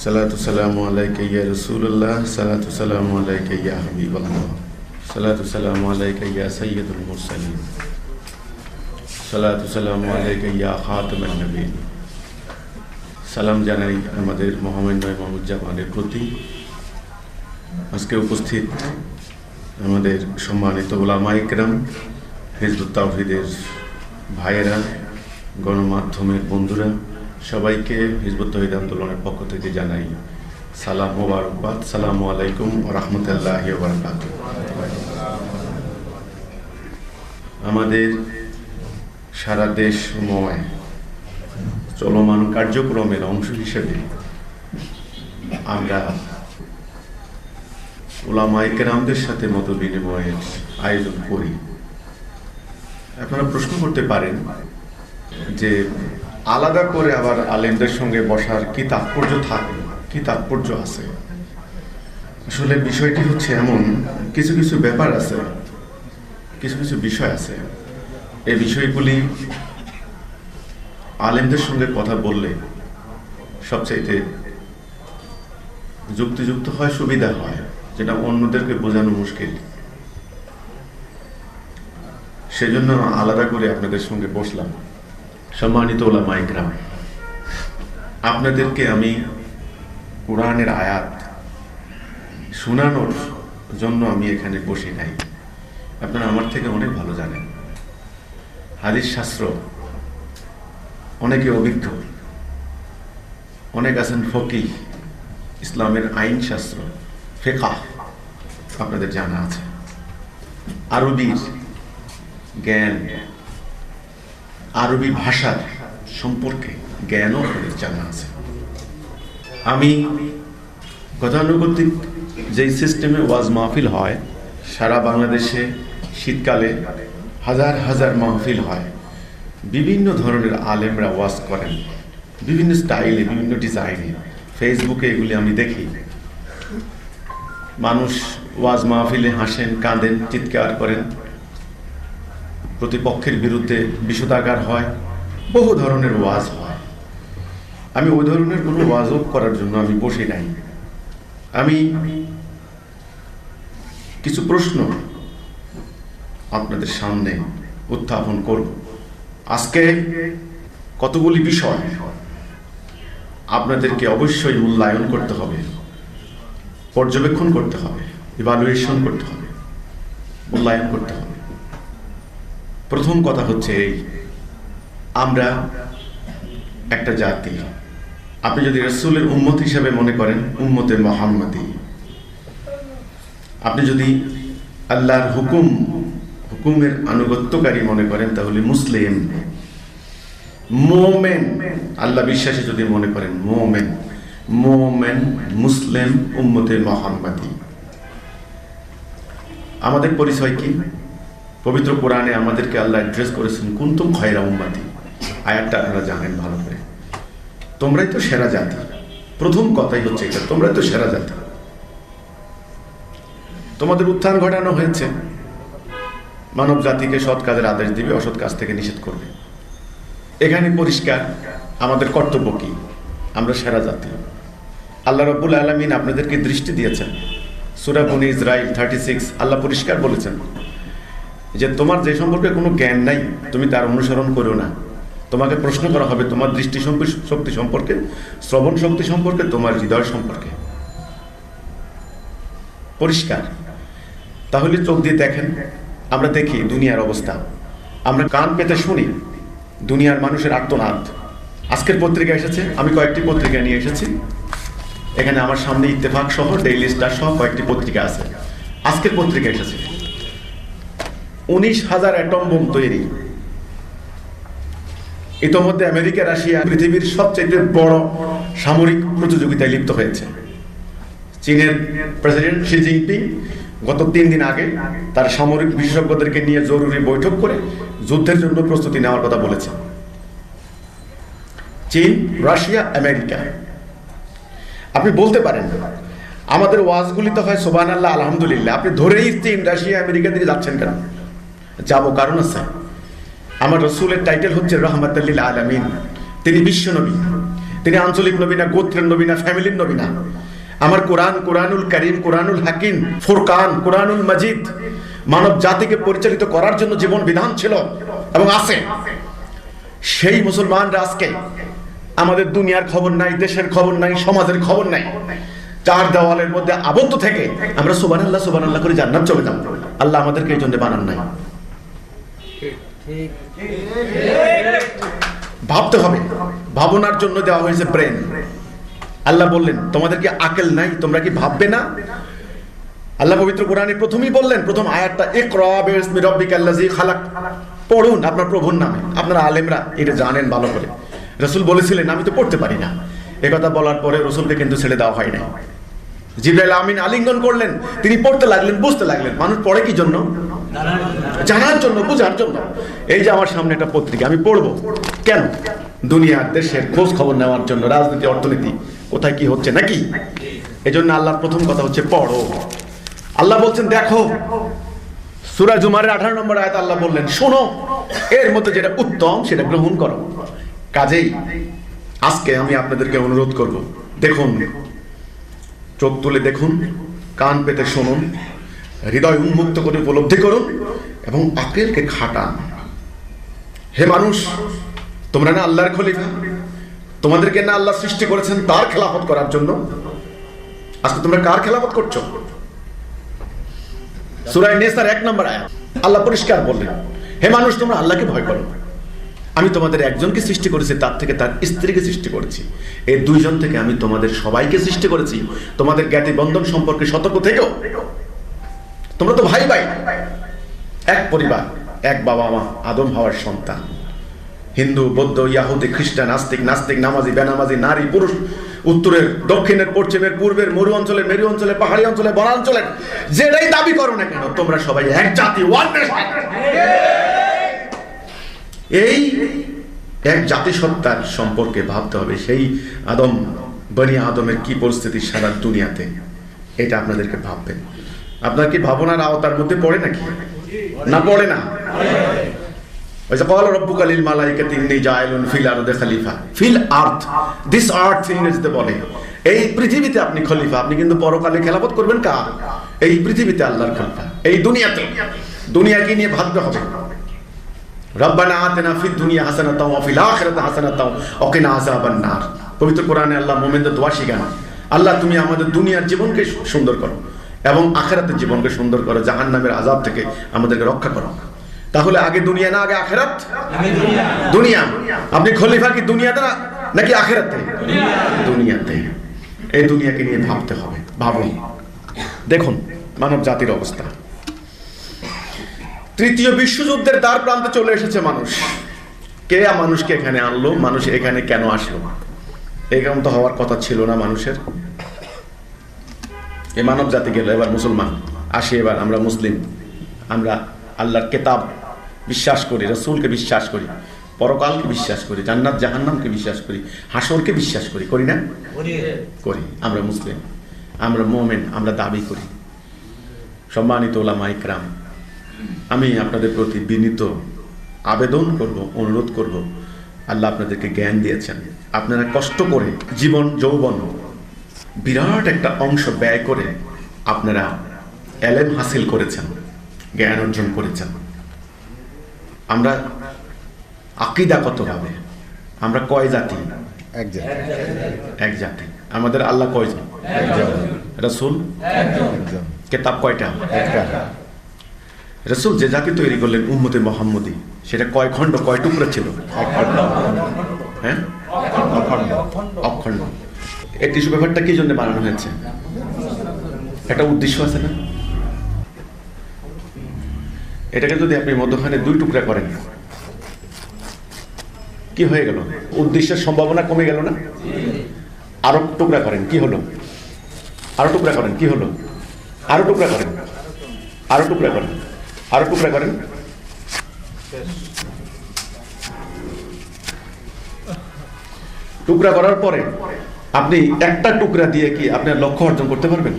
সালাতু সালামু আলাইকা ইয়া রাসূলুল্লাহ, সালাতু সালামু আলাইকা ইয়া হাবিবাল্লাহ, সালাতু সালামু আলাইকা ইয়া সাইয়্যিদুল মুরসালিন, সালাতু সালামু আলাইকা ইয়া খাতামান নবীন। সালাম জানাই আমাদের মহামান্য ইমামুজ্জামানের প্রতি। আজকে উপস্থিত আমাদের সম্মানিত উলামায়ে কেরাম, হিজবুত তাওহীদের ভাইয়েরা, গণমাধ্যমের বন্ধুরা, সবাইকে হিজবুত তাওহীদ আন্দোলনের পক্ষ থেকে জানাই সালাম মোবারকবাদ। সালামু আলাইকুম ওয়া রাহমাতুল্লাহি ওয়া বারাকাতুহু। আমাদের সারা দেশময় চলমান কার্যক্রমের অংশ হিসেবে আমরা উলামায়ে কেরামদের সাথে মত বিনিময়ের আয়োজন করি। আপনারা প্রশ্ন করতে পারেন যে আলাদা করে আবার আলেমদের সঙ্গে বসার কি তাৎপর্য থাকে, কি তাৎপর্য আছে? আসলে বিষয়টি হচ্ছে এমন, কিছু কিছু ব্যাপার আছে, কিছু কিছু বিষয় আছে, এই বিষয়গুলি আলেমদের সঙ্গে কথা বললে সবচাইতে যুক্তিযুক্ত হয়, সুবিধা হয়, যেটা অন্যদেরকে বোঝানো মুশকিল। সেজন্য আলাদা করে আপনাদের সঙ্গে বসলাম। সম্মানিত উলামায়ে কেরাম, আপনাদেরকে আমি কোরআনের আয়াত শোনানোর জন্য আমি এখানে বসি নাই। আপনারা আমার থেকে অনেক ভালো জানেন। হাদিস শাস্ত্র অনেকে অভিজ্ঞ, অনেক আছেন ফকিহ, ইসলামের আইন শাস্ত্র ফিকহ আপনাদের জানা আছে, আরবির জ্ঞান, আরবি ভাষার সম্পর্কে জ্ঞানও আপনাদের জানা আছে। আমি গতানুগতিক যেই সিস্টেমে ওয়াজ মাহফিল হয়, সারা বাংলাদেশে শীতকালে হাজার হাজার মাহফিল হয়, বিভিন্ন ধরনের আলেমরা ওয়াজ করেন, বিভিন্ন স্টাইলে, বিভিন্ন ডিজাইনে। ফেসবুকে এগুলি আমি দেখি। মানুষ ওয়াজ মাহফিলে হাসেন, কাঁদেন, চিৎকার করেন, প্রতিপক্ষের বিরুদ্ধে বিষোদাগার হয়, বহু ধরনের ওয়াজ হয়। আমি ওই ধরনের কোনো ওয়াজও করার জন্য আমি বসে নাই। আমি কিছু প্রশ্ন আপনাদের সামনে উত্থাপন করব। আজকে কতগুলি বিষয় আপনাদেরকে অবশ্যই মূল্যায়ন করতে হবে, পর্যবেক্ষণ করতে হবে, ইভালুয়েশন করতে হবে, মূল্যায়ন করতে হবে। প্রথম কথা হচ্ছে এই, আমরা একটা জাতি। আপনি যদি রাসূলের উম্মত হিসেবে মনে করেন, উম্মতে মুহাম্মাদি, আপনি যদি আল্লাহর হুকুমের আনুগত্যকারী মনে করেন, তাহলে মুসলিম, মোমেন, আল্লাহ বিশ্বাসী যদি মনে করেন, মোমেন, মুসলিম, উম্মতে মুহাম্মাদি। আমাদের পরিচয় কি? পবিত্র কোরআনে আমাদেরকে আল্লাহ অ্যাড্রেস করেছেন কুনতুম খায়রা উম্মাতি। আয়াতটা আপনারা জানেন ভালো করে। তোমরাই তো সেরা জাতি। প্রথম কথাই হচ্ছে এটা, তোমরাই তো সেরা জাতি। তোমাদের উত্থান ঘটানো হয়েছে, মানব জাতিকে সৎ কাজের আদেশ দিবে, অসৎ কাজ থেকে নিষেধ করবে। এখানে পরিষ্কার আমাদের কর্তব্য কি? আমরা সেরা জাতি। আল্লাহ রাব্বুল আলামিন আপনাদেরকে দৃষ্টি দিয়েছেন। সূরা বনী ইসরাঈল 36 আল্লাহ পরিষ্কার বলেছেন যে তোমার যে সম্পর্কে কোনো জ্ঞান নাই, তুমি তার অনুসরণ করো না। তোমাকে প্রশ্ন করা হবে তোমার দৃষ্টি শক্তি সম্পর্কে, শ্রবণ শক্তি সম্পর্কে, তোমার হৃদয় সম্পর্কে। পরিষ্কার। তাহলে চোখ দিয়ে দেখেন, আমরা দেখি দুনিয়ার অবস্থা, আমরা কান পেতে শুনি দুনিয়ার মানুষের আর্তনাদ। আজকের পত্রিকা এসেছে, আমি কয়েকটি পত্রিকা নিয়ে এসেছি এখানে। আমার সামনে ইত্তেফাক সহ, ডেইলি স্টার সহ কয়েকটি পত্রিকা আছে। আজকের পত্রিকা এসেছে 19,000 অ্যাটম বোম তৈরি। ইতোমধ্যে আমেরিকা, রাশিয়া পৃথিবীর সবচেয়ে বড় সামরিক প্রতিযোগিতায় লিপ্ত হয়েছে। চীনের প্রেসিডেন্ট শি জিনপিং গত 3 দিন আগে তার সামরিক বিশেষজ্ঞদেরকে নিয়ে জরুরি বৈঠক করে যুদ্ধের জন্য প্রস্তুতি নেওয়ার কথা বলেছে। চীন, রাশিয়া, আমেরিকা। আপনি বলতে পারেন আমাদের ওয়াজগুলি তো হয় সুবহানাল্লাহ, আলহামদুলিল্লাহ, আপনি ধরেই চীন, রাশিয়া, আমেরিকা দিকে যাচ্ছেন কেন? যাবো, কারণ আছে। আমার রাসূলের টাইটেল হচ্ছে রাহমাতাল লিল আলামিন। তিনি বিশ্বনবী। তিনি আঞ্চলিক নবী না, গোত্রের নবী না, ফ্যামিলির নবী না। আমার কোরআন, কোরআনুল কারীম, কোরআনুল হাকিম, ফুরকান, কোরআনুল মাজিদ মানব জাতিকে পরিচালিত করার জন্য জীবন বিধান ছিল এবং আছে। সেই মুসলমানরা আজকে আমাদের দুনিয়ার খবর নাই, দেশের খবর নাই, সমাজের খবর নাই। চার দেওয়ালের মধ্যে আবদ্ধ থেকে আমরা সুবহানাল্লাহ সুবহানাল্লাহ করে জান্নাত চলে যাব। আল্লাহ আমাদেরকে এই জন্য বানান নাই। ভাবতে হবে, ভাবনার জন্য দেওয়া হয়েছে ব্রেন। আল্লাহ বললেন তোমাদেরকে আকেল নাই, তোমরা কি ভাববে না? আল্লাহ পবিত্র কোরআনে প্রথমেই বললেন, প্রথম আয়াতটা ইকরা বিসমি রাব্বিকাল্লাযী খালাক, পড়ুন আপনার প্রভুর নামে। আপনারা আলেমরা এটা জানেন ভালো করে। রাসূল বলেছিলেন আমি তো পড়তে পারি না, একথা বলার পরে রাসূলকে কিন্তু ছেড়ে দেওয়া হয় না। জিবরাইল আমিন আলিঙ্গন করলেন, তিনি পড়তে লাগলেন, বুঝতে লাগলেন। মানুষ পড়ে কি জন্য? জানার জন্য, বোঝার জন্য। এই যে আমার সামনে একটা পত্রিকা, আমি পড়বো কেন? দুনিয়ার দেশের খোঁজ খবর নেওয়ার জন্য, রাজনীতি, অর্থনীতি কোথায় কি হচ্ছে নাকি। এই জন্য আল্লাহর প্রথম কথা হচ্ছে পড়ো। আল্লাহ বলছেন দেখো, সূরা জুমারের 18 নম্বর আয়াত আল্লাহ বললেন শোনো, এর মধ্যে যেটা উত্তম সেটা গ্রহণ করো। কাজেই আজকে আমি আপনাদেরকে অনুরোধ করব, দেখুন, চোখ তুলে দেখুন, কান পেতে শুনুন, হৃদয় উন্মুক্ত করে উপলব্ধি করুন এবং আকেলকে খাটান। হে মানুষ, তোমরা না আল্লাহর খলিফা, তোমাদেরকে না আল্লাহ সৃষ্টি করেছেন তার খেলাফত করার জন্য? আজকে তোমরা কার খেলাফত করছো? সূরা নিসার 1 নম্বর আয়াত আল্লাহ পরিষ্কার বললেন, হে মানুষ তোমরা আল্লাহকে ভয় করো। আমি তোমাদের একজনকে সৃষ্টি করেছি, তার থেকে তার স্ত্রীকে সৃষ্টি করেছি। এই দুইজন থেকে আমি তোমাদের সবাইকে সৃষ্টি করেছি। তোমাদের জ্ঞাতি বন্ধন সম্পর্কে সতর্ক থেকো। তোমরা তো ভাই ভাই, এক পরিবার, এক বাবা মা, আদম হাওয়ার সন্তান। হিন্দু, বৌদ্ধ, ইয়াহুদি, খ্রিস্টান, আস্তিক, নাস্তিক, নামাজি, বেনামাজি, নারী, পুরুষ, উত্তরের, দক্ষিণের, পশ্চিমের, পূর্বের, মরু অঞ্চলের, মেরু অঞ্চলের, পাহাড়ি অঞ্চলের, বনাঞ্চলের, যেটাই দাবি করো না কেন, তোমরা সবাই এক জাতি, ওয়ান নেশন। এই এক জাতিসত্তার সম্পর্কে ভাবতে হবে। সেই আদম, বনি আদমের কি পরিস্থিতি সারা দুনিয়াতে, এটা আপনাদেরকে ভাববেন। আপনার কি ভাবনার আওতার মধ্যে পড়ে নাকি? না পড়ে না। ওই যে ক্বালা রাব্বুকা লিল মালাইকাতি ইন্নী জাইলুন ফিল আরদি খলিফা, ফিল আরদ, দিস আর্থ ইংরেজিতে বলে। এই পৃথিবীতে আপনি খলিফা। আপনি কিন্তু পরকালে খেলাফত করবেন কার? এই পৃথিবীতে আল্লাহর খলিফা, এই দুনিয়াতে। দুনিয়াকে নিয়ে ভাবতে হবে। রব্বানা আতিনা ফিদ দুনিয়া হাসানাতাও ওয়া ফিল আখিরাতি হাসানাতাও ওয়া কিনা আযাবান নার। পবিত্র কোরআনে আল্লাহ মুমিনদের দোয়া শিখান, আল্লাহ তুমি আমাদের দুনিয়ার জীবনকে সুন্দর করো এবং আখিরাতের জীবনকে সুন্দর করো, জাহান্নামের আযাব থেকে আমাদেরকে রক্ষা করো। তাহলে আগে দুনিয়া না আগে আখিরাত? দুনিয়া। আপনি খলিফা কি দুনিয়াতে নাকি আখিরাতে? দুনিয়াতে। এই দুনিয়াকে নিয়ে ভাবতে হবে। ভাবুন, দেখুন মানব জাতির অবস্থা। তৃতীয় বিশ্বযুদ্ধের দ্বার প্রান্তে চলে এসেছে মানুষ। কে মানুষকে এখানে আনলো? মানুষ এখানে কেন আসলো? এরকম তো হওয়ার কথা ছিল না মানুষের। এ মানব জাতি গেল, এবার মুসলমান আসি। এবার আমরা মুসলিম, আমরা আল্লাহর কিতাব বিশ্বাস করি, রাসূলকে বিশ্বাস করি, পরকালকে বিশ্বাস করি, জান্নাত জাহান্নামকে বিশ্বাস করি, হাসরকে বিশ্বাস করি। করি না? করি। আমরা মুসলিম, আমরা মুমিন, আমরা দাবি করি। সম্মানিত উলামা ইকরাম, আমি আপনাদের প্রতি বিনীত আবেদন করব, অনুরোধ করব, আল্লাহ আপনাদেরকে জ্ঞান দিয়েছেন। আপনারা কষ্ট করে জীবন যৌবন বিরাট একটা অংশ ব্যয় করে আপনারা এলেম হাসিল করেছেন, জ্ঞান অর্জন করেছেন। আমরা আকীদা কত ভাবে? আমরা কয় জাতি? এক জাতি। আমাদের আল্লাহ কয়জন? রাসূল কিতাব কয়টা? রাসূল যে জাতি তৈরি করলেন উম্মতে মুহাম্মদী, সেটা কয় খণ্ড, কয় টুকরা ছিল? হ্যাঁ, অখণ্ড। এই টিস্যু পেপারটা কি জন্য বানানো হয়েছে? একটা উদ্দেশ্য আছে না? এটাকে যদি আপনি মধ্যখানে 2 টুকরা করেন, কি হয়ে গেল? উদ্দেশ্যের সম্ভাবনা কমে গেল না? আরো টুকরা করেন, কি হলো? আরো টুকরা করেন, কি হলো? আরো টুকরা করেন, আরো টুকরা করেন, আরো টুকরা করেন। টুকরা করার পরে আপনি একটা টুকরা দিয়ে কি আপনার লক্ষ্য অর্জন করতে পারবেন?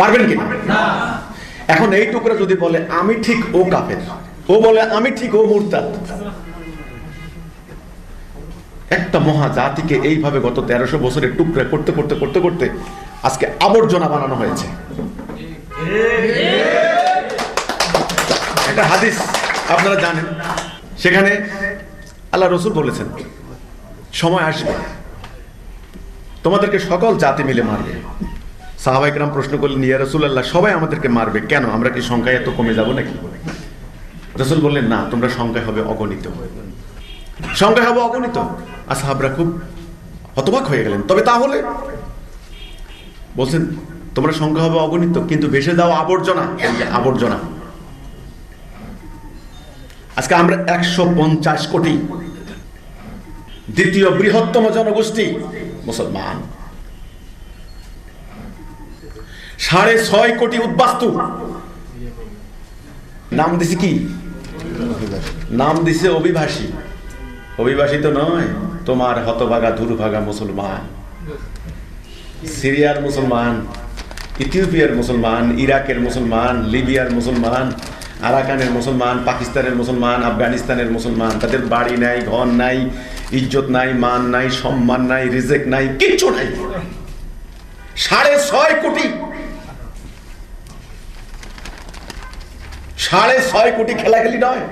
পারবেন কি না? এখন এই টুকরা যদি বলে আমি ঠিক, ও কাফের। ও বলে আমি ঠিক, ও মুরতাদ। একটা মহা জাতিকে এইভাবে গত 1300 বছরের টুকরা করতে করতে করতে করতে আজকে আবর্জনা বানানো হয়েছে। একটা হাদিস আপনারা জানেন, সেখানে আল্লাহ রসুল বলেছেন সময় আসবে তোমাদেরকে সকল জাতি মিলে মারবে। সাহাবায়ে কেরাম প্রশ্ন করলেন, ইয়া রাসূলুল্লাহ, সবাই আমাদেরকে মারবে কেন? আমরা কি সংখ্যায় এত কমে যাব নাকি? রাসূল বললেন, না, তোমরা সংখ্যায় হবে অগণিত, সংখ্যায় হবে অগণিত। আর সাহাবরা খুব হতবাক হয়ে গেলেন। তবে তাহলে বলছেন, তোমরা সংখ্যা হবে অগণিত, কিন্তু ভেসে দাও আবর্জনা। আবর্জনা আজকে আমরা 150 কোটি, দ্বিতীয় বৃহত্তম জনগোষ্ঠী মুসলমান, 6.5 কোটি উদ্বাস্তু। নাম দিছি কি? নাম দিছে অভিবাসী। অভিবাসী তো নয়, তোমার হতভাগা দুর্ভাগা মুসলমান, সিরিয়ার মুসলমান, ইথিওপিয়ার মুসলমান, ইরাকের মুসলমান, লিবিয়ার মুসলমান, আরাকানের মুসলমান, পাকিস্তানের মুসলমান, আফগানিস্তানের মুসলমান। তাদের বাড়ি নাই, ঘর নাই, ইজ্জত নাই, মান নাই, সম্মান নাই, রিজেক নাই, কিচ্ছু নাই। 6.5 কোটি, 6.5 কোটি খেলাখেলি নয়।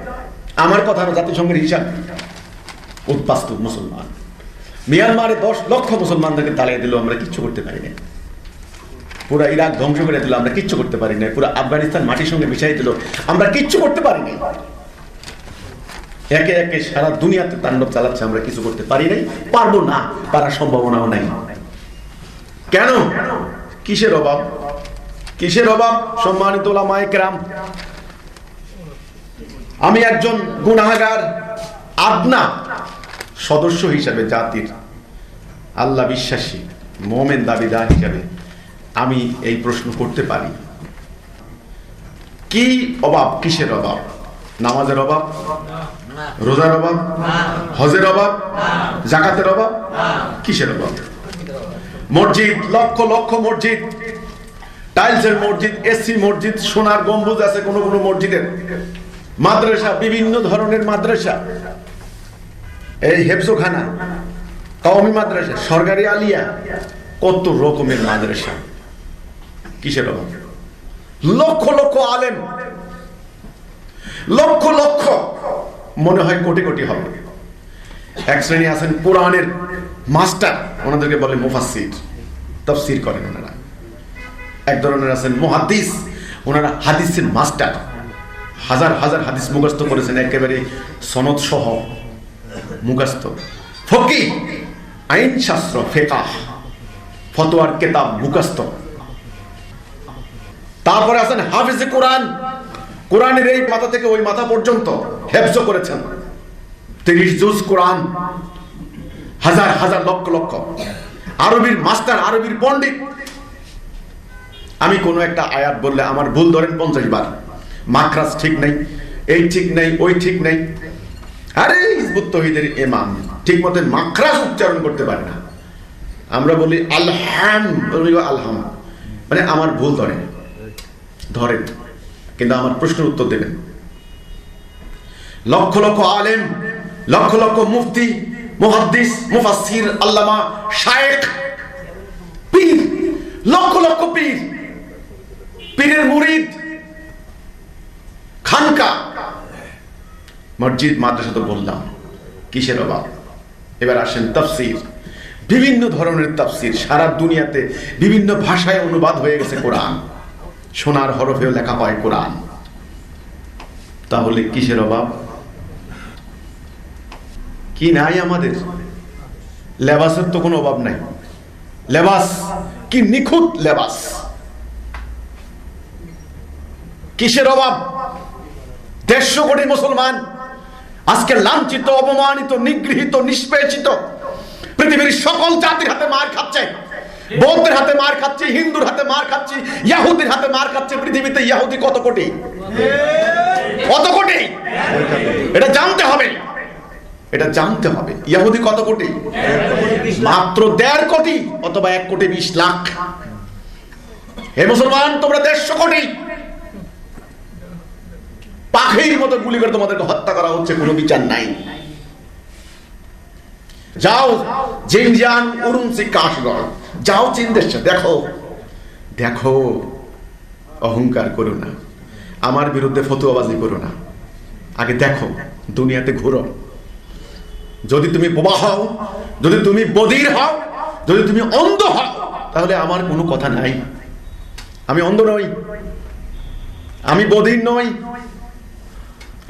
আমার কথা না, জাতিসংঘের হিসাব। উদ্বাস্তু মুসলমান। মিয়ানমারে 10 লক্ষ মুসলমানদেরকে তাড়িয়ে দিল, আমরা কিচ্ছু করতে পারি না। পুরো ইরাক ধ্বংস করে দিল, আমরা কিচ্ছু করতে পারি না। পুরো আফগানিস্তান মাটির সঙ্গে মিশাই দিল, আমরা কিচ্ছু করতে পারি না। একে একে সারা দুনিয়াতে তাণ্ডব চালাচ্ছে, আমরা কিছু করতে পারি নাই, পারবো না, পারার সম্ভাবনাও নাই। কেন? কিসের অভাব? কিসের অভাব? সম্মানিত উলামায়ে কেরাম, আমি একজন গুনাহগার আদনা সদস্য হিসাবে, জাতির আল্লাহ বিশ্বাসী মুমিন দাবিদার হিসাবে আমি এই প্রশ্ন করতে পারি, কি অভাব? কিসের অভাব? নামাজের অভাব, রোজার অভাব, হজের অভাব, যাকাতের অভাব? কিসের অভাব? মসজিদ, লক্ষ লক্ষ মসজিদ, টাইলসের মসজিদ, এসি মসজিদ, সোনার গম্বুজ আছে কোন কোন মসজিদের। মাদ্রাসা, বিভিন্ন ধরনের মাদ্রাসা, এই হেফজোখানা, কওমি মাদ্রাসা, সরকারি আলিয়া, কত রকমের মাদ্রাসা। কিসের অভাব? লক্ষ লক্ষ আলেম, লক্ষ লক্ষ, মনে হয় কোটি কোটি হবে। এক শ্রেণী আছেন কোরআনের মাস্টার, ওনাদেরকে বলে মুফাসসির, তাফসীর করেন ওনারা। এক ধরনের আছেন মুহাদ্দিস, ওনারা হাদিসের মাস্টার, হাজার হাজার হাদিস মুখস্থ করেছেন, একেবারে সনদ সহ মুখস্থ। ফকিহ, আইন শাস্ত্র, ফিকহ, ফতোয়ার কিতাব মুখস্থ। তারপরে আছেন হাফেজে কোরআন, কোরআনের এই মাথা থেকে ওই মাথা পর্যন্ত হেফজ করেছেন, 30 জুজ কোরআন, হাজার হাজার লক্ষ লক্ষ। আরবির মাস্টার, আরবির পণ্ডিত। আমি কোনো একটা আয়াত বললে আমার ভুল ধরেন 50 বার, মাখরাজ ঠিক নাই, এই ঠিক নাই, ওই ঠিক নাই। আরে হিজবুত তাওহীদের ইমাম ঠিক মতো মাখরাজ উচ্চারণ করতে পারে না। আমরা বলি আলহাম, আলহাম, মানে আমার ভুল ধরেন, কিন্তু আমার প্রশ্নের উত্তর দেবেন। লক্ষ লক্ষ আলেম, লক্ষ লক্ষ মুফতি, মুহাদ্দিস, মুফাসসির, আল্লামা, শায়েখ, পীর, লক্ষ লক্ষ পীর, পীরের মুরিদ, খানকা, মসজিদ, মাদ্রাসা তো বললাম। কিসের অভাব? এবার আসেন তাফসীর, বিভিন্ন ধরনের তাফসীর। সারা দুনিয়াতে বিভিন্ন ভাষায় অনুবাদ হয়ে গেছে কোরআন, সোনার হরফেও লেখা হয় কোরআন। তাহলে কিসের অভাব? কি নাই আমাদের? লেবাসের তো কোনো অভাব নাই। লেবাস কি নিখুঁত লেবাস! কিসের অভাব? 150 কোটি মুসলমান আজকে লাঞ্ছিত, অপমানিত, নিগৃহীত, নিষ্পেষিত, পৃথিবীর সকল জাতির হাতে মার খাচ্ছে। বৌদ্ধের হাতে মার খাচ্ছে, হিন্দুর হাতে মার খাচ্ছে, ইহুদির হাতে মার খাচ্ছে। পৃথিবীতে ইহুদি কত কোটি? কত কোটি? এটা জানতে হবে, এটা জানতে হবে। ইহুদি কত কোটি? মাত্র 1.5 কোটি অথবা 1 কোটি 20 লাখ। হে মুসলমান, তোমরা 150 কোটি। পাখির মতো গুলি করে তোমাদেরকে হত্যা করা হচ্ছে, কোনো বিচার নাই। যাও জিনজিয়াং উরুমচি কাশগড়, যাও চীন দেশে, দেখো দেখো। অহংকার করো না, আমার বিরুদ্ধে ফতুয়াবাজি করো না, আগে দেখো, দুনিয়াতে ঘুরো। যদি তুমি বোবা হও, যদি তুমি বধির হও, যদি তুমি অন্ধ হও, তাহলে আমার কোনো কথা নাই। আমি অন্ধ নই, আমি বধির নই,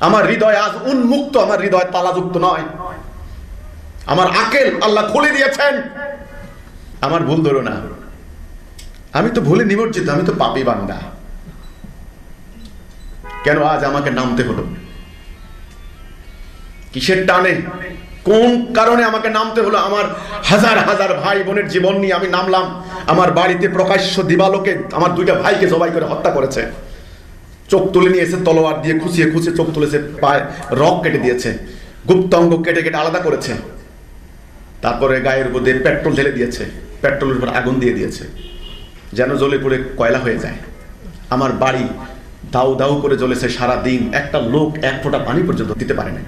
আমার হৃদয় আজ উন্মুক্ত, আমার হৃদয় তালাযুক্ত নয়, আমার আকেল আল্লাহ খুলে দিয়েছেন। আমার ভুল ধরো না, আমি তো ভুলে নিমজ্জিত, আমি তো পাপী বান্দা। কেন আজ আমাকে নামতে হলো? কিসের টানে, কোন কারণে আমাকে নামতে হলো? আমার হাজার হাজার ভাই বোনের জীবন নিয়ে আমি নামলাম। আমার বাড়িতে প্রকাশ্য দিবালোকে আমার দুইটা ভাইকে জবাই করে হত্যা করেছে, চোখ তুলে নিয়েছে, তলোয়ার দিয়ে খুঁচিয়ে খুঁচিয়ে চোখ তুলেছে, পায়ে রক কেটে দিয়েছে, গুপ্তাঙ্গ কেটে কেটে আলাদা করেছে, তারপরে গায়ের উপর দিয়ে পেট্রোল ঢেলে দিয়েছে, পেট্রোলের উপর আগুন দিয়ে দিয়েছে, যেন জ্বলে পড়ে কয়লা হয়ে যায়। আমার বাড়ি দাউ দাউ করে জ্বলেছে সারা দিন, একটা লোক এক ফোঁটা পানি পর্যন্ত দিতে পারে না।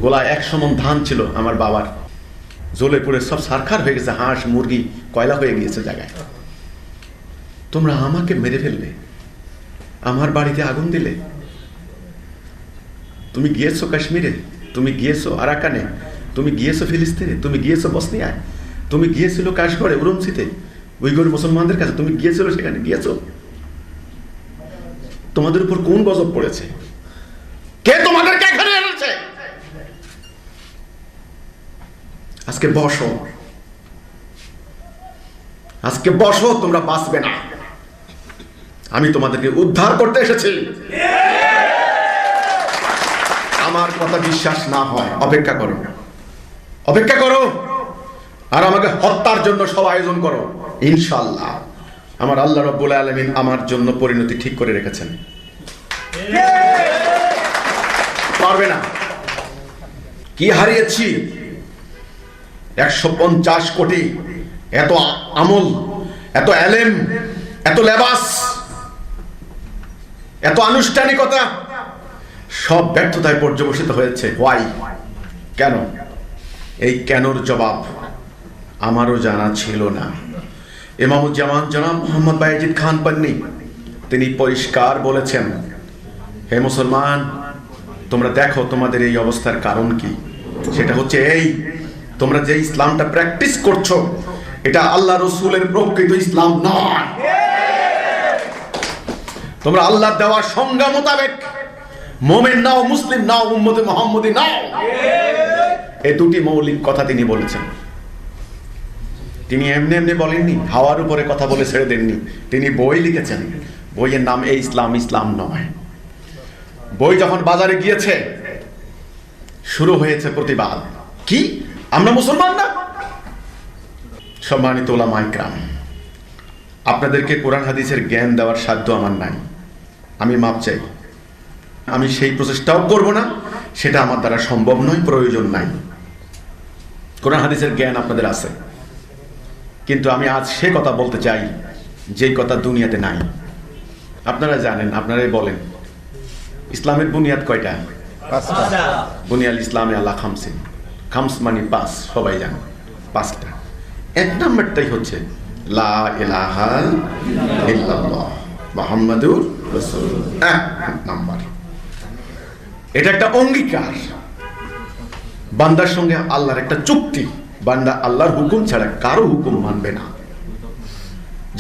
গোলায় 100 মণ ধান ছিল আমার বাবার, জ্বলে পড়ে সব সারখার হয়ে গেছে, হাঁস মুরগি কয়লা হয়ে গিয়েছে জায়গায়। তোমরা আমাকে মেরে ফেললে, আমার বাড়িতে আগুন দিলে। তুমি গিয়েছো কাশ্মীরে, তুমি গিয়েছো আরাকানে, তুমি গিয়েছো ফিলিস্তিনে, তুমি গিয়েছো বসনিয়ায়, তুমি গিয়েছিল কাশগড়ে উরুমচিতে উইগুর মুসলমানদের কাছে, তুমি গিয়েছিল সেখানে, গিয়েছো? তোমাদের উপর কোন গজব পড়েছে? কে তোমাদেরকে এখানে এনেছে? আজকে বসো, আজকে বসো, তোমরা বাঁচবে না। আমি তোমাদেরকে উদ্ধার করতে এসেছি। আমার কথা বিশ্বাস না হয় অপেক্ষা করো, অপেক্ষা করো, আর আমাকে হত্যার জন্য সব আয়োজন করো। ইনশাআল্লাহ আমার আল্লাহ রাব্বুল আলামিন আমার জন্য পরিণতি ঠিক করে রেখেছেন। পারবে না। কি হারিয়েছি? 150 কোটি, এত আমল, এত এলেম, এত লেবাস, এত আনুষ্ঠানিকতা, সব ব্যর্থতায় পর্যবসিত হয়েছে। হোয়াই? কেন? এই কেনর জবাব আমারও জানা ছিল না। ইমামুজ্জামান জনাব মোহাম্মদ বায়েজিদ খান পান্নি তিনি পরিষ্কার বলেছেন, হে মুসলমান, তোমরা দেখো তোমাদের এই অবস্থার কারণ কি। সেটা হচ্ছে এই, তোমরা যে ইসলামটা প্র্যাকটিস করছো এটা আল্লাহ রসুলের প্রকৃত ইসলাম নয়। তোমরা আল্লাহ দেওয়া সংজ্ঞা মোতাবেক মুমিন নাও, মুসলিম নাও, উম্মতে মুহাম্মদী নাও। এই দুটি মৌলিক কথা তিনি বলেছেন। তিনি এমনি এমনি বলেননি, হাওয়ার উপরে কথা বলে ছেড়ে দেননি। তিনি বই লিখেছেন, বইয়ের নাম এই ইসলাম, ইসলাম নয়। বই যখন বাজারে গিয়েছে শুরু হয়েছে প্রতিবাদ। কি আমরা মুসলমান না? সম্মানিত উলামা ইকরাম, আপনাদেরকে কোরআন হাদিসের জ্ঞান দেওয়ার সাধ্য আমার নাই, আমি মাপ চাই। আমি সেই প্রচেষ্টাও করব না, সেটা আমার দ্বারা সম্ভব নয়, প্রয়োজন নাই। কোরআন হাদিসের জ্ঞান আপনাদের আছে, কিন্তু আমি আজ সে কথা বলতে চাই যেই কথা দুনিয়াতে নাই। আপনারা জানেন, আপনারাই বলেন, ইসলামের বুনিয়াদ কয়টা? বুনিয়াল ইসলামে আল্লাহ খামসিন, খামস মানে 5, সবাই জানে 5টা। 1 নম্বরটাই হচ্ছে লা ইলাহা ইল্লাল্লাহ মুহাম্মাদুর রাসূলুল্লাহ। 1 নম্বর, এটা একটা অঙ্গীকার, বান্দার সঙ্গে আল্লাহর একটা চুক্তি। বান্দা আল্লাহর হুকুম ছাড়া কারো হুকুম মানবে না।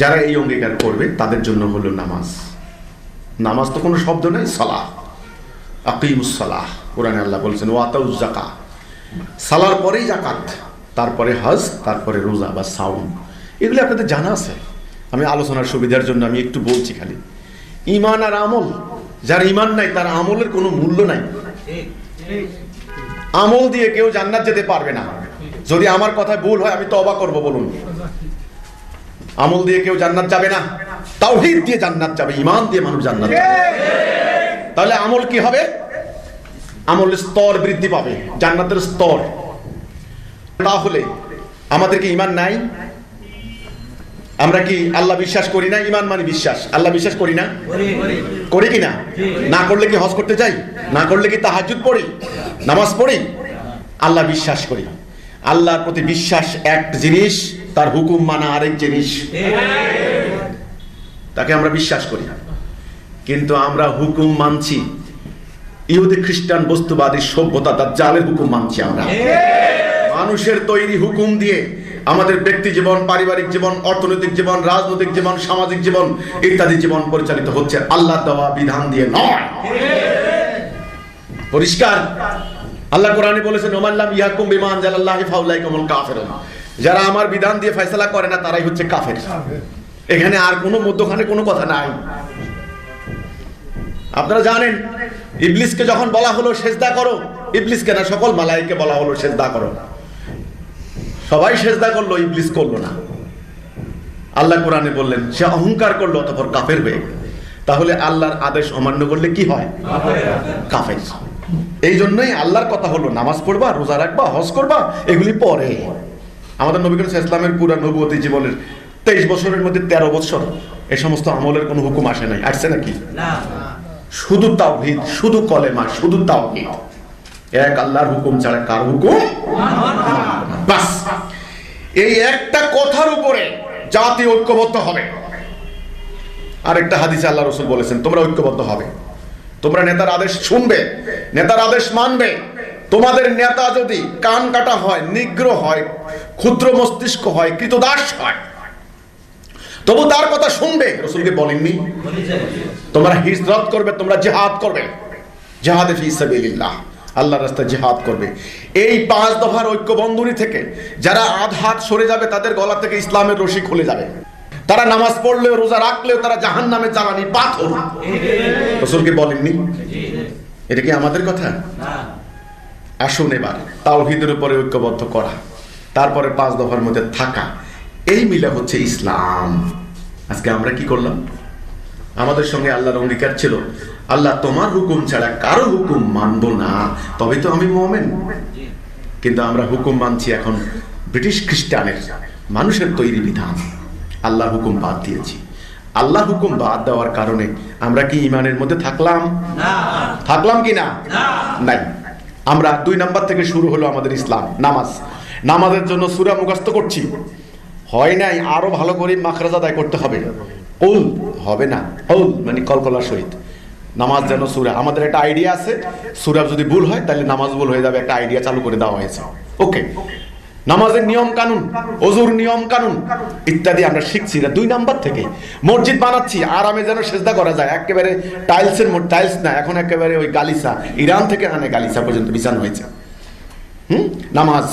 যারা এই অঙ্গীকার করবে তাদের জন্য হলো নামাজ। নামাজ তো কোনো শব্দ নাই, সালাহ, আকিমুস সালাহ। কোরআনে আল্লাহ বলছেন ওয়াতাউজ যাকাত, সালার পরেই যাকাত, তারপরে হজ, তারপরে রোজা বা সাওম। এগুলো আপনাদের জানা আছে, আমি আলোচনার সুবিধার জন্য আমি একটু বলছি খালি। ঈমান আর আমল, যার ঈমান নাই তার আমলের কোনো মূল্য নাই। আমল দিয়ে কেউ জান্নাত যেতে পারবে না। যদি আমার কথায় ভুল হয় আমি তওবা করব, বলুন। আমল দিয়ে কেউ জান্নাত যাবে না, তাওহীদ দিয়ে জান্নাত যাবে, ঈমান দিয়ে মানুষ জান্নাত যাবে। তাহলে আমল কি হবে? আমলের স্তর বৃদ্ধি পাবে, জান্নাতের স্তর। তাহলে আমাদের কি ঈমান নাই? আমরা কি আল্লাহ বিশ্বাস করি না? ঈমান মানে বিশ্বাস, আল্লাহ বিশ্বাস করি না? করি কি না? না করলে কি হজ করতে যাই? না করলে কি তাহাজ্জুদ পড়ি, নামাজ পড়ি? আল্লাহ বিশ্বাস করি। আল্লাহর প্রতি বিশ্বাস এক জিনিস, তার হুকুম মানা আরেক জিনিস। তাকে আমরা বিশ্বাস করি, কিন্তু আমরা হুকুম মানছি ইহুদি খ্রিস্টান বস্তুবাদী সভ্যতা দাজ্জালের হুকুম মানছি। আমরা মানুষের তৈরি হুকুম দিয়ে আমাদের ব্যক্তি জীবন, পারিবারিক জীবন, অর্থনৈতিক জীবন, রাজনৈতিক জীবন, সামাজিক জীবন ইত্যাদি জীবন পরিচালিত হচ্ছে আল্লাহ দেওয়া বিধান দিয়ে নয়। পরিষ্কার আল্লাহ কোরআনে বলেছেন, ওমাল্লাম ইয়াহকুম বিমা আনজালাল্লাহি ফাউলাইকা হুমুল কাফিরুন, যারা আমার বিধান দিয়ে ফয়সালা করে না তারাই হচ্ছে কাফের। এখানে আর কোনো মধ্যখানে কোনো কথা নাই। আপনারা জানেন ইবলিসকে যখন বলা হলো সেজদা করো, ইবলিসকে না সকল মালায়েককে বলা হলো সেজদা করো, সবাই সেজদা করলো, ইবলিস করলো না। আল্লাহ কোরআনে বললেন সে অহংকার করলো, অতঃপর কাফের হয়ে গেল। তাহলে আল্লাহর আদেশ অমান্য করলে কি হয়? কাফের। এই জন্যই আল্লাহর কথা হলো নামাজ পড়বা, রোজা রাখবা, হজ করবা, এগুলি পরে। আমাদের নবী করিম সাল্লাল্লাহু আলাইহি ওয়াসাল্লামের পুরা নবুয়তি জীবনের 23 বছরের মধ্যে 13 বছর এই সমস্ত আমলের কোনো হুকুম আসে নাই। আসছে নাকি? না। শুধু তাওহীদ, শুধু কলেমা, শুধু তাওহীদ, এক আল্লাহর হুকুম ছাড়া কার হুকুম বাস। এই একটা কথার উপরে জাতি ঐক্যবদ্ধ হবে। আরেকটা হাদিসে আল্লাহ রাসূল বলেছেন তোমরা ঐক্যবদ্ধ হবে, তোমরা নেতার আদেশ শুনবে, নেতার আদেশ মানবে। তোমাদের নেতা যদি কান কাটা হয়, নিগ্র হয়, ক্ষুদ্র মস্তিষ্ক হয়, কৃতদাস হয়, তবু তার কথা শুনবে। রাসূলকে বলেননি তোমরা হিজরত করবে, তোমরা জিহাদ করবে, জিহাদে ফি সাবিলিল্লাহ, আল্লাহর রাস্তায় জিহাদ করবে। এই 5 দফার ঐক্য বন্ধনী থেকে যারা আধহাত সরে যাবে তাদের গলা থেকে ইসলামের রশি খুলে যাবে। তারা নামাজ পড়লেও রোজা রাখলেও তারা জাহান্নামে জ্বালানি পাথর। রাসূলকে বলেননি? এটা কি আমাদের কথা? আসুন এবার তাওহীদের উপরে ঐক্যবদ্ধ করা, তারপরে 5 দফার মধ্যে থাকা, এই মিলে হচ্ছে ইসলাম। আজকে আমরা কি করলাম? আমাদের সঙ্গে আল্লাহর অঙ্গীকার ছিল আল্লাহ তোমার হুকুম ছাড়া কারো হুকুম মানব না, তবে তো আমি মুমিন। কিন্তু আমরা হুকুম মানছি এখন ব্রিটিশ খ্রিস্টানের মানুষের তৈরি বিধান, আল্লাহর হুকুম বাদ দিয়েছি। আল্লাহর হুকুম বাদ দেওয়ার কারণে আমরা কি ঈমানের মধ্যে থাকলাম? না। থাকলাম কি না? নাই। আমরা 2 নাম্বার থেকে শুরু হলো আমাদের ইসলাম। নামাজ, নামাজের জন্য সূরা মুখস্থ করছি, হয় নাই, আরো ভালো করে মাখরাজ আদায় করতে হবে। কুল হবে না, কুল মানে কলকলার সহিত নামাজ যেন সূরা। আমাদের একটা আইডিয়া আছে, সূরা যদি ভুল হয় তাহলে নামাজ ভুল হয়ে যাবে, একটা আইডিয়া চালু করে দেওয়া হয়েছে। ওকে, নামাজের নিয়ম কানুন, ওযুর নিয়ম কানুন ইত্যাদি আমরা শিখছি। এটা 2 নাম্বার থেকে। মসজিদ বানাচ্ছি আরামে যেন সেজদা করা যায়, একেবারে টাইলসের টাইলস না, এখন একেবারে ওই গালিসা, ইরান থেকে আনে গালিসা পর্যন্ত বিছানো হয়েছে। নামাজ,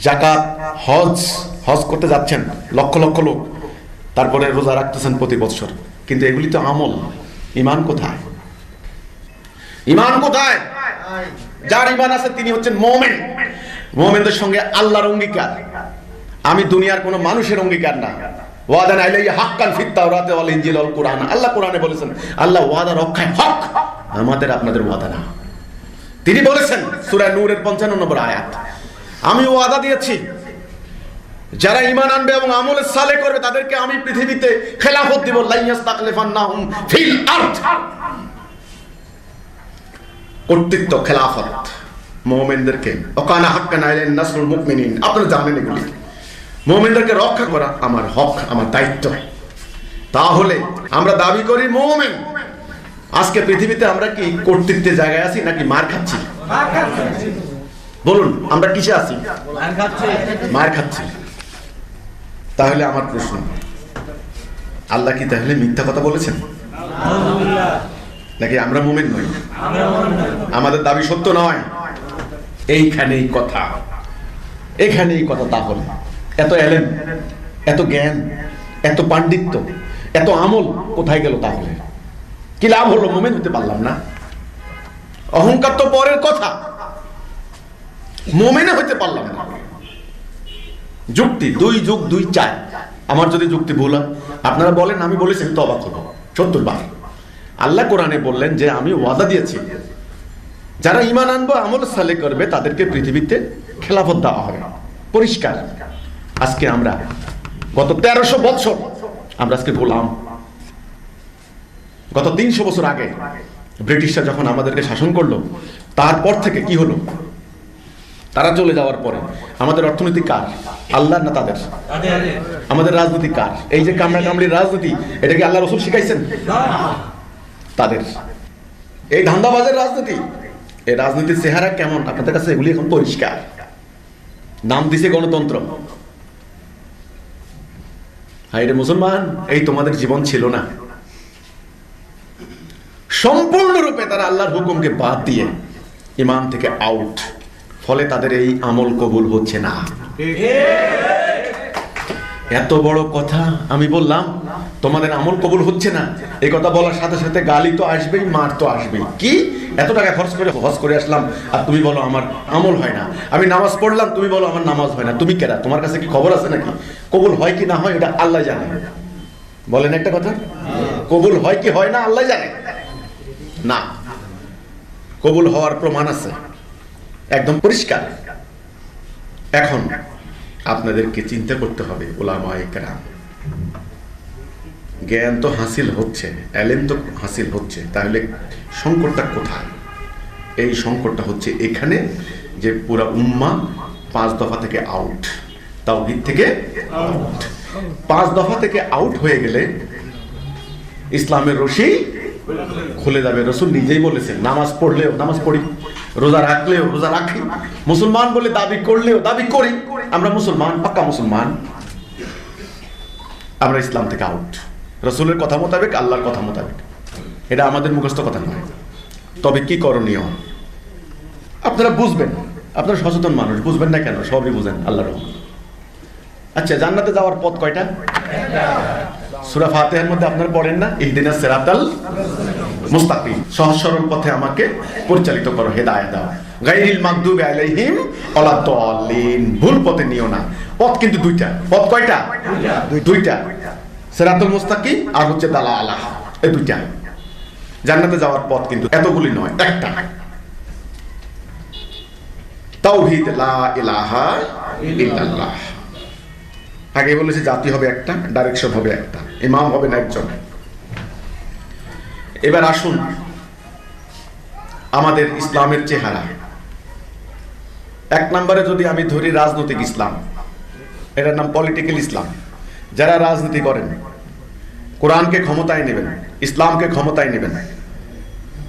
যাকাত, হজ, হজ করতে যাচ্ছেন লক্ষ লক্ষ লোক, তারপরে রোজা রাখতেছেন প্রতি বছর, কিন্তু এগুলি তো আমল। ঈমান কোথায়? ঈমান কোথায়? যার ঈমান আছে তিনি হচ্ছেন মুমিন। মুমিনদের সঙ্গে আল্লাহর অঙ্গীকার, আমি দুনিয়ার কোনো মানুষের অঙ্গীকার না। ওয়াদান আলাইহি হাক্কান ফিত তাওরাত ওয়াল ইনজিল ওয়াল কুরআন, আল্লাহ কোরআনে বলেছেন আল্লাহ ওয়াদা রক্ষায় হক, আমাদের আপনাদের ওয়াদা না। তিনি বলেছেন সূরা নূরের 55 নম্বর আয়াত, আমি ওয়াদা দিয়েছি যারা ঈমান আনবে এবং আমলে সালেহ করবে তাদেরকে আমি পৃথিবীতে খেলাফত দিব, লা ইয়াস্তাখলিফান্নাহুম ফিল আরদ, কর্তৃত্ব, খেলাফত মুমিনদেরকে। ওয়াকানা হাক্কান আলাইনা নাসরুল মুমিনিন, আপনারা জানেন এগুলি। মুমিনদেরকে রক্ষা করা আমার হক, আমার দায়িত্ব। তাহলে আমরা দাবি করি মুমিন। আজকে পৃথিবীতে আমরা কি কর্তৃত্বের জায়গায় আছি নাকি মার খাচ্ছি? বলুন আমরা কিসে আছি? মার খাচ্ছি। তাহলে আমার প্রশ্ন, আল্লাহ কি তাহলে মিথ্যা কথা বলেছেন নাকি আমরা মুমিন নই? আমাদের দাবি সত্য নয়। এইখানেই কথা, এখানেই কথা। তাহলে এত এলেম, এত জ্ঞান, এত পাণ্ডিত্য, এত আমল কোথায় গেল? তাহলে কি লাভ হলো? মুমিন হতে পারলাম না। অহংকার তো পরের কথা, মুমিন হতে পারলাম না। যুক্তি 2 যোগ 2 4। আমার যদি যুক্তি ভুল হয় আপনারা বলেন, আমি বলেছি তওবা করব 70 বার। আল্লাহ কোরআনে বললেন যে আমি ওয়াদা দিয়েছি যারা ঈমান আনবে আমল সালেহ করবে তাদেরকে পৃথিবীতে খেলাফত দেওয়া হবে। পরিষ্কার। আজকে আমরা গত 1300 বছর আমরা আজকে গোলাম। গত 300 বছর আগে ব্রিটিশরা যখন আমাদেরকে শাসন করলো তারপর থেকে কি হলো? তারা চলে যাওয়ার পরে আমাদের অর্থনীতি কার? আল্লাহ না তাদের? আমাদের রাজনীতি কার? এই যে কামড়া কামড়ির রাজনীতি, এটা কি আল্লাহ রাসূল শিখাইছেন? তাদের। এই ধান্দাবাজের রাজনীতি, এই রাজনীতির চেহারা কেমন আপনাদের কাছে? এগুলি এখন পরিষ্কার। নাম দিছে গণতন্ত্র। হায়রে মুসলমান, এই তোমাদের জীবন ছিল না। সম্পূর্ণরূপে তারা আল্লাহর হুকুমকে বাদ দিয়ে ঈমান থেকে আউট, ফলে তাদের এই আমল কবুল হচ্ছে না। এত বড় কথা আমি বললাম, তোমাদের আমল কবুল হচ্ছে না। এই কথা বলার সাথে সাথে গালি তো আসবেই, মার তো আসবেই। কি এত টাকা খরচ করে হজ করে আসলাম আর তুমি বলো আমার আমল হয় না? আমি নামাজ পড়লাম, তুমি বলো আমার নামাজ হয় না। তুমি কেরা? তোমার কাছে কি খবর আছে নাকি? কবুল হয় কি না হয় এটা আল্লাহ জানে। বলেন একটা কথা, কবুল হয় কি হয় না আল্লাহ জানে না। কবুল হওয়ার প্রমাণ আছে, একদম পরিষ্কার। এখন আপনাদেরকে চিন্তা করতে হবে, উলামায়ে কেরাম, জ্ঞান তো হাসিল হচ্ছে, এলেম তো হাসিল হচ্ছে, তাহলে সংকটটা কোথায়? এই সংকটটা হচ্ছে এখানে যে পুরা উম্মাহ 5 দফা থেকে আউট, তাওহীদ থেকে আউট। 5 দফা থেকে আউট হয়ে গেলে ইসলামের রশি খুলে যাবে। রাসূল নিজেই বলেছেন, নামাজ পড়লেও নামাজ পড়ি, রোজা রাখলেও রোজা রাখি, মুসলমান বলে দাবি করলেও দাবি করি, আমরা মুসলমান, পাক্কা মুসলমান, আমরা ইসলাম থেকে আউট। রাসূলের কথা মোতাবেক, আল্লাহর কথা মোতাবেক। এটা আমাদের মুখস্থ কথা নয়। তবে কি করণীয় আপনারা বুঝবেন। আপনারা সচেতন মানুষ, বুঝবেন না কেন? সবই বুঝেন, আল্লাহর রহমত। আচ্ছা, জান্নাতে যাওয়ার পথ কয়টা? সূরা ফাতিহার মধ্যে আপনারা পড়েন না, ইহদিনাস সিরাতাল মুস্তাকিম, সহজ সরল পথে আমাকে পরিচালিত করো, হেদায়েত দাও, গায়রিল মাগদুবি আলাইহিম ওয়ালাদ-দাল্লিন, ভুল পথে নিও না। পথ কিন্তু দুইটা। পথ কয়টা? দুইটা। সিরাতুল মুস্তাকিম আর হচ্ছে দালালাহ, এই দুইটা। জান্নাতে যাওয়ার পথ কিন্তু এতগুলি নয়, একটা। তাওহীদ, লা ইলাহা ইল্লাল্লাহ। আগে বলেছে জাতি হবে একটা, ডাইরেকশন হবে একটা, ইমাম হবে না একজন। এবার আসুন আমাদের ইসলামের চেহারা। 1 নম্বরে যদি আমি ধরি রাজনৈতিক ইসলাম, এটার নাম পলিটিক্যাল ইসলাম। যারা রাজনীতি করেন, কোরআনকে ক্ষমতায় নেবেন, ইসলামকে ক্ষমতায় নেবেন,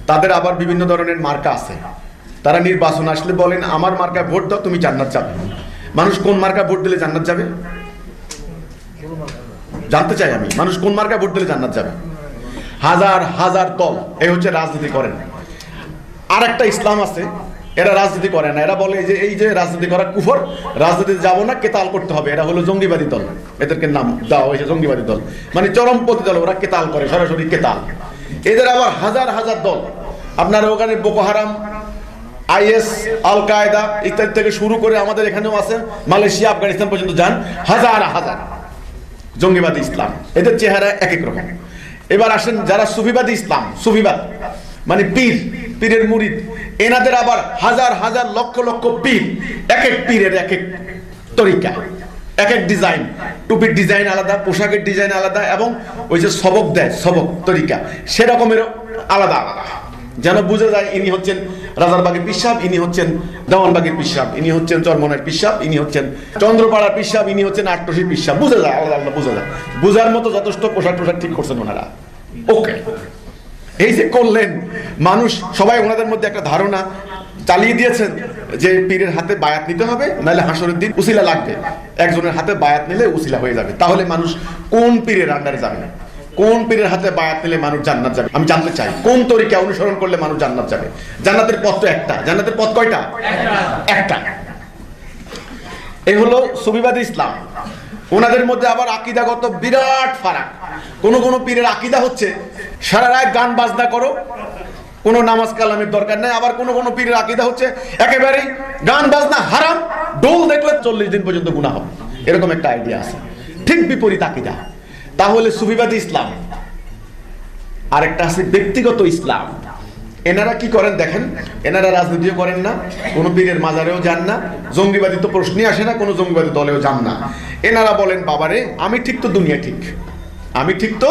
তাদের আবার বিভিন্ন ধরনের মার্কা আছে। তারা নির্বাচন আসলে বলেন আমার মার্কায় ভোট দাও, তুমি জান্নাত যাবে। মানুষ কোন মার্কায় ভোট দিলে জান্নাত যাবে? জানতে চাই আমি, মানুষ কোন মার্কায় ভোট দিলে জান্নাত যাবে? হাজার হাজার দল, এই হচ্ছে রাজনীতি করেন। আর একটা ইসলাম আছে, এরা রাজনীতি করে না। এরা বলে যে এই যে রাজনীতি করা কুফর, রাজনীতিতে যাবো না, কেতাল করতে হবে। এরা হলো জঙ্গিবাদী দল, এদেরকে নাম দেওয়া হয়েছে জঙ্গিবাদী দল, মানে চরমপন্থী দল। ওরা কেতাল করে, সরাসরি কেতাল। এদের আবার হাজার হাজার দল। আপনারা ওখানে বোকো হারাম, আইএস, আল কায়দা ইত্যাদি থেকে শুরু করে আমাদের এখানেও আছে, মালয়েশিয়া, আফগানিস্তান পর্যন্ত যান, হাজার হাজার জঙ্গিবাদী ইসলাম। এদের চেহারা এক এক রকম। এবার আসেন যারা সুফিবাদী ইসলাম, সুফিবাদ মানে পীর, পীরের মুরিদ, এনাদের আবার হাজার হাজার লক্ষ লক্ষ পীর। এক এক পীরের এক এক তরিকা, এক এক ডিজাইন, টুপির ডিজাইন আলাদা, পোশাকের ডিজাইন আলাদা, এবং ওই যে সবক দেয়, সবক তরিকা সেরকমের আলাদা আলাদা, যেন বুঝে যায় ইনি হচ্ছেন রাজারবাগের পিসাব, ইনি হচ্ছেন দেওয়ানবাগের পিসাব, ইনি হচ্ছেন চরমনের পিসাব, ইনি হচ্ছেন চন্দ্রপাড়ার পিসাব, ইনি হচ্ছেন আটটসির পিসাব। বুঝে যায়, আলাদা আলাদা বুঝে যায়। বুঝার মতো যথেষ্ট পোশাক টোশাক ঠিক করছেন ওনারা। ওকে, এই যে করলেন, মানুষ সবাই ওনাদের মধ্যে একটা ধারণা চালিয়ে দিয়েছেন যে পীরের হাতে বায়াত নিতে হবে, নাহলে হাসরের দিন উসিলা লাগবে। একজনের হাতে বায়াত নিলে উসিলা হয়ে যাবে। তাহলে মানুষ কোন পীরের আন্ডারে যাবে? কোন পীরের হাতে বায়াত নিলে মানুষ জান্নাত যাবে? আমি জানতে চাই কোন তরিকা অনুসরণ করলে মানুষ জান্নাত যাবে? জান্নাতের পথ তো একটা। জান্নাতের পথ কয়টা? একটা। এই হলো সুফিবাদী ইসলাম। ওনাদের মধ্যে আবার আকীদাগত বিরাট ফারাক। কোন কোন পীরের আকীদা হচ্ছে সারা রাত গান বাজনা করো, কোনো নামাজ কালামের দরকার নাই। আবার কোন কোন পীরের আকীদা হচ্ছে একেবারেই গান বাজনা হারাম, ডোল দেখলে 40 দিন পর্যন্ত গুনাহ হবে, এরকম একটা আইডিয়া আছে। ঠিক বিপরীত আকীদা। তাহলে সুফিবাদী ইসলাম। আরেকটা আছে ব্যক্তিগত ইসলাম। এনারা কি করেন দেখেন, এনারা রাজনীতিও করেন না, কোনো পীরের মাজারেও যান না, জঙ্গিবাদী তো প্রশ্নই আসে না, কোনো জঙ্গিবাদী দলেও যান না। এনারা বলেন বাবারে আমি ঠিক তো দুনিয়া ঠিক, আমি ঠিক তো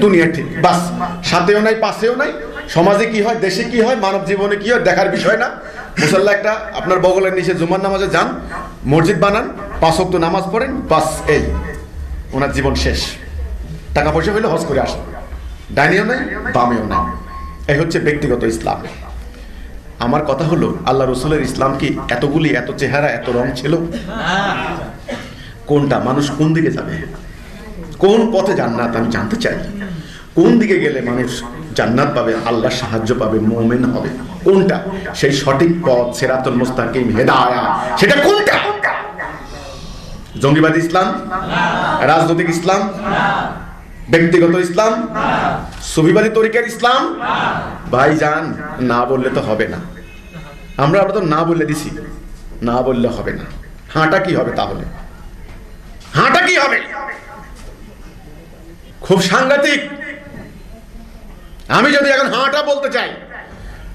দুনিয়া ঠিক, বাস। সাথেও নাই, পাশেও নাই। সমাজে কি হয়, দেশে কি হয়, মানব জীবনে কি হয় দেখার বিষয় না। মুসাল্লা একটা আপনার বগলের নিচে জুমার নামাজে যান, মসজিদ বানান, 5 ওয়াক্ত নামাজ পড়েন, বাস এই ওনার জীবন শেষ। টাকা পয়সা হইলে হজ করে আসেন, ডাইনিও নাই বামেও নাই। এই হচ্ছে ব্যক্তিগত ইসলাম। আমার কথা হলো, আল্লাহ রসুলের ইসলাম কি এতগুলি, এত চেহারা, এত রং ছিল? কোনটা? মানুষ কোন দিকে যাবে, কোন পথে জান্নাত আমি জানতে চাই। কোন দিকে গেলে মানুষ জান্নাত পাবে, আল্লাহ সাহায্য পাবে, মুমিন হবে, কোনটা? সেই সঠিক পথ, সিরাতুল মুস্তাকিম, হেদায়াত, সেটা কোনটা? জঙ্গিবাদী ইসলাম, রাজনৈতিক ইসলাম, ব্যক্তিগত ইসলাম, সুফিবাদী তরিকার ইসলাম? ভাইজান, না বললে তো হবে না। আমরা তো না বললে দিছি, না বললে হবে না। হাঁটা কি হবে তাহলে? হাঁটা কি হবে? খুব সাংঘাতিক। আমি যদি এখন হাঁটা বলতে চাই,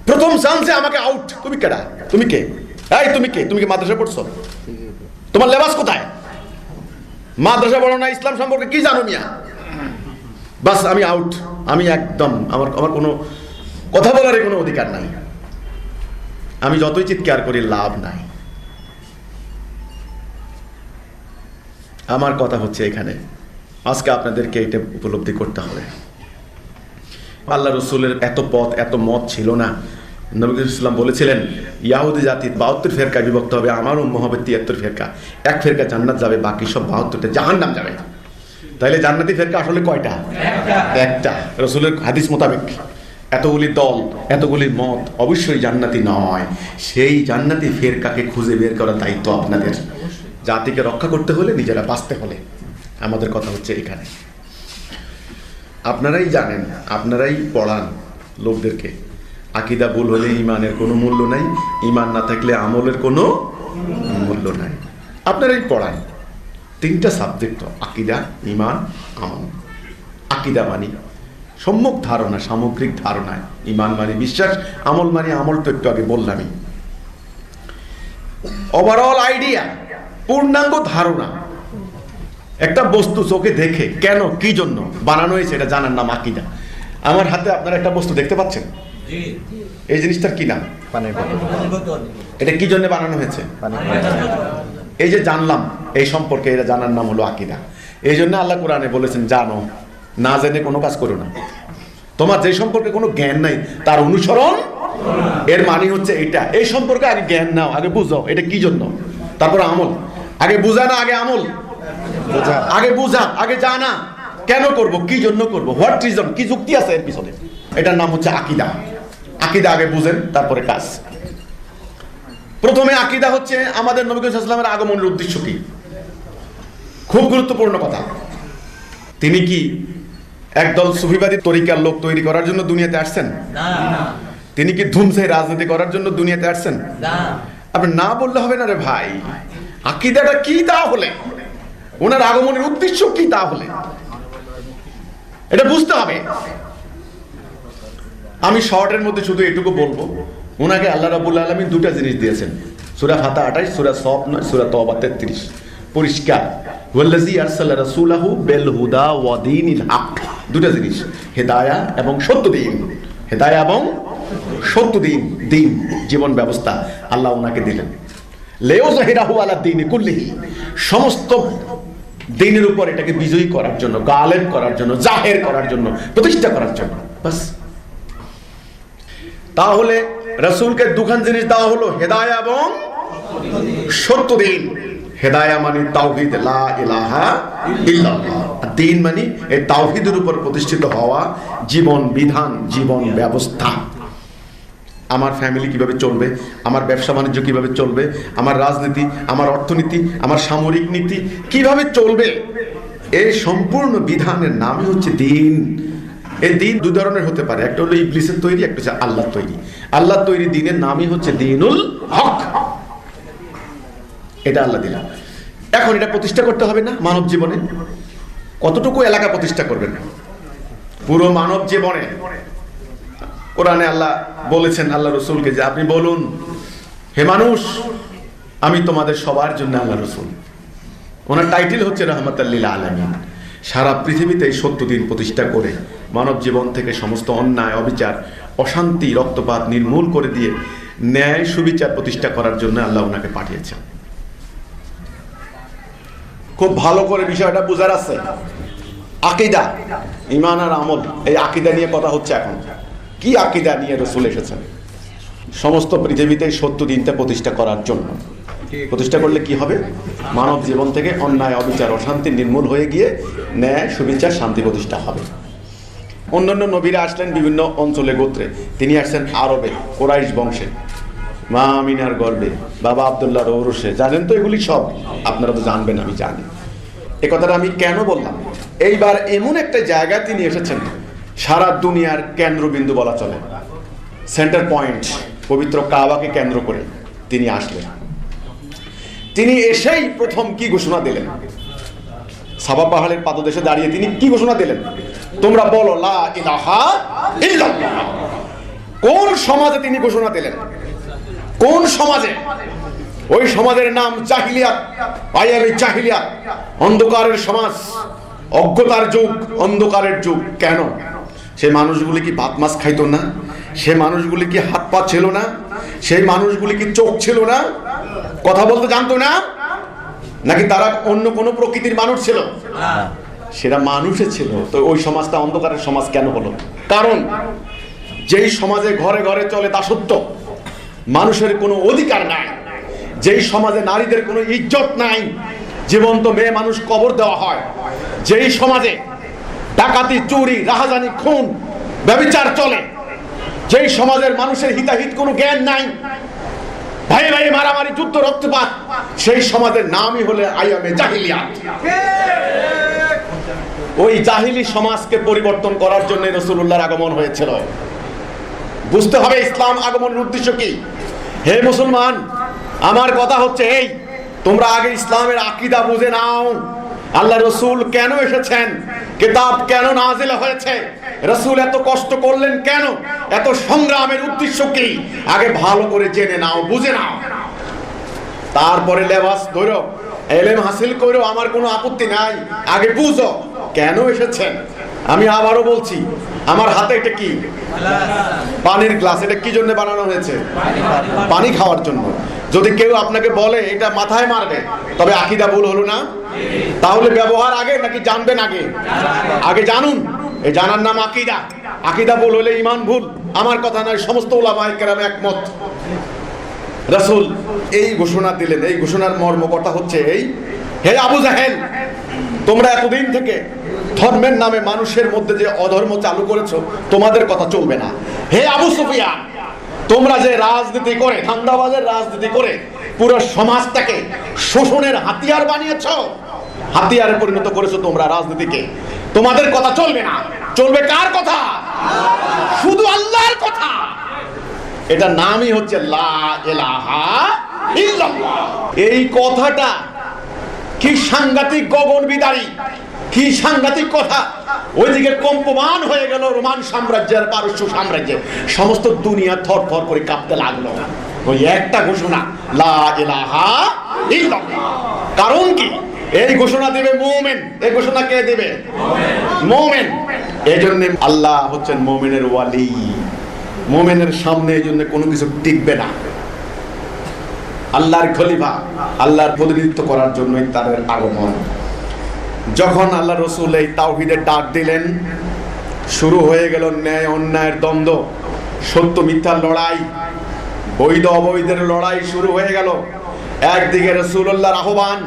প্রথম চান্সে আমাকে আউট। তুমি কেডা? তুমি কে? এই তুমি কে? তুমি কি মাদ্রাসা পড়ছো? তোমার লেবাস কোথায়? মাদ্রাসা পড়ো না, ইসলাম সম্পর্কে কি জানো মিয়া? বাস আমি আউট, আমি একদম, আমার কোনো কথা বলার কোনো অধিকার নাই। আমি যতই চিৎকার করি লাভ নাই। আমার কথা হচ্ছে এখানে, আজকে আপনাদেরকে এটা উপলব্ধি করতে হবে। আল্লাহ রসুলের এত পথ, এত মত ছিল না। নবী ইসলাম বলেছিলেন, ইয়াহুদি জাতি 72 ফেরকায় বিভক্ত হবে, আমার উম্মত হবে 73 ফেরকা। এক ফেরকা জান্নাত যাবে, বাকি সব 72টা জাহান্নাম যাবে। তাইলে জান্নাতি ফেরকা আসলে কয়টা? একটা। রসুলের হাদিস মোতাবেক এতগুলি দল, এতগুলি মত অবশ্যই জান্নাতি নয়। সেই জান্নাতি ফেরকাকে খুঁজে বের করার দায়িত্ব আপনাদের। জাতিকে রক্ষা করতে হলে, নিজেরা বাঁচতে হলে। আমাদের কথা হচ্ছে এখানে। আপনারাই জানেন, আপনারাই পড়ান লোকদেরকে, আকীদা ভুল হলে ঈমানের কোনো মূল্য নাই, ঈমান না থাকলে আমলের কোনো মূল্য নাই। আপনারাই পড়ান। 3টা সাবজেক্ট: আকীদা, ঈমান, আমল। আকীদা মানে সম্যক ধারণা, সামগ্রিক ধারণা। ঈমান মানে বিশ্বাস, আমল মানে আমল তো একটু আগে বললামই। ওভারঅল আইডিয়া, পূর্ণাঙ্গ ধারণা। একটা বস্তু চোখে দেখে কেন, কি জন্য বানানো হয়েছে এটা জানার নাম আকীদা। আমার হাতে আপনারা একটা বস্তু দেখতে পাচ্ছেন, এই জিনিসটার কি নাম? এটা কি জন্য বানানো হয়েছে? এই যে জানলাম এই সম্পর্কে, এটা জানার নাম হলো আকীদা। এই জন্য আল্লাহ কোরআনে বলেছেন, জানো, না জেনে কোনো কাজ করো না। তোমার যে সম্পর্কে কোনো জ্ঞান নাই তার অনুসরণ, এর মানে হচ্ছে এটা। এই সম্পর্কে আগে জ্ঞান নাও, আগে বুঝো এটা কি জন্য, তারপর আমল। আগে বুঝা না, আগে আমল। আগে বুঝা, আগে জানা, কেন করব, কি জন্য করব, হোয়াট রিজন, কি যুক্তি আছে এর পিছনে। এটার নাম হচ্ছে আকীদা। আকীদা আগে বুঝেন, তারপরে কাজ। প্রথমে আকীদা হচ্ছে আমাদের নবী সাল্লাল্লাহু আলাইহি ওয়াসাল্লামের আগমনের উদ্দেশ্য কি। খুব গুরুত্বপূর্ণ কথা। তিনি কি একদল সুফিবাদী তরিকার লোক তৈরি করার জন্য দুনিয়াতে আসছেন? না। তিনি কি ধুমসে রাজনীতি করার জন্য দুনিয়াতে আসছেন? না। আপনি না বললে হবে না রে ভাই। আকীদাটা কি তাহলে, ওনার আগমনের উদ্দেশ্য কি তাহলে, এটা বুঝতে হবে। আমি শর্টের মধ্যে শুধু এটুকু বলবো, ওনাকে আল্লাহ রাব্বুল আলামিন 2টা জিনিস দিয়েছেন। সূরা ফাতিহা 28, সূরা সফ 9, সূরা তওবা 33। পরিষ্কার, ওয়াল্লাযী আরসালা রাসূলাহু বিল হুদা ওয়া দীনিল হক। 2টা জিনিস, হেদায়া এবং সত্য দিন। হেদায়া এবং সত্য দিন, দিন জীবন ব্যবস্থা আল্লাহ ওনাকে দিলেন। লিইয়ুযহিরাহু আলা দীনি কুল্লিহি, সমস্ত দিনের উপর এটাকে বিজয়ী করার জন্য, গালেব করার জন্য, জাহের করার জন্য, প্রতিষ্ঠা করার জন্য। বাস। তাহলে রাসূলকে দুখান জিনিস দেওয়া হলো, হেদায়া এবং সত্য দিন। হেদায়া মানে তাওহীদ, লা ইলাহা ইল্লাল্লাহ। দিন মানে এই তাওহীদের উপর প্রতিষ্ঠিত হওয়া জীবন বিধান, জীবন ব্যবস্থা। আমার ফ্যামিলি কিভাবে চলবে, আমার ব্যবসা বাণিজ্য কিভাবে চলবে, আমার রাজনীতি, আমার অর্থনীতি, আমার সামরিক নীতি কিভাবে চলবে, এই সম্পূর্ণ বিধানের নামই হচ্ছে দিন। এই দিন 2 ধরনের হতে পারে, একটা হলো ইবলিসের তৈরি, একটা হচ্ছে আল্লাহর তৈরি। আল্লাহর তৈরি দিনের নামই হচ্ছে দীনুল হক। এটা আল্লাহ দিলেন। এখন এটা প্রতিষ্ঠা করতে হবে না মানব জীবনে? কতটুকু এলাকা প্রতিষ্ঠা করবেন? পুরো মানব জীবনে। কোরআনে আল্লাহ বলেছেন আল্লাহ রসুলকে যে আপনি বলুন, হে মানুষ, আমি তোমাদের সবার জন্য আল্লাহ রসুল। ওনার টাইটেল হচ্ছে রাহমাতাল লিল আলামিন। সারা পৃথিবীতে এই সত্য দিন প্রতিষ্ঠা করে মানব জীবন থেকে সমস্ত অন্যায়, অবিচার, অশান্তি, রক্তপাত নির্মূল করে দিয়ে ন্যায় সুবিচার প্রতিষ্ঠা করার জন্য আল্লাহ ওনাকে পাঠিয়েছেন। খুব ভালো করে বিষয়টা বুঝার আছে। আকীদা, ঈমান আর আমল, এই আকীদা নিয়ে কথা হচ্ছে এখন। কি আকীদা নিয়ে রাসূল এসেছেন? সমস্ত পৃথিবীতে সত্য দিনটা প্রতিষ্ঠা করার জন্য। প্রতিষ্ঠা করলে কি হবে? মানব জীবন থেকে অন্যায়, অবিচার, অশান্তি নির্মূল হয়ে গিয়ে ন্যায়, সুবিচার, শান্তি প্রতিষ্ঠা হবে। অন্যান্য নবীরা আসলেন বিভিন্ন অঞ্চলে, গোত্রে। তিনি আসছেন আরবে, কোরাইশ বংশে, মা আমিনার গর্ভে, বাবা আব্দুল্লাহর ঔরসে। জানেন তো এগুলি সব? আপনারা তো জানবেন, আমি জানি। এ কথাটা আমি কেন বললাম? এইবার এমন একটা জায়গায় তিনি এসেছেন, সারা দুনিয়ার কেন্দ্রবিন্দু বলা চলে, সেন্টার পয়েন্ট, পবিত্র কাবাকে কেন্দ্র করে তিনি আসলেন। তিনি এসেই প্রথম কি ঘোষণা দিলেন? সাবা পাহাড়ের পাদদেশে দাঁড়িয়ে তিনি কি ঘোষণা দিলেন? তোমরা বলো লা ইলাহা ইল্লাল্লাহ। কোন সমাজে তিনি ঘোষণা দিলেন? কোন সমাজে? ওই সমাজের নাম জাহিলিয়াত, আইয়ামে জাহিলিয়াত, অন্ধকারের সমাজ, অজ্ঞতার যুগ, অন্ধকারের যুগ। কেন? সে মানুষগুলি কি ভাত মাছ খাইতো না? সে মানুষগুলি কি হাত পা ছিল না? সেই মানুষগুলি কি চোখ ছিল না? কথা বলতে জানতো না? নাকি তারা অন্য কোনো প্রকৃতির মানুষ ছিল? সেটা মানুষে ছিল। তো ওই সমাজটা অন্ধকারের সমাজ কেন হলো? কারণ যেই সমাজে ঘরে ঘরে চলে দাসত্ব, মানুষের কোনো অধিকার নাই, যেই সমাজে নারীদের কোনো ইজ্জত নাই, জীবন্ত মেয়ে মানুষ কবর দেওয়া হয়, যেই সমাজে ডাকাতি, চুরি, রাহাজানি, খুন, ব্যভিচার চলে, যেই সমাজের মানুষের হিতাহিত কোনো জ্ঞান নাই, ভাই ভাই মারামারি, যুদ্ধ, রক্তপাত, সেই সমাজের নামই হলো আইয়ামে জাহিলিয়াত। ওই জাহিলি সমাজকে পরিবর্তন করার জন্য রাসূলুল্লাহর আগমন হয়েছিল। বুঝতে হবে ইসলাম আগমনের উদ্দেশ্য কি। হে মুসলমান, আমার কথা হচ্ছে এই, তোমরা আগে ইসলামের আকীদা বুঝে নাও। আল্লাহ রসুল কেন এসেছেন? কিতাব কেন নাজিল হয়েছে? রসুল এত কষ্ট করলেন কেন? এত সংগ্রামের উদ্দেশ্য কি? আগে ভালো করে জেনে নাও, বুঝে নাও, তারপরে লেবাস ধরো, এলেম হাসিল করো, আমার কোনো আপত্তি নাই। আগে বুঝো কেন এসেছেন। আমি আবারও বলছি, আমার হাতে এটা কি? পানির গ্লাস। এটা কি জন্য বানানো হয়েছে? পানি খাওয়ার জন্য। যদি কেউ আপনাকে বলে এটা মাথায় মারবে, তবে আকীদা ভুল হলো না? তাহলে ব্যবহার আগে নাকি জানবেন আগে? আগে জানুন। এই জানার নাম আকীদা। আকীদা ভুল হলে ঈমান ভুল। আমার কথা নয়, সমস্ত উলামায়ে কেরাম একমত। রাসূল এই ঘোষণা দিলেন। এই ঘোষণার মর্ম কথা হচ্ছে এই, হে আবু জাহেল, তোমরা এতদিন থেকে ধর্মের নামে মানুষের মধ্যে যে অধর্ম চালু করেছো, তোমাদের কথা চলবে না। হে আবু সুফিয়ান, তোমরা যে রাজনীতি করে, ধান্দাবাজের রাজনীতি করে পুরো সমাজটাকে শোষণের হাতিয়ার বানিয়েছো, হাতিয়ারে পরিণত করেছো তোমরা রাজনীতিকে। তোমাদের কথা চলবে না। চলবে কার কথা? শুধু আল্লাহর কথা। এটা নামই হচ্ছে লা ইলাহা ইল্লাল্লাহ। এই কথাটা কি সাংঘাতিক গগনবিদারী, কি সাংঘাতিক কথা। ওইদিকে কম্পমান হয়ে গেল রোমান সাম্রাজ্যের, পারস্য সাম্রাজ্যের, সমস্ত দুনিয়া থর থর করে কাঁপতে লাগলো। ওই একটা ঘোষণা, লা ইলাহা ইল্লাল্লাহ। কারণ কি? এই ঘোষণা দেবে মুমিন। এই ঘোষণা কে দেবে? মুমিন। এই জন্য আল্লাহ হচ্ছেন মুমিনের ওয়ালি। মুমিনের সামনে এই জন্য কোনো কিছু টিকবে না। আল্লাহর খলিফা, আল্লাহর প্রতিনিধিত্ব করার জন্যই তাদের আগমন। যখন আল্লাহ রসুল এই তাওহীদের ডাক দিলেন, শুরু হয়ে গেল ন্যায় অন্যায়ের দ্বন্দ্ব, সত্য মিথ্যার লড়াই, বৈধ অবৈধের লড়াই শুরু হয়ে গেল। একদিকে রাসূলুল্লাহর আহ্বান,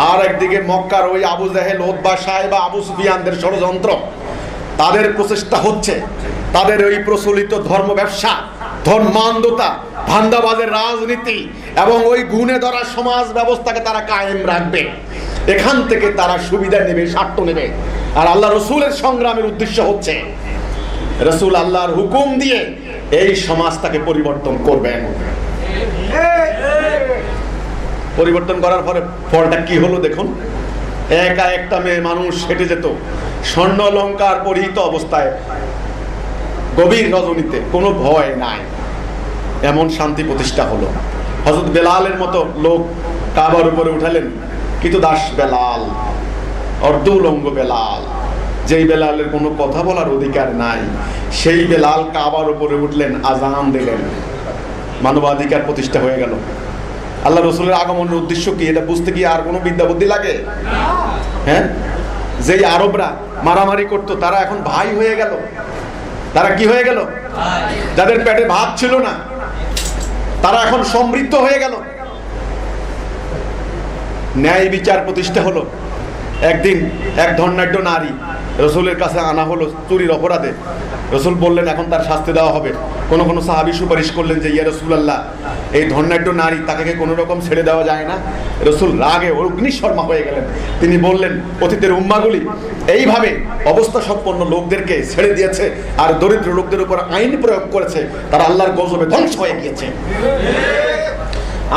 আর একদিকে মক্কার ওই আবু জাহেল, উতবা, সাইবা, আবু সুফিয়ানদের ষড়যন্ত্র। তাদের প্রচেষ্টা হচ্ছে তাদের ওই প্রচলিত ধর্ম ব্যবসা, ধর্মান্ধতা, ধান্দাবাজের রাজনীতি এবং ওই গুণে ধরা সমাজ ব্যবস্থাকে তারা কায়েম রাখবে। এখান থেকে তারা সুবিধা নেবে, স্বার্থ নেবে। আর আল্লাহ রসুলের সংগ্রামের উদ্দেশ্য হচ্ছে রসুল আল্লাহর হুকুম দিয়ে এই সমাজটাকে পরিবর্তন করবেন। পরিবর্তন করার পরে ফলটা কি হলো দেখুন। একা একটা মেয়ে মানুষ হেঁটে যেত স্বর্ণ অলংকার পরিহিত অবস্থায়, গভীর রজনীতে, কোনো ভয় নাই। এমন শান্তি প্রতিষ্ঠা হলো। হযরত বেলালের মতো লোক কাবার উপরে উঠালেন, কিন্তু দাস বেলাল, অর্ধউলঙ্গ বেলাল, যেই বেলালের কোনো কথা বলার অধিকার নাই, সেই বেলাল কাবার উপরে উঠলেন, আজান দিলেন। মানবাধিকার প্রতিষ্ঠা হয়ে গেল। আল্লাহ রসুলের আগমনের উদ্দেশ্য কি, এটা বুঝতে গিয়ে আর কোনো বিদ্যা বুদ্ধি লাগে? হ্যাঁ, যেই আরবরা মারামারি করতো তারা এখন ভাই হয়ে গেল। তারা কি হয়ে গেল? যাদের পেটে ভাত ছিল না তারা এখন সমৃদ্ধ হয়ে গেল। ন্যায় বিচার প্রতিষ্ঠা হলো। একদিন এক ধর্নাঢ্য নারী রসুলের কাছে আনা হলো চুরির অপরাধে। রসুল বললেন এখন তার শাস্তি দেওয়া হবে। কোন কোন সাহাবী সুপারিশ করলেন যে ইয়া রাসূলুল্লাহ, এই ধর্নাঢ্য নারী, তাকে কোনো রকম ছেড়ে দেওয়া যায় না? রসুল রাগে অগ্নিশর্মা হয়ে গেলেন। তিনি বললেন অতীতের উম্মাহগুলি এইভাবে অবস্থা সম্পন্ন লোকদেরকে ছেড়ে দিয়েছে আর দরিদ্র লোকদের উপর আইন প্রয়োগ করেছে, তারা আল্লাহর গজবে ধ্বংস হয়ে গিয়েছে।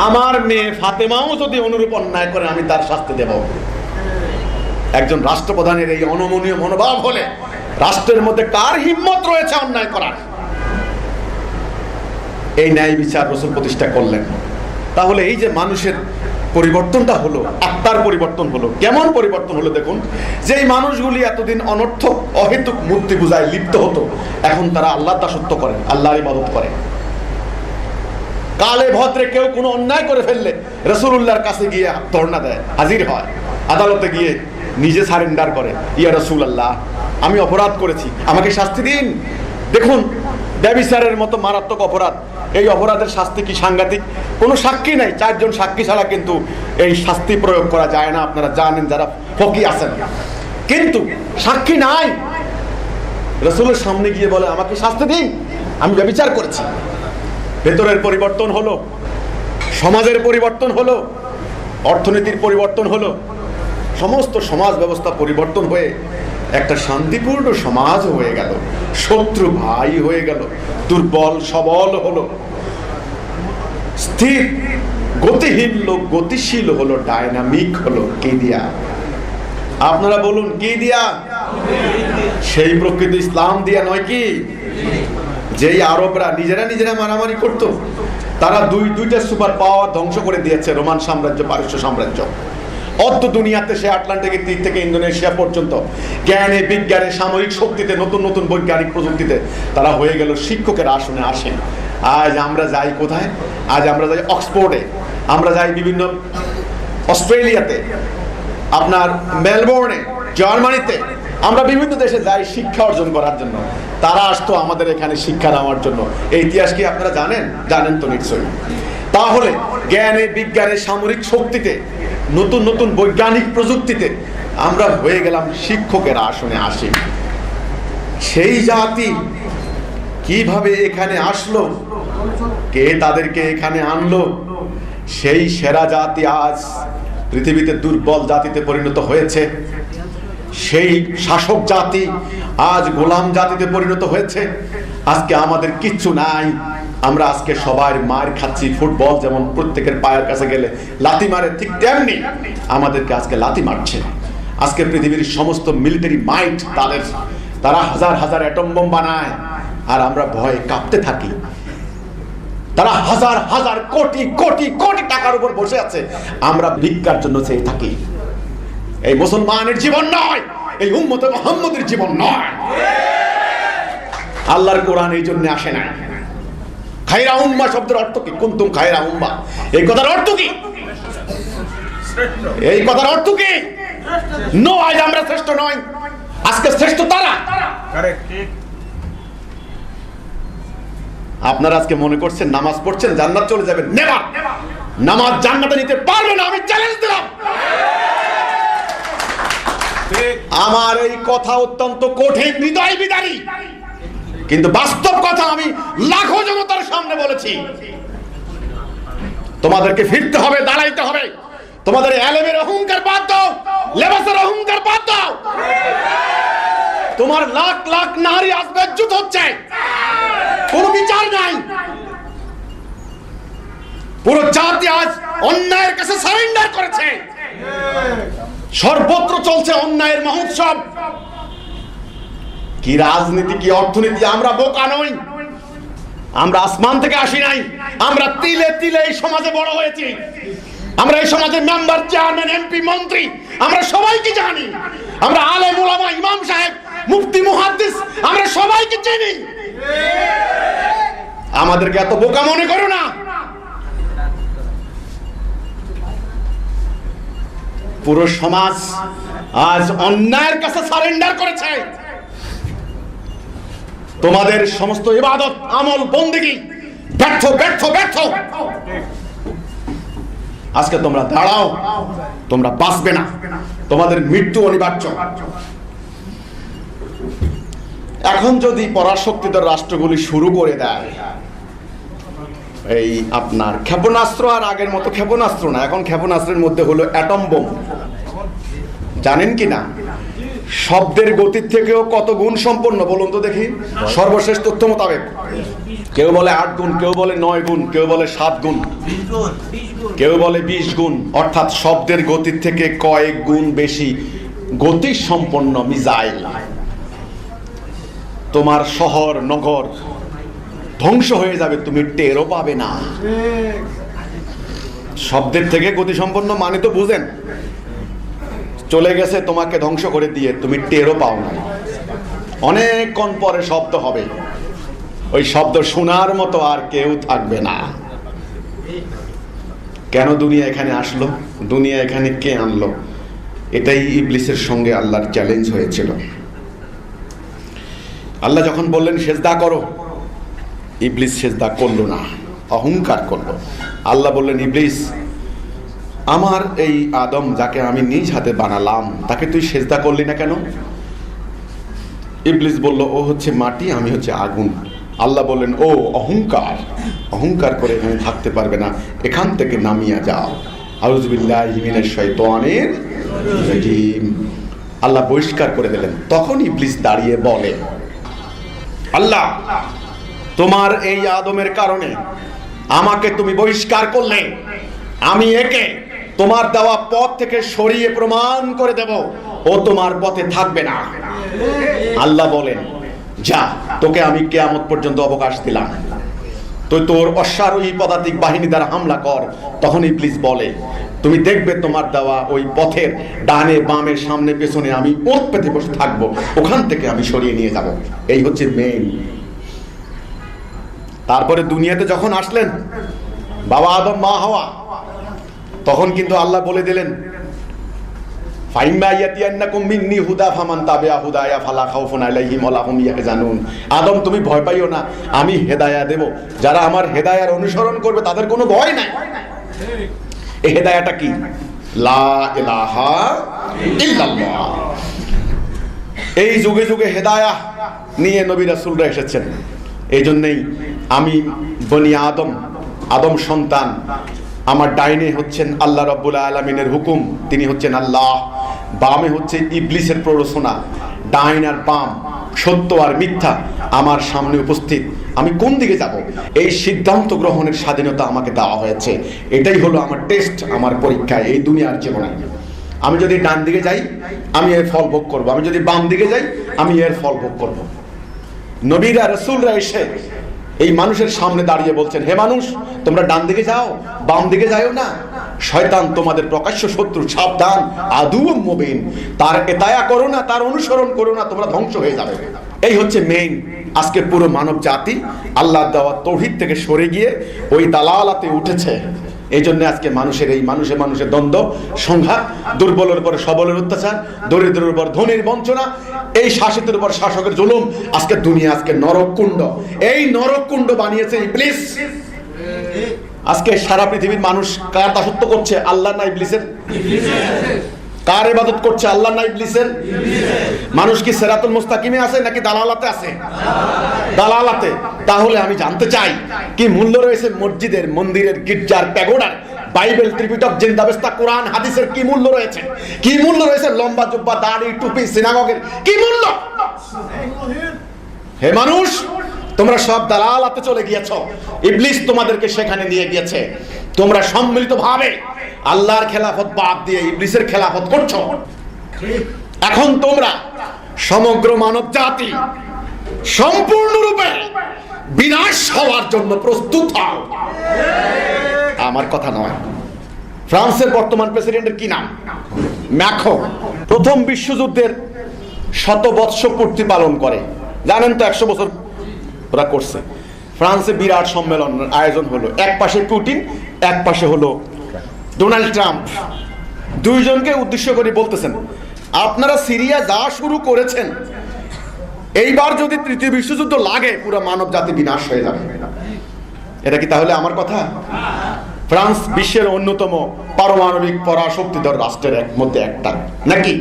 আমার মেয়ে ফাতেমাও যদি অনুরূপ অন্যায় করে আমি তার শাস্তি দেব। একজন রাষ্ট্রপ্রধানের এই অনমনীয় মনোভাব হলে রাষ্ট্রের মধ্যে কার হিম্মত রয়েছে অন্যায় করার? এই ন্যায় বিচার রাসূল প্রতিষ্ঠা করলেন। তাহলে এই যে মানুষের পরিবর্তনটা হলো, আত্মার পরিবর্তন হলো। কেমন পরিবর্তন হলো দেখুন, যে এই মানুষগুলি এতদিন অনর্থক অহেতুক মূর্তি পূজায় লিপ্ত হতো, এখন তারা আল্লাহর দাসত্ব করে, আল্লাহর ইবাদত করে। কালে ভদ্রে কেউ কোনো অন্যায় করে ফেললে রাসূলুল্লাহর কাছে গিয়ে ধর্ণা দেয়, হাজির হয়, আদালতে গিয়ে নিজে সারেন্ডার করে, ইয়া রাসূলুল্লাহ আমি অপরাধ করেছি, আমাকে শাস্তি দিন। দেখুন, ব্যভিচারের মতো মারাত্মক অপরাধ, এই অপরাধের শাস্তি কি সাংঘাতিক! কোনো সাক্ষী নাই, 4 জন সাক্ষী ছাড়া কিন্তু এই শাস্তি প্রয়োগ করা যায় না, আপনারা জানেন যারা ফকি আছেন। কিন্তু সাক্ষী নাই, রাসূলের সামনে গিয়ে বলে আমাকে শাস্তি দিন, আমি ব্যভিচার করেছি। ভেতরের পরিবর্তন হলো, সমাজের পরিবর্তন হলো, অর্থনীতির পরিবর্তন হলো, সমস্ত সমাজ ব্যবস্থা পরিবর্তন হয়ে একটা শান্তিপূর্ণ সমাজ হয়ে গেল। শত্রু ভাই হয়ে গেল, দুর্বল সবল হলো, স্থির গতিহীন লোক গতিশীল হলো, ডায়নামিক হলো। কি দিয়া? আপনারা বলুন, কি দিয়া? সেই প্রকৃত ইসলাম দিয়া নয় কি? যেই আরবরা নিজেরা মারামারি করত, তারা দুইটা সুপার পাওয়ার ধ্বংস করে দিয়েছে, রোমান সাম্রাজ্য, পারস্য সাম্রাজ্য। অর্ধ দুনিয়াতে, সে আটলান্টিকের দিক থেকে ইন্দোনেশিয়া পর্যন্ত, জ্ঞানে বিজ্ঞানে সামরিক শক্তিতে, নতুন নতুন বৈজ্ঞানিক প্রযুক্তিতে তারা হয়ে গেল শিক্ষকের আসনে আসেন। আজ আমরা যাই কোথায়? আজ আমরা যাই অক্সফোর্ডে, আমরা যাই বিভিন্ন অস্ট্রেলিয়াতে, আপনার মেলবোর্নে, জার্মানিতে, আমরা বিভিন্ন দেশে যাই শিক্ষা অর্জন করার জন্য। তারা আসতো আমাদের এখানে শিক্ষা নেওয়ার জন্য। এই ইতিহাস কি আপনারা জানেন? জানেন তো নিশ্চয়ই। তাহলে জ্ঞানে বিজ্ঞানে সামরিক শক্তিতে, নতুন নতুন বৈজ্ঞানিক প্রযুক্তিতে আমরা হয়ে গেলাম শিক্ষকের আসনে আসি। সেই জাতি কিভাবে এখানে আসলো, কে তাদেরকে এখানে আনলো? সেই সেরা জাতি আজ পৃথিবীতে দুর্বল জাতিতে পরিণত হয়েছে। সেই শাসক জাতি আজ গোলাম জাতিতে পরিণত হয়েছে। আজকে আমাদের কিচ্ছু নাই, আমরা আজকে সবাই মার খাচ্ছি। ফুটবল যেমন প্রত্যেকের পায়ের কাছে গেলে লাথি মারে, ঠিক তেমনি আমাদেরকে আজকে লাথি মারছে। আজকে পৃথিবীর সমস্ত মিলিটারি মাইট তাদের, তারা হাজার হাজার অ্যাটম বোম বানায় আর আমরা ভয়ে কাঁপতে থাকি। তারা হাজার হাজার কোটি কোটি কোটি টাকার উপর বসে আছে, আমরা ভিক্ষার জন্য চেয়ে থাকি। এই মুসলমানের জীবন নয়, এই উম্মতে মুহাম্মদের জীবন নয়। আল্লাহর কোরআন এই জন্য আসে না। খায়রা উম্মা শব্দের অর্থ কি? কুনতুম খায়রা উম্মা, এই কথার অর্থ কি? এই কথার অর্থ কি? নো, আজ আমরা শ্রেষ্ঠ নয়, আজকে শ্রেষ্ঠ তারা। আপনারা আজকে মনে করছেন নামাজ পড়ছেন জান্নাত চলে যাবেন। নেভার। নামাজ জান্নাতে নিতে পারবে না, আমি চ্যালেঞ্জ দিলাম। আমার এই কথা অত্যন্ত কঠিন, হৃদয় বিদারী, কিন্তু বাস্তব কথা আমি লাখো জনতার সামনে বলেছি। তোমাদেরকে ফিরতে হবে, দাঁড়াইতে হবে। তোমাদের এলেমের অহংকার বাদ দাও, লেবাসের অহংকার বাদ দাও। তোমার লাখ লাখ নারী আজ বেজ্জত হচ্ছে, কোনো বিচার নাই। পুরো জাতি আজ অন্যায়ের কাছে সারেন্ডার করেছে। সর্বত্র চলছে অন্যায়ের মহোৎসব। কি রাজনীতি, কি অর্থনীতি! আমরা বোকা নই, আমরা আসমান থেকে আসি নাই। আমরা তিলে তিলে এই সমাজে বড় হয়েছি। আমরা এই সমাজের মেম্বার, চেয়ারম্যান, এমপি, মন্ত্রী, আমরা সবাইকে জানি। আমরা আলেম ওলামা, ইমাম সাহেব, মুফতি, মুহাদ্দিস, আমরা সবাইকে চিনি। আমাদেরকে এত বোকা মনে করো না। পুরো সমাজ আজ অন্যায়ের কাছে সারেন্ডার করেছে। তোমাদের সমস্ত ইবাদত আমল বন্দেগী ব্যর্থ ব্যর্থ ব্যর্থ। আজকে তোমরা দাঁড়াও, তোমরা বাঁচবে না, তোমাদের মৃত্যু অনিবার্য। এখন যদি পরাশক্তিধর রাষ্ট্রগুলি শুরু করে দেয় এই আপনার ক্ষেপণাস্ত্র, আর আগের মতো ক্ষেপণাস্ত্র না, এখন ক্ষেপণাস্ত্রের মধ্যে হলো অ্যাটম বোম। জানেন কি না শব্দের গতির থেকেও কত গুণ সম্পন্ন বলুন তো দেখি? সর্বশেষ তথ্য মোতাবেক কেউ বলে 8 গুণ, কেউ বলে 9 গুণ, কেউ বলে 7 গুণ, কেউ বলে 20 গুণ। অর্থাৎ শব্দের গতির থেকে কয়েক গুণ বেশি গতি সম্পন্ন মিসাইল। তোমার শহর নগর ধ্বংস হয়ে যাবে, তুমি টেরও পাবে না। শব্দের থেকে গতি সম্পন্ন মানে তো বুঝেন, চলে গেছে তোমাকে ধ্বংস করে দিয়ে, তুমি টেরও পাও না। অনেকক্ষণ পরে শব্দ হবে, ওই শব্দ শোনার মতো আর কেউ থাকবে না। কেন দুনিয়া এখানে আসলো, দুনিয়া এখানে কে আনলো? এটাই ইবলিসের সঙ্গে আল্লাহর চ্যালেঞ্জ হয়েছিল। আল্লাহ যখন বললেন সেজদা করো, ইবলিস সেজদা করলো না, অহংকার করলো। আল্লাহ বললেন, ইবলিস আমার এই আদম যাকে আমি নিজ হাতে বানালাম তাকে তুই সেজদা করলি না কেন? ইবলিস বলল, ও হচ্ছে মাটি, আমি হচ্ছে আগুন। আল্লাহ বললেন, ও অহংকার, অহংকার করে এখানে থাকতে পারবে না, এখান থেকে নামিয়া যাও। আউযু বিল্লাহি মিনাশ শাইতানির রাজিম। আল্লাহ বহিষ্কার করে দিলেন। তখন ইবলিস দাঁড়িয়ে বলে, আল্লাহ তোমার এই আদমের কারণে আমাকে তুমি বহিষ্কার করলে, আমি একে তোমার দেওয়া পথ থেকে সরিয়ে প্রমাণ করে দেব ও তোমার পথে থাকবে না। আল্লাহ বলেন, যা, তোকে আমি কিয়ামত পর্যন্ত অবকাশ দিলাম, তুই তোর অশ্বারোহী পদাতিক বাহিনী দ্বারা হামলা কর। তখন ইবলিস বলে, তুমি দেখবে তোমার দেওয়া ওই পথের ডানে বামে সামনে পেছনে আমি ওত পেতে বসে থাকবো, ওখান থেকে আমি সরিয়ে নিয়ে যাব। এই হচ্ছে মেইন। তারপরে দুনিয়াতে যখন আসলেন বাবা আদম মা হাওয়া, তখন কিন্তু আল্লাহ বলে দিলেন, আদম তুমি ভয় পাইও না, আমি হেদায়া দেব। যারা আমার হেদায়ার অনুসরণ করবে তাদের কোনো ভয় নাই। এই হেদায়াটা কি? লা ইলাহা ইল্লাল্লাহ। এই যুগে যুগে হেদায়া নিয়ে নবী রাসূলরা এসেছেন। এই জন্যই আমি বনি আদম, আদম সন্তান, আমার ডাইনে হচ্ছেন আল্লাহ রাব্বুল আলামিনের হুকুম, তিনি হচ্ছেন আল্লাহ। বামে হচ্ছে ইবলিসের প্ররোচনা। ডাইন আর বাম, সত্য আর মিথ্যা আমার সামনে উপস্থিত। আমি কোন দিকে যাব এই সিদ্ধান্ত গ্রহণের স্বাধীনতা আমাকে দেওয়া হয়েছে। এটাই হলো আমার টেস্ট, আমার পরীক্ষা এই দুনিয়ার জীবনে। আমি যদি ডান দিকে যাই আমি এর ফল ভোগ করব, আমি যদি বাম দিকে যাই আমি এর ফল ভোগ করব। নবীরা রাসূলরা এসে এই মানুষের সামনে দাঁড়িয়ে বলছেন, হে মানুষ, তোমরা ডান দিকে যাও, বাম দিকে যাও না, শয়তান তোমাদের প্রকাশ্য শত্রু, সাবধান, আদুউম মুবিন। তার এতায়া করো না, তার অনুসরণ করো না, তোমরা ধ্বংস হয়ে যাবে। এই হচ্ছে মেইন। আজকে পুরো মানব জাতি আল্লাহর দেওয়া তৌহিদ থেকে সরে গিয়ে ওই দালালাতে উঠেছে। এই জন্য আজকে মানুষের এই মানুষের দ্বন্দ্ব, সংঘাত, দুর্বলের উপর সবলের অত্যাচার, দরিদ্রের উপর ধনীর বঞ্চনা, এই শাসিতের উপর শাসকের জুলুম। আজকে দুনিয়া আজকে নরককুণ্ড। এই নরককুণ্ড বানিয়েছে ইবলিস। আজকে সারা পৃথিবীর মানুষ কার দাসত্ব করছে? আল্লাহ না ইবলিসের? কার ইবাদত করছে? আল্লাহ না ইবলিসের? মানুষ কি সিরাতুল মুস্তাকিমে আছে নাকি দালালাতে আছে? দালালাতে। তাহলে আমি জানতে চাই কি মূল্য রয়েছে মসজিদের, মন্দিরের, গির্জার, প্যাগোডার, বাইবেল, ত্রিপিটক, জিন্দাবেস্তা, কোরআন, হাদিসের কি মূল্য রয়েছে? কি মূল্য রয়েছে লম্বা জুব্বা, দাড়ি, টুপি, সিনাগগের কি মূল্য? হে মানুষ, তোমরা সব দালালাতে চলে গিয়েছো। ইবলিস তোমাদেরকে সেখানে নিয়ে গিয়েছে। তোমরা সম্মিলিতভাবে আল্লাহর খেলাফত বাদ দিয়ে ইবলিসের খেলাফত করছো। এখন তোমরা সমগ্র মানব জাতি সম্পূর্ণরূপে বিনাশ হওয়ার জন্য প্রস্তুত হও। আমার কথা নয়। ফ্রান্সের বর্তমান প্রেসিডেন্টের কি নাম? ম্যাক্রো। প্রথম বিশ্বযুদ্ধের 100 বৎস পূর্তি পালন করে। জানেন তো 100 বছর ওরা করছে। ফ্রান্সে বিরাট সম্মেলন আয়োজন হলো, এক পাশে পুতিন, এক পাশে হলো ডোনাল্ড ট্রাম্প। দুইজনকে উদ্দেশ্য করে বলতেছেন, আপনারা সিরিয়া যা শুরু করেছেন, এইবার যদি তৃতীয় বিশ্বযুদ্ধ লাগে পুরো মানব জাতি বিনাশ হয়ে যাবে। এটা কি তাহলে আমার কথা? ফ্রান্স বিশ্বের অন্যতম পারমাণবিক পরাশক্তিধর রাষ্ট্রের মধ্যে একটা নাকি?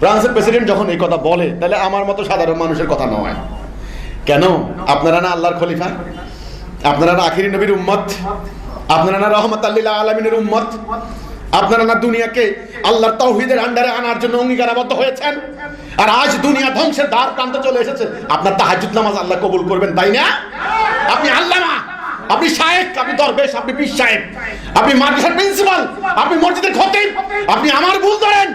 ফ্রান্সের প্রেসিডেন্ট যখন এই কথা বলে, তাহলে আমার মতো সাধারণ মানুষের কথা নয়। কেন? আপনারা না আল্লাহর খলিফা, আপনারা না আখিরি নবীর উম্মত, আপনারা না রহমাতুল লিল আলামিনের উম্মত, আপনারা না দুনিয়াকে আল্লাহর তাওহীদের আন্ডারে আনার জন্য অঙ্গীকারবদ্ধ হয়েছেন? আর আজ দুনিয়া ধ্বংসের দ্বার প্রান্তে চলে এসেছে, আপনার তাহাজ্জুদ নামাজ আল্লাহ কবুল করবেন, তাই না? আপনি আল্লামা, আপনি শায়েখ, আপনি দরবেশ, আপনি পীর সাহেব, আপনি মাদ্রাসার প্রিন্সিপাল, আপনি মসজিদের খতিব, আপনি আমার ভুল ধরেন,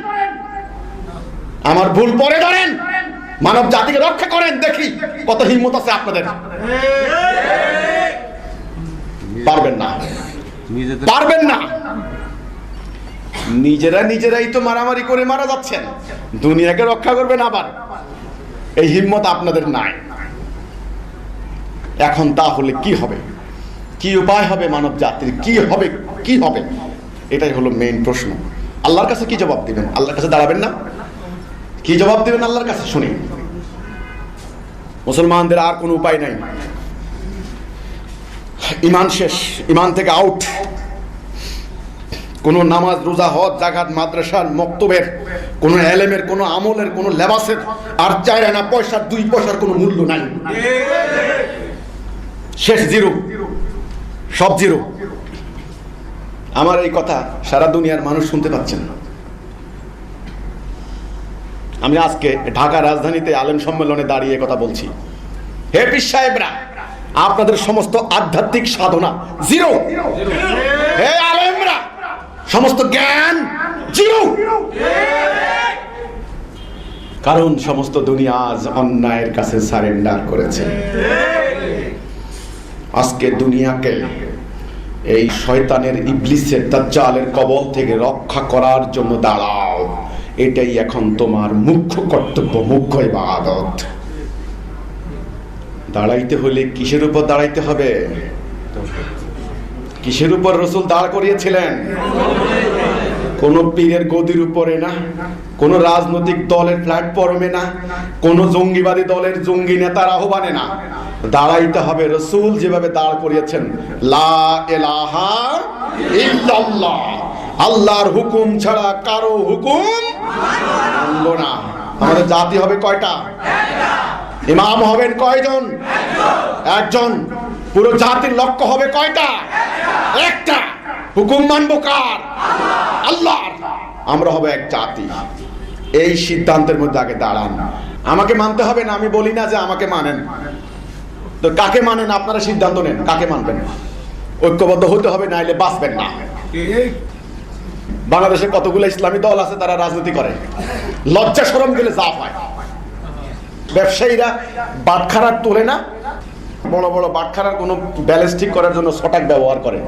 আমার ভুল পরে ধরেন, মানব জাতিকে রক্ষা করেন, দেখি কত হিম্মত আছে আপনাদের। পারবেন না, পারবেন না। নিজেরাই তো মারামারি করে মারা যাচ্ছেন, দুনিয়াকে রক্ষা করবেন আবার, এই হিম্মত আপনাদের নাই। এখন তাহলে কি হবে? কি উপায় হবে মানব জাতির? কি হবে? এটাই হলো মেইন প্রশ্ন। আল্লাহর কাছে কি জবাব দিবেন? আল্লাহর কাছে দাঁড়াবেন না? কি জবাব দিবেন আল্লাহর কাছে? শুনি। মুসলমানদের আর কোনো উপায় নাই, ইমান শেষ, ইমান থেকে আউট। কোন নামাজ, রোজা, হজ, যাকাত, মাদ্রাসার, মক্তবের, কোন এলেমের, কোন আমলের, কোন লেবাসের আর 4 আনা পয়সার 2 পয়সার কোনো মূল্য নাই। শেষ, জিরো, সব জিরো। আমার এই কথা সারা দুনিয়ার মানুষ শুনতে পাচ্ছেন। আমি আজকে ঢাকা রাজধানীতে আলেম সম্মেলনে দাঁড়িয়ে কথা বলছি। হে পীর সাহেবরা, আপনাদের সমস্ত আধ্যাত্মিক সাধনা জিরো। হে আলেমরা, সমস্ত জ্ঞান জিরো। কারণ সমস্ত দুনিয়া আজ অন্যায়ের কাছে সারেন্ডার করেছে। আজকে দুনিয়াকে এই শয়তানের, ইবলিসের, দাজ্জালের কবল থেকে রক্ষা করার জন্য দাঁড়াও। এটাই এখন তোমার মুখ্য কর্তব্য, মুখ্য ইবাদত। দাঁড়াইতে হলে কিসের উপর দাঁড়াইতে হবে? কিসের উপর রাসূল দাঁড় করিয়েছিলেন? কোন পীরের গদির উপরে না, কোন রাজনৈতিক দলের প্ল্যাটফর্মে না, কোন জঙ্গিবাদী দলের জঙ্গি নেতার আহ্বানে না। দাঁড়াইতে হবে রাসূল যেভাবে দাঁড় করিয়েছেন, লা ইলাহা ইল্লাল্লাহ, আল্লাহর হুকুম ছাড়া কারো হুকুম মানব না। আমাদের জাতি হবে কয়টা? ইমাম হবেন কয়জন? একজন। পুরো জাতির লক্ষ্য হবে কয়টা? একটা। হুকুম মানবো কার? আল্লাহর। আমরা হবে এক জাতি। এই সিদ্ধান্তের মধ্যে আগে দাঁড়ান। আমাকে মানতে হবে না, আমি বলি না যে আমাকে মানেন। তো কাকে মানেন আপনারা সিদ্ধান্ত নেন, কাকে মানবেন। ঐক্যবদ্ধ হতে হবে, নাইলে বাঁচবেন না। বাংলাদেশে কতগুলো ইসলামী দল আছে, তারা রাজনীতি করে, লজ্জা শরম গেলে যা হয়। ব্যবসায়ীরা বাটখারা তোলে না, বড় বড় বাটখারার কোনো ব্যালেন্স ঠিক করার জন্য ছটাক ব্যবহার করে।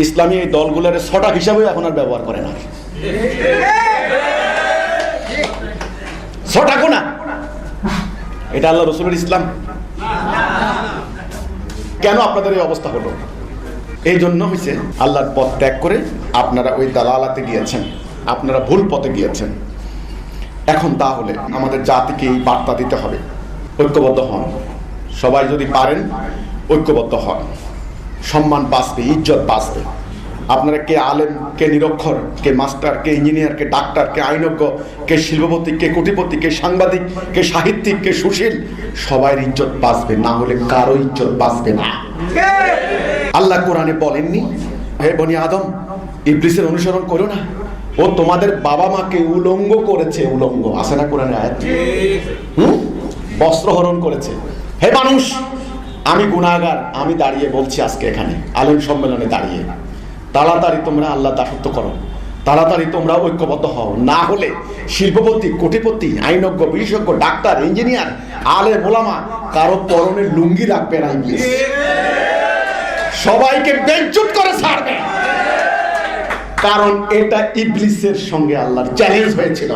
ইসলামী এই দলগুলোর ছটাক হিসাবেও এখন আর ব্যবহার করে না, ছটাকও না। এটা আল্লাহ রসুলের ইসলাম? কেন আপনাদের এই অবস্থা হলো? এই জন্য হয়েছে আল্লাহর পথ ত্যাগ করে আপনারা ওই দালালাতে গিয়েছেন, আপনারা ভুল পথে গিয়েছেন। এখন তাহলে আমাদের জাতিকে এই বার্তা দিতে হবে, ঐক্যবদ্ধ হন। সবাই যদি পারেন ঐক্যবদ্ধ হন, সম্মান বাঁচবে, ইজ্জত বাঁচবে। আপনারা কে আলেম, কে নিরক্ষর, কে মাস্টার, কে ইঞ্জিনিয়ার, কে ডাক্তার, কে আইনজ্ঞ, কে শিল্পপতি, কে কোটিপতি, কে সাংবাদিক, কে সাহিত্যিক, কে সুশীল, সবার ইজ্জত বাঁচবে, না হলে কারো ইজ্জত বাঁচবে না। আল্লাহ কোরআনে বলেননি, হে বনি আদম, ইবলিসের অনুসরণ করো না, ও তোমাদের বাবা মাকে উলঙ্গ করেছে। উলঙ্গ আছে না কোরআনে আয়াত? বস্ত্রহরণ করেছে। হে মানুষ, আমি গুনাহগার, আমি দাঁড়িয়ে বলছি আজকে এখানে আলেম সম্মেলনে দাঁড়িয়ে, তাড়াতাড়ি তোমরা আল্লাহ দাসত্ব করো, তাড়াতাড়ি তোমরা ঐক্যবদ্ধ হও, না হলে শিল্পপতি, কোটিপতি, আইনজ্ঞ, বিশেষজ্ঞ, ডাক্তার, ইঞ্জিনিয়ার, আলেম, ওলামা, কারো পরনের লুঙ্গি রাখবে না ইবলিস, সবাইকে বেজ্জত করে ছাড়বে। কারণ এটা ইবলিসের সঙ্গে আল্লাহর চ্যালেঞ্জ হয়েছিল,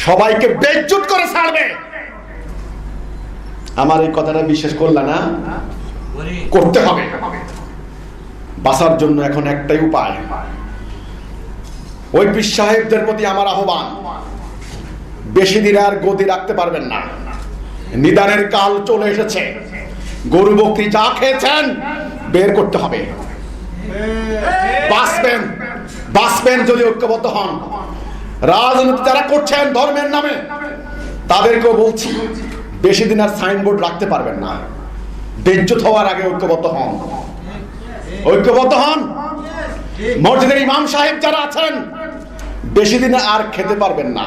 সবাইকে বেজ্জত করে ছাড়বে। আমার এই কথাটা বিশ্বাস করলা না? করতে হবে। বাঁচার জন্য এখন একটাই উপায়, ওই পীর সাহেবদের প্রতি আমার আহ্বান, বেশি দিন আর গদি রাখতে পারবেন না। নিদানের কাল চলে এসেছে। গরু বকরি যা খেয়েছেন বের করতে হবে। বাঁচবেন, বাঁচবেন যদি ঐক্যবদ্ধ হন। রাজনীতি যারা করছেন ধর্মের নামে, তাদেরকেও বলছি, বেশি দিন আর সাইনবোর্ড রাখতে পারবেন না। বেজ্জত হওয়ার আগে ঐক্যবদ্ধ হন, ঐক্যবদ্ধ হন। মসজিদের ইমাম সাহেব যারা আছেন, বেশি দিন আর খেতে পারবেন না,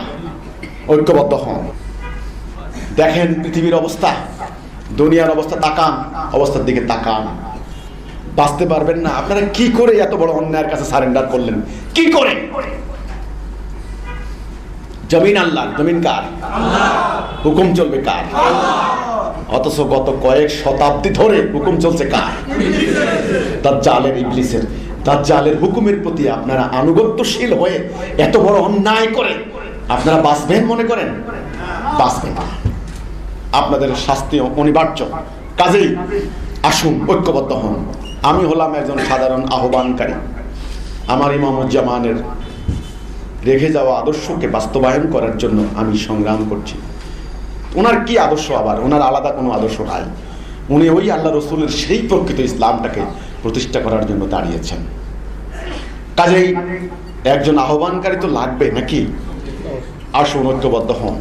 ঐক্যবদ্ধ হন। দেখেন পৃথিবীর অবস্থা, দুনিয়ার অবস্থা, তাকান অবস্থার দিকে তাকান। বাঁচতে পারবেন না। আপনারা কি করে এত বড় অন্যায়ের কাছে সারেন্ডার করলেন? কি করে? জমিন আল্লাহ, জমিন কার? হুকুম চলবে কার? অথচ গত কয়েক শতাব্দী ধরে হুকুম চলছে কার? দাজ্জালের, ইবলিসের। দাজ্জালের হুকুমের প্রতি আপনারা আনুগত্যশীল হয়ে এত বড় অন্যায় করে আপনারা বাঁচবেন মনে করেন? বাঁচবেন না, আপনাদের শাস্তি অনিবার্য। কাজেই আসুন ঐক্যবদ্ধ হন। আমি হলাম একজন সাধারণ আহ্বানকারী। আমার ইমামুজ্জামানের রেখে যাওয়া আদর্শকে বাস্তবায়ন করার জন্য আমি সংগ্রাম করছি। ওনার কি আদর্শ? আবার ওনার আলাদা কোনো আদর্শ নাই। উনি ওই আল্লাহ রসুলের সেই প্রকৃত ইসলামটাকে প্রতিষ্ঠা করার জন্য দাঁড়িয়েছেন। কাজেই একজন আহ্বানকারী তো লাগবে নাকি? আসুন ঐক্যবদ্ধ হন।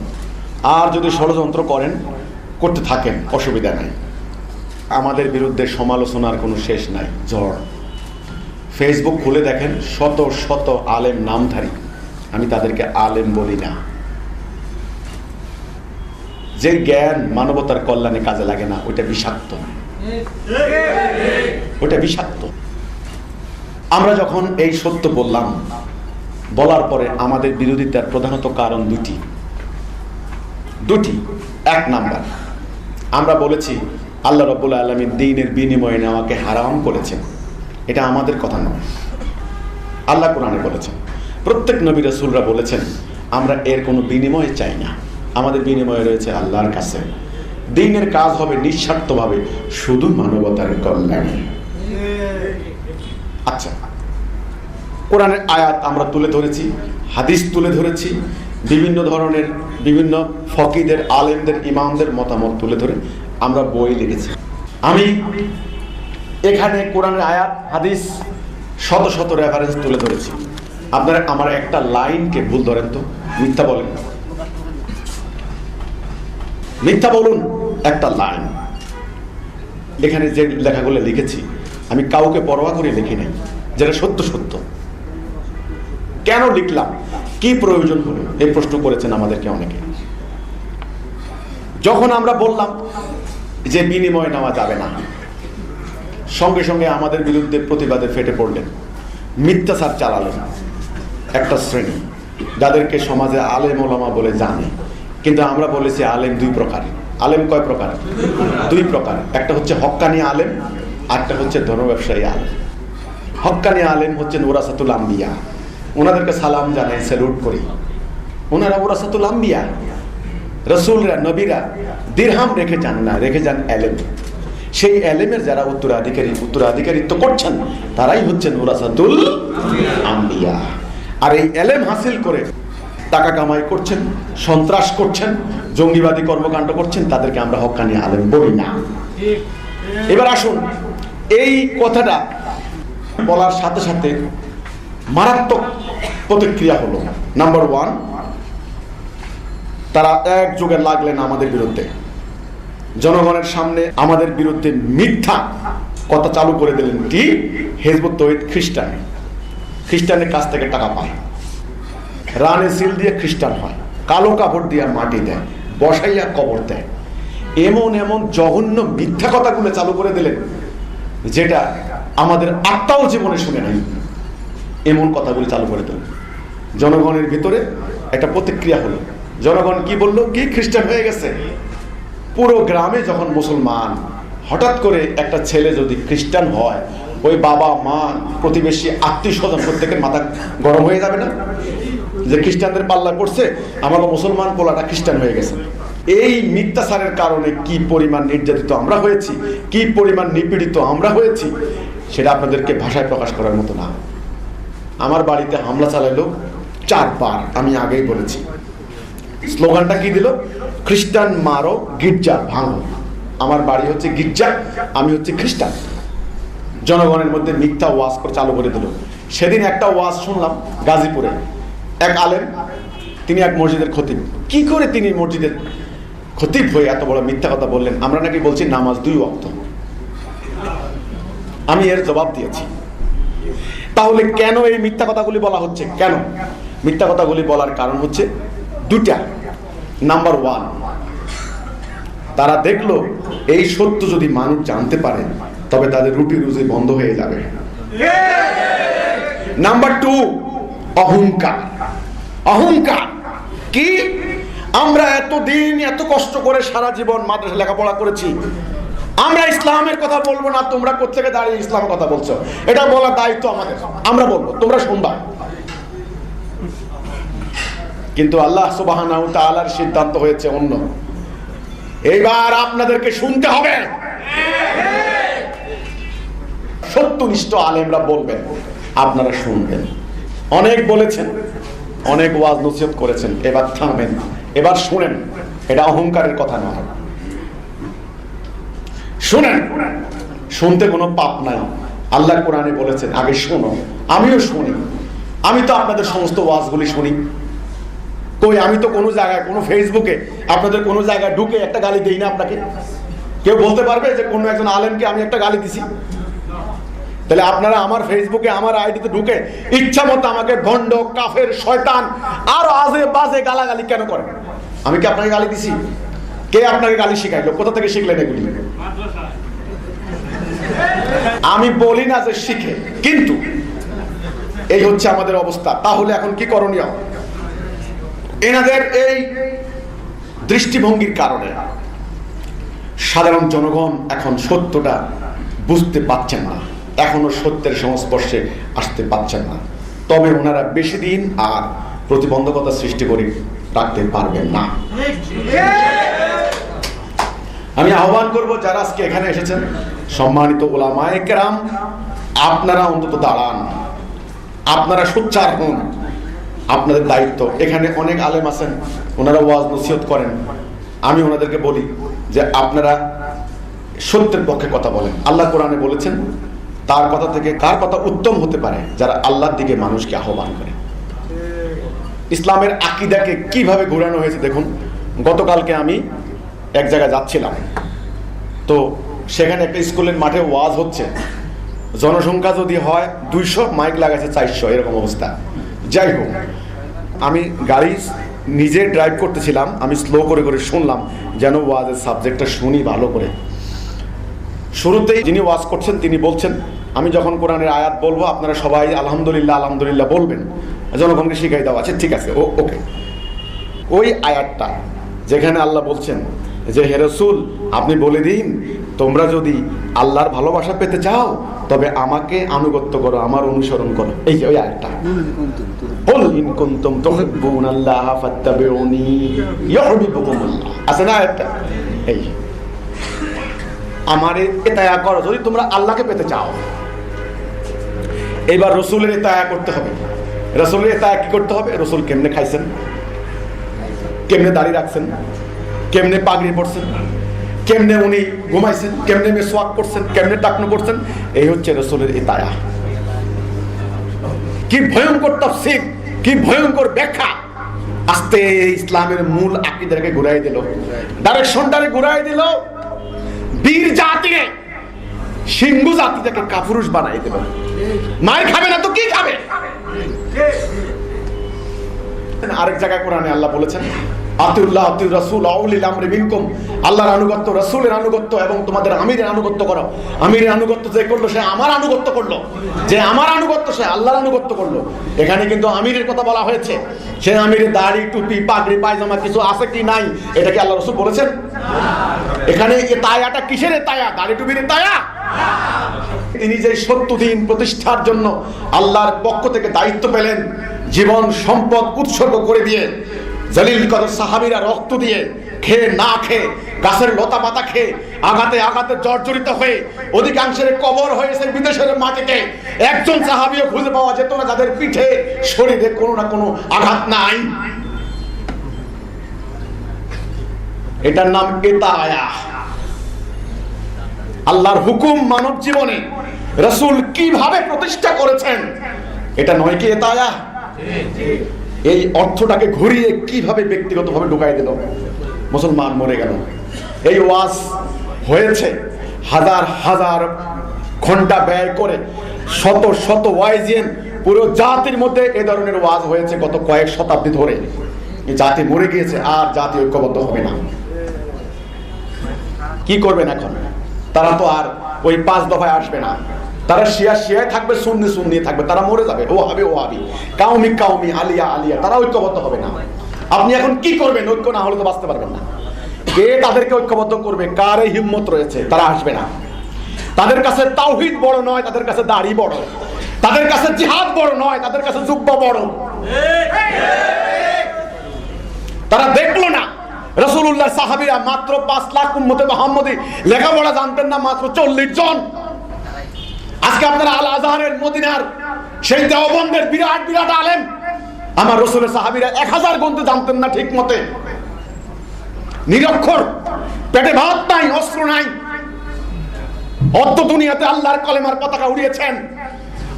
আর যদি ষড়যন্ত্র করেন, করতে থাকেন, অসুবিধা নাই। আমাদের বিরুদ্ধে সমালোচনার কোনো শেষ নাই, ঝড়। ফেসবুক খুলে দেখেন, শত শত আলেম নামধারী। আমি তাদেরকে আলেম বলি না। যে জ্ঞান মানবতার কল্যাণে কাজে লাগে না, ওইটা বিষাক্ত, ওইটা বিষাক্ত। আমরা যখন এই সত্য বললাম, বলার পরে আমাদের বিরোধিতার প্রধানত কারণ দুটি। এক নাম্বার, আমরা বলেছি আল্লাহ রাব্বুল আলামিন দ্বীনের বিনিময়ে নেওয়াকে হারাম করেছেন। এটা আমাদের কথা নয়, আল্লাহ কোরআনে বলেছেন। প্রত্যেক নবী রাসূলরা বলেছেন আমরা এর কোনো বিনিময় চাই না, আমাদের বিনিময় রয়েছে আল্লাহর কাছে। দ্বীনের কাজ হবে নিঃস্বার্থভাবে, শুধু মানবতার কল্যাণে। আচ্ছা, কোরআনের আয়াত আমরা তুলে ধরেছি, হাদিস তুলে ধরেছি, বিভিন্ন ধরনের বিভিন্ন ফকিদের, আলেমদের, ইমামদের মতামত তুলে ধরে আমরা বই লিখেছি। আমি এখানে কোরআনের আয়াত, হাদিস, শত শত রেফারেন্স তুলে ধরেছি। আপনারা আমার একটা লাইনকে ভুল ধরেন তো, মিথ্যা বলেন, মিথ্যা বলুন একটা লাইন। এখানে যে লেখাগুলো লিখেছি আমি কাউকে পরোয়া করে লিখি নাই, যেটা সত্য সত্য। কেন লিখলাম, কি প্রয়োজন হলো, এই প্রশ্ন করেছেন আমাদেরকে অনেকে। যখন আমরা বললাম যে বিনিময় নেওয়া যাবে না, সঙ্গে সঙ্গে আমাদের বিরুদ্ধে প্রতিবাদে ফেটে পড়লেন, মিথ্যাচার চালালেন একটা শ্রেণী, যাদেরকে সমাজে আলেম ওলামা বলে জানে। কিন্তু আমরা বলেছি আলেম দুই প্রকার। আলেম কয় প্রকার? দুই প্রকার। একটা হচ্ছে হক্কানি আলেম, আরেকটা হচ্ছে ধর্ম ব্যবসায়ী আলেম। হক্কানি আলেম হচ্ছেন ওরাসাতুল আম্বিয়া, ওনাদেরকে সালাম জানাই, স্যালুট করি। ওনারা ওরাসাতুল আম্বিয়া, রসুলরা, নবীরা দিরহাম রেখে যান না, রেখে যান এলেম। সেই এলেমের যারা উত্তরাধিকারিত্ব করছেন, তারাই হচ্ছেন ওরাসাতুল আম্বিয়া। আর এই এলেম হাসিল করে টাকা কামাই করছেন, সন্ত্রাস করছেন, জঙ্গিবাদী কর্মকাণ্ড করছেন, তাদেরকে আমরা হক্কানি আলেম বলি না। এবার আসুন, এই কথাটা বলার সাথে সাথে মারাত্মক প্রতিক্রিয়া হলো। নাম্বার ওয়ান, তারা এক যুগে লাগলেন আমাদের বিরুদ্ধে, জনগণের সামনে আমাদের বিরুদ্ধে মিথ্যা কথা চালু করে দিলেন। কি? হিজবুত তৌহিদ খ্রিস্টানের কাছ থেকে টাকা পায়, রানে সিল দিয়ে খ্রিস্টান হয়, কালো কাপড় দিয়ে মাটি দেয়, বসাইয়া কবর দেয়। এমন এমন জঘন্য মিথ্যা কথাগুলো চালু করে দিলেন, যেটা আমাদের আত্মাও জীবনে শুনে নাই। এমন কথাগুলো চালু করে দিলেন, জনগণের ভিতরে একটা প্রতিক্রিয়া হলো। জনগণ কি বললো? কি খ্রিস্টান হয়ে গেছে। পুরো গ্রামে যখন মুসলমান, হঠাৎ করে একটা ছেলে যদি খ্রিস্টান হয়, ওই বাবা মা প্রতিবেশী আত্মীয় স্বজন প্রত্যেকের মাথা গরম হয়ে যাবে না? যে খ্রিস্টানদের পাল্লা পড়ছে, আমার মুসলমান পোলাটা খ্রিস্টান হয়ে গেছে। এই মিথ্যাচারের কারণে কি পরিমাণ নির্যাতিত আমরা হয়েছি, কি পরিমাণ নিপীড়িত আমরা হয়েছি, সেটা আপনাদেরকে ভাষায় প্রকাশ করার মতো না। আমার বাড়িতে হামলা চালাইলো 4 বার, আমি আগেই বলেছি। স্লোগানটা কি দিল? খ্রিস্টান মারো, গির্জা ভাঙো। আমার বাড়ি হচ্ছে গির্জা, আমি হচ্ছে খ্রিস্টান। জনগণের মধ্যে মিথ্যা ওয়াজ করে চালু করে দিল। সেদিন একটা ওয়াজ শুনলাম গাজীপুরে, এক আলেম, তিনি এক মসজিদের খতিব। কি করে তিনি মসজিদের খতিব হয়ে এত বড় মিথ্যা কথা বললেন? আমরা নাকি বলছি নামাজ 2 ওয়াক্ত। আমি এর জবাব দিয়েছি। তাহলে কেন এই মিথ্যা কথাগুলি বলা হচ্ছে? কেন মিথ্যা কথাগুলি বলার কারণ হচ্ছে 2টা। নাম্বার 1, তারা দেখলো এই সত্য যদি মানুষ জানতে পারে তবে তাদের রুটি রুজি বন্ধ হয়ে যাবে। নাম্বার 2, অহংকার। অহংকার কি? আমরা এতদিন এত কষ্ট করে সারা জীবন মাদ্রাসা লেখাপড়া করেছি, আমরা ইসলামের কথা বলবো না, তোমরা কোত্থেকে দাঁড়িয়ে ইসলামের কথা বলছো? এটা বলার দায়িত্ব আমাদের, আমরা বলবো, তোমরা শুনবা। কিন্তু আল্লাহ সুবহানাহু ওয়া তাআলার সিদ্ধান্ত হয়েছে অন্য। এইবার আপনাদেরকে শুনতে হবে। সত্যনিষ্ঠ আলেমরা বলবেন, আপনারা শুনবেন। অনেক বলেছেন, অনেক ওয়াজ নসিহত করেছেন, এবার থামেন, এবার শুনেন। এটা অহংকারের কথা নয়, শুনেন। শুনতে কোনো পাপ নাই। আল্লাহ কোরআনে বলেছেন আগে শোনো। আমিও শুনি, আমি তো আপনাদের সমস্ত ওয়াজগুলি শুনি। কই, আমি তো কোনো জায়গায়, কোনো ফেসবুকে আপনাদের কোনো জায়গায় ঢুকে একটা গালি দেই না আপনাকে। কেউ বলতে পারবে যে কোনো একজন আলেমকে আমি একটা গালি দিছি? তাহলে আপনারা আমার ফেসবুকে, আমার আইডিতে ঢুকে ইচ্ছা মতো আমাকে ভণ্ড, কাফের, শয়তান আর আজে বাজে গালাগালি কেন করেন? আমি কি আপনাকে গালি দিছি? কে আপনাকে গালি শিখাইলো? কোথা থেকে শিখলেন এগুলি? আমি বলি না যে শিখে, কিন্তু এই হচ্ছে আমাদের অবস্থা। তাহলে এখন কি করণীয়? এনাদের এই দৃষ্টিভঙ্গির কারণে সাধারণ জনগণ এখন সত্যটা বুঝতে পারছেন না, এখনো সত্যের সংস্পর্শে আসতে পারছেন না। তবে ওনারা বেশি দিন আর প্রতিবন্ধকতা সৃষ্টি করে রাখতে পারবেন না। আমি আহ্বান করব যারা আজকে এখানে এসেছেন, সম্মানিত উলামায়ে কেরাম, আপনারা অন্তত দাঁড়ান, আপনারা সোচ্চার হন। আপনাদের দায়িত্ব। এখানে অনেক আলেম আছেন, ওনারা ওয়াজ নসিহত করেন। আমি ওনাদেরকে বলি যে আপনারা সত্যের পক্ষে কথা বলেন। আল্লাহ কোরআনে বলেছেন তার কথা থেকে কার কথা উত্তম হতে পারে? যারা আল্লাহর দিকে মানুষকে আহ্বান করে। ইসলামের আকীদাকে কিভাবে ঘোরানো হয়েছে দেখুন। গতকালকে আমি এক জায়গায় যাচ্ছিলাম, তো সেখানে একটা স্কুলের মাঠে ওয়াজ হচ্ছে। জনসংখ্যা যদি হয় 200, মাইক লাগাচ্ছে 400, এরকম অবস্থা। যাই হোক, আমি গাড়ি নিজে ড্রাইভ করতেছিলাম, আমি স্লো করে করে শুনলাম যেন ওয়াজের সাবজেক্টটা শুনি ভালো করে। শুরুতেই যিনি ওয়াজ করছেন তিনি বলছেন, আমি যখন কোরআনের আয়াত বলবো আপনারা সবাই আলহামদুলিল্লাহ আলহামদুলিল্লাহ বলবেন, জনগণকে শিখাই দেওয়া আছে। ঠিক আছে, ওকে। ওই আয়াতটা যেখানে আল্লাহ বলছেন যে হে রাসূল আপনি বলে দিন, তোমরা যদি আল্লাহর ভালোবাসা পেতে চাও তবে আমাকে আনুগত্য করো, আমার অনুসরণ করো। এই যে ওই আয়াতটা, কুল ইন কুনতুম তুহিব্বুনাল্লাহ ফাত্তাবিউনি ইউহিব্বুকুমুল্লাহ, আছে না আয়াতটা? এই আমারে ইতায়া করো যদি তোমরা আল্লাহকে পেতে চাও। এবার রাসূলের ইতায়া করতে হবে। রাসূলের ইতায়া কি করতে হবে? রাসূল কেমনে খাইছেন, কেমনে দাড়ি রাখছেন, কেমনে পাগড়ি পরছেন, কেমনে উনি ঘুমাইছেন, কেমনে মিসওয়াক করছেন, কেমনে টাকনু করছেন, এই হচ্ছে রাসূলের ইতায়া। কি ভয়ঙ্কর তাফসীর, কি ভয়ঙ্কর ব্যাখ্যা! আস্তে ইসলামের মূল আকীদাকে ঘুরাই দিল, ডাইরেকশনটারে ঘুরাই দিল। বীর জাতিকে, সিংহু জাতিটাকে কাপুরুষ বানাই দিল। মার খাবে না তো কি খাবে? আরেক জায়গায় কোরআনে আল্লাহ বলেছেন আতিউল্লাহ আতিউর রাসূল আউলিল আমরি মিনকুম, আল্লাহর আনুগত্য, রাসূলের আনুগত্য এবং তোমাদের আমিরের আনুগত্য করো। আমিরের আনুগত্য যে করলো সে আমার আনুগত্য করলো, যে আমার আনুগত্য সে আল্লাহর আনুগত্য করলো। এখানে কিন্তু আমিরের কথা বলা হয়েছে। সে আমিরের দাড়ি, টুপি, পাগড়ি, পায়জামা কিছু আছে কি নাই এটা কি আল্লাহ রাসূল বলেছেন? এখানে এই তায়াটা কিসের তায়া? দাড়ি টুপির তায়া? তিনি যে 70 দিন প্রতিষ্ঠার জন্য আল্লাহর পক্ষ থেকে দায়িত্ব পেলেন, জীবন সম্পদ উৎসর্গ করে দিয়ে, জলিল কদর সাহাবীরা রক্ত দিয়ে খেয়ে না খেয়ে, গাছের লতা পাতা খেয়ে, আঘাতে আঘাতে জর্জরিত হয়ে অধিকাংশের কবর হয়েছে বিদেশের মাটিতে। একজন সাহাবীও খুঁজে পাওয়া যেত না যাদের পিঠে শরীরে কোনো না কোনো আঘাত নাই। এটার নাম ইতায়া। আল্লাহর হুকুম মানব জীবনে রাসূল কিভাবে প্রতিষ্ঠা করেছেন, এটা নয় কি ইতায়া? এই অর্থটাকে ঘুরিয়ে কিভাবে ব্যক্তিগতভাবে ঢুকাই দিল, মুসলমান মরে গেল। এই ওয়াজ হয়েছে হাজার হাজার ঘন্টা ব্যয় করে, শত শত ওয়াইজিন, পুরো জাতির মধ্যে এ ধরনের ওয়াজ হয়েছে গত কয়েক শতাব্দী ধরে। এই জাতি মরে গিয়েছে, আর জাতি ঐক্যবদ্ধ হবে না। কি করবেন এখন? তারা তো আর ওই 5 দফায় আসবে না, তারা শিয়া শিয়ায় থাকবে, সুন্নি সুন্নি থাকবে, তারা মরে যাবে। ও হাবি কাউমি কাউমি, আলিয়া আলিয়া, তারা ঐক্যবদ্ধ হবে না। আপনি এখন কি করবেন? ঐক্য না হলে তো বাঁচতে পারবেন না। কে তাদেরকে ঐক্যবদ্ধ করবে? কার এই হিম্মত রয়েছে? তারা আসবে না। তাদের কাছে তাওহীদ বড় নয়, তাদের কাছে দাড়ি বড়। তাদের কাছে জিহাদ বড় নয়, তাদের কাছে জুব্বা বড়। তারা দেখলো না রাসূলুল্লাহ সাহাবীরা মাত্র 5 লাখ উম্মতে মুহাম্মদী, লেখাপড়া জানতেন না মাত্র 40 জন। আজকে আপনারা আল আজহারের, মদিনার, সেই দেওবন্দের বিরাট বিরাট আলেম, আমার রাসূলের সাহাবীরা 1000 গুনতে জানতেন না ঠিক মতে। নিরক্ষর, পেটে ভাত নাই, অস্ত্র নাই, অর্ধ দুনিয়াতে আল্লাহর কলেমার পতাকা উড়িয়েছেন।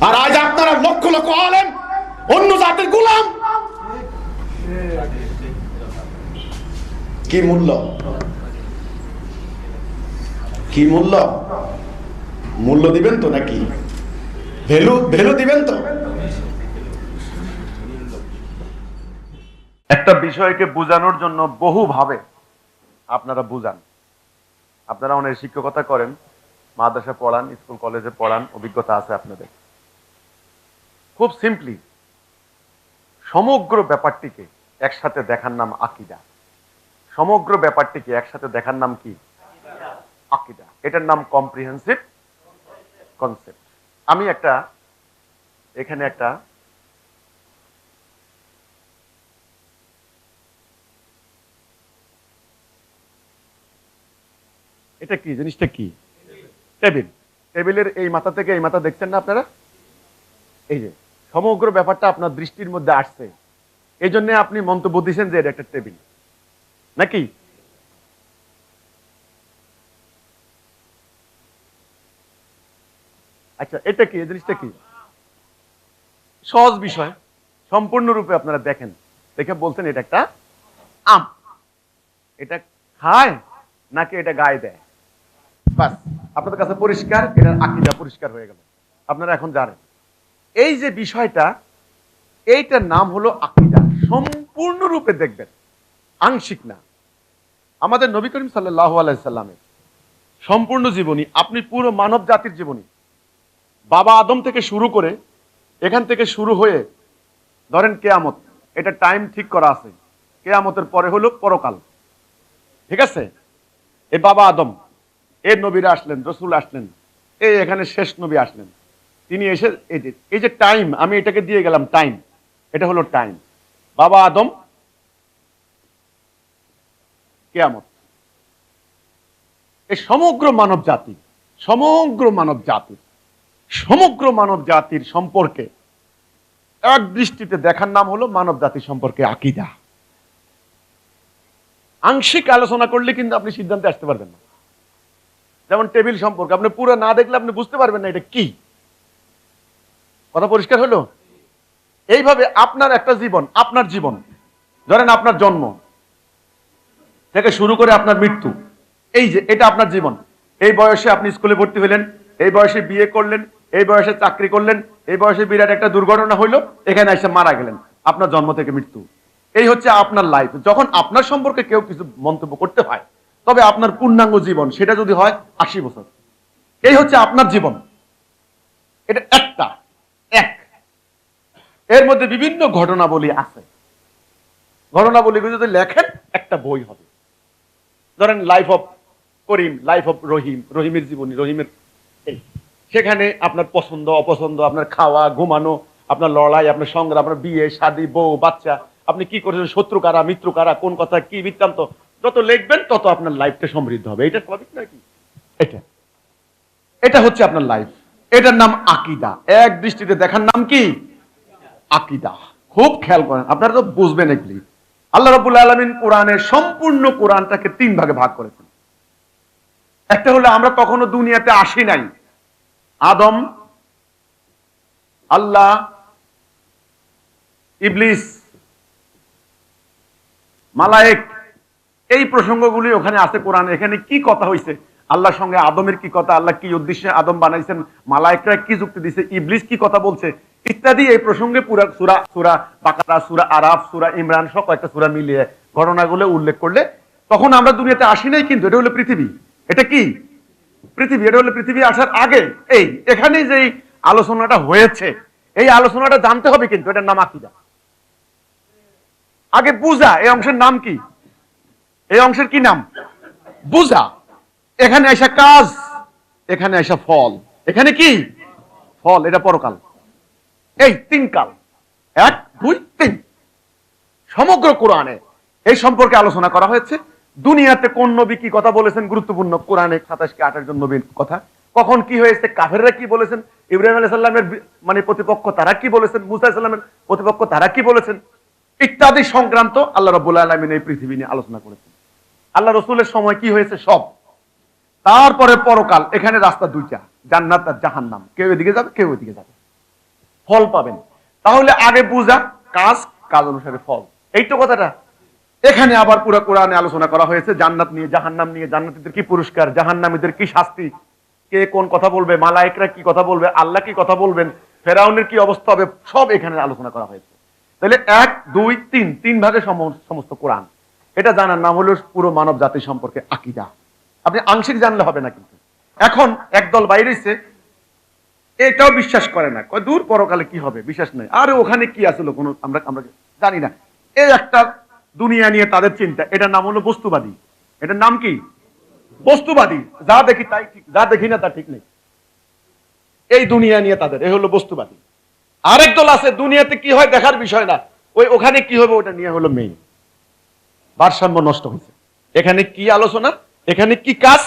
আর আজ আপনারা লক্ষ লক্ষ আলেম অন্য জাতির গোলাম। কি মূল্য? কি মূল্য? মূল্য দিবেন তো নাকি? ভ্যালু দিবেন তো? একটা বিষয়কে বোঝানোর জন্য বহুভাবে আপনারা বুঝান। আপনারা অনেক শিক্ষকতা করেন, মাদ্রাসা পড়ান, স্কুল কলেজে পড়ান, অভিজ্ঞতা আছে আপনাদের। খুব সিম্পলি সমগ্র ব্যাপারটিকে একসাথে দেখার নাম আকীদা। সমগ্র ব্যাপারটিকে একসাথে দেখার নাম কি? আকীদা। এটার নাম কম্প্রিহেন্সিভ কনসেপ্ট। আমি এখানে একটা এটা কি জিনিসটা? কি? টেবিল। টেবিলের এই মাথা থেকে এই মাথা দেখছেন না আপনারা? এই যে সমগ্র ব্যাপারটা আপনার দৃষ্টির মধ্যে আসছে, এই জন্য আপনি মন্তব্য দিচ্ছেন যে এটা একটা টেবিল, নাকি? আচ্ছা, এটা কি? এই জিনিসটা কি? সহজ বিষয়, সম্পূর্ণরূপে আপনারা দেখেন, দেখে বলছেন এটা একটা আম। এটা খায় নাকি এটা গায়ে দেয়? বাস, আপনাদের কাছে পরিষ্কার, এটার আকীদা পরিষ্কার হয়ে গেল। আপনারা এখন জানেন এই যে বিষয়টা, এইটার নাম হলো আকীদা। সম্পূর্ণরূপে দেখবেন, আংশিক না। আমাদের নবী করিম সাল্লাল্লাহু আলাইহি সাল্লামের সম্পূর্ণ জীবনী, আপনি পুরো মানব জাতির জীবনী, বাবা আদম থেকে শুরু করে, এখান থেকে শুরু হয়ে ধরেন কিয়ামত, এটা টাইম ঠিক করা আছে। কিয়ামতের পরে হলো পরকাল, ঠিক আছে? এই বাবা আদম, এর নবীরা আসলেন, রসুল আসলেন, এই এখানে শেষ নবী আসলেন, তিনি এসে এই যে টাইম, আমি এটাকে দিয়ে গেলাম টাইম, এটা হলো টাইম। বাবা আদম, কিয়ামত। এই সমগ্র মানব জাতি, সমগ্র মানব জাতির সম্পর্কে এক দৃষ্টিতে দেখার নাম হলো মানব জাতির সম্পর্কে আকীদা। আংশিক আলোচনা করলে কিন্তু আপনি সিদ্ধান্তে আসতে পারবেন না। যেমন টেবিল সম্পর্কে আপনি পুরো না দেখলে আপনি বুঝতে পারবেন না এটা কি। কথা পরিষ্কার হলো? এইভাবে আপনার একটা জীবন, আপনার জীবন, ধরেন আপনার জন্ম থেকে শুরু করে আপনার মৃত্যু, এই যে এটা আপনার জীবন। এই বয়সে আপনি স্কুলে ভর্তি হলেন, এই বয়সে বিয়ে করলেন, এই বয়সে চাকরি করলেন, এই বয়সে বিরাট একটা দুর্ঘটনা হইলো, এখানে এসে মারা গেলেন। আপনার জন্ম থেকে মৃত্যু, এই হচ্ছে আপনার লাইফ। যখন আপনার সম্পর্কে কেউ কিছু মন্তব্য করতে হয়, তবে আপনার পূর্ণাঙ্গ জীবন সেটা যদি হয় 80 বছর, এই হচ্ছে আপনার জীবন। এটা এক এর মধ্যে বিভিন্ন ঘটনাবলী আছে। ঘটনাবলীগুলো যদি লেখেন একটা বই হবে। ধরেন life of Karim, life of Rahim, রহিমের জীবনী, রহিমের এই, সেখানে আপনার পছন্দ অপছন্দ, আপনার খাওয়া ঘুমানো, আপনার লড়াই, আপনার সংগ্রাম, আপনার বিয়ে শাদী, বউ বাচ্চা, আপনি কি করেছেন, শত্রু কারা, মিত্র কারা, কোন কথা কি বৃত্তান্ত, যত লিখবেন তত আপনার লাইফটা সমৃদ্ধ হবে। এটা স্বাভাবিক নাকি? এটা এটা হচ্ছে আপনার লাইফ। এটার নাম আকীদা। এক দৃষ্টিতে দেখার নাম কি? আকীদা। খুব খেয়াল করেন, আপনারা তো বুঝবেন এগুলি। আল্লাহ রাব্বুল আলামিন কোরআনের সম্পূর্ণ কোরআনটাকে 3 ভাগে ভাগ করেছেন। একটা হলো আমরা তখনো দুনিয়াতে আসি নাই, আদম, আল্লাহ, ইবলিস, মালায়েক, এই প্রসঙ্গগুলি ওখানে আছে কোরআনে। এখানে কি কথা হইছে, আল্লাহর সঙ্গে আদমের কি কথা, আল্লাহ কি উদ্দেশ্যে আদম বানাইছেন, মালায়েকরা কি যুক্তি দিছে, ইবলিস কি কথা বলছে ইত্যাদি। এই প্রসঙ্গে পুরা সূরা সূরা বাকারা, সূরা আরাফ, সূরা ইমরান সব কয়েকটা সূরা মিলিয়ে ঘটনাগুলো উল্লেখ করলে তখন আমরা দুনিয়াতে আসি নাই, কিন্তু এটা হলো পৃথিবী। এটা কি পৃথিবী? এটা হলো পৃথিবী আসার আগে এই এখানে যে আলোচনাটা হয়েছে, এই আলোচনাটা জানতে হবে, কিন্তু এটার নাম আকীদা। আগে বুঝা, এই অংশের নাম কি? এই অংশের কি নাম? বুঝা। এখানে আসা কাজ, এখানে আসা ফল। এখানে কি ফল? এটা পরকাল। এই 3 কাল, 1 2 3 সমগ্র কোরআনে এই সম্পর্কে আলোচনা করা হয়েছে। দুনিয়াতে কোন নবী কি কথা বলেছেন গুরুত্বপূর্ণ, কোরআনে 27 কি 28 জন নবীর কথা। কখন কি হয়েছে, কাফেররা কি বলেছেন, ইব্রাহিম আলাইহিস সালামের মানে প্রতিপক্ষ তারা কি বলেছেন, মুসা আলাইহিস সালামের প্রতিপক্ষ তারা কি বলেছেন ইত্যাদি সংক্রান্ত আল্লাহ রাব্বুল আলামিন এই পৃথিবী নিয়ে আলোচনা করেছেন। আল্লাহ রাসূলের সময় কি হয়েছে সব। তারপরে পরকাল, এখানে রাস্তা 2টা, জান্নাত আর জাহান্নাম। কেউ এদিকে যাবে, কেউ ওইদিকে যাবে, ফল পাবেন। তাহলে আগে বুঝা, কাজ, কাজ অনুসারে ফল, এইটা কথাটা। এখানে আবার পুরো কোরআনে আলোচনা করা হয়েছে জান্নাত নিয়ে, জাহান্নাম নিয়ে, জান্নাতীদের কি পুরস্কার, জাহান্নামীদের কি শাস্তি, কে কোন কথা বলবে, মালায়েকরা কি কথা বলবে, আল্লাহ কি কথা বলবেন, ফেরাউনের কি অবস্থা হবে, সব এখানে আলোচনা করা হয়েছে। তাহলে 1 2 3 3 ভাগে সমস্ত কোরআন। এটা জানার নাম হলো পুরো মানব জাতি সম্পর্কে আকীদা। আপনি আংশিক জানলে হবে না। কিন্তু এখন একদল বাইরে এসে এটাও বিশ্বাস করে না, কয় দূর পরকালে কি হবে, বিশ্বাস নাই, আর ওখানে কি আসলে কোনো আমরা আমরা জানি না। এই একটা দুনিয়া নিয়ে তাদের চিন্তা, এটার নাম হলো বস্তুবাদী। এটার নাম কি? বস্তুবাদী। যা দেখি তাই ঠিক, যা দেখি না তা ঠিক নেই। এই দুনিয়া নিয়ে তাদের, এই হলো বস্তুবাদী। আরেক দল আছে দুনিয়াতে কি হয় দেখার বিষয় না, ওই ওখানে কি হবে ওটা নিয়ে হলো মেইন। ভারসাম্য নষ্ট হয়েছে। এখানে কি আলোচনা, এখানে কি কাজ,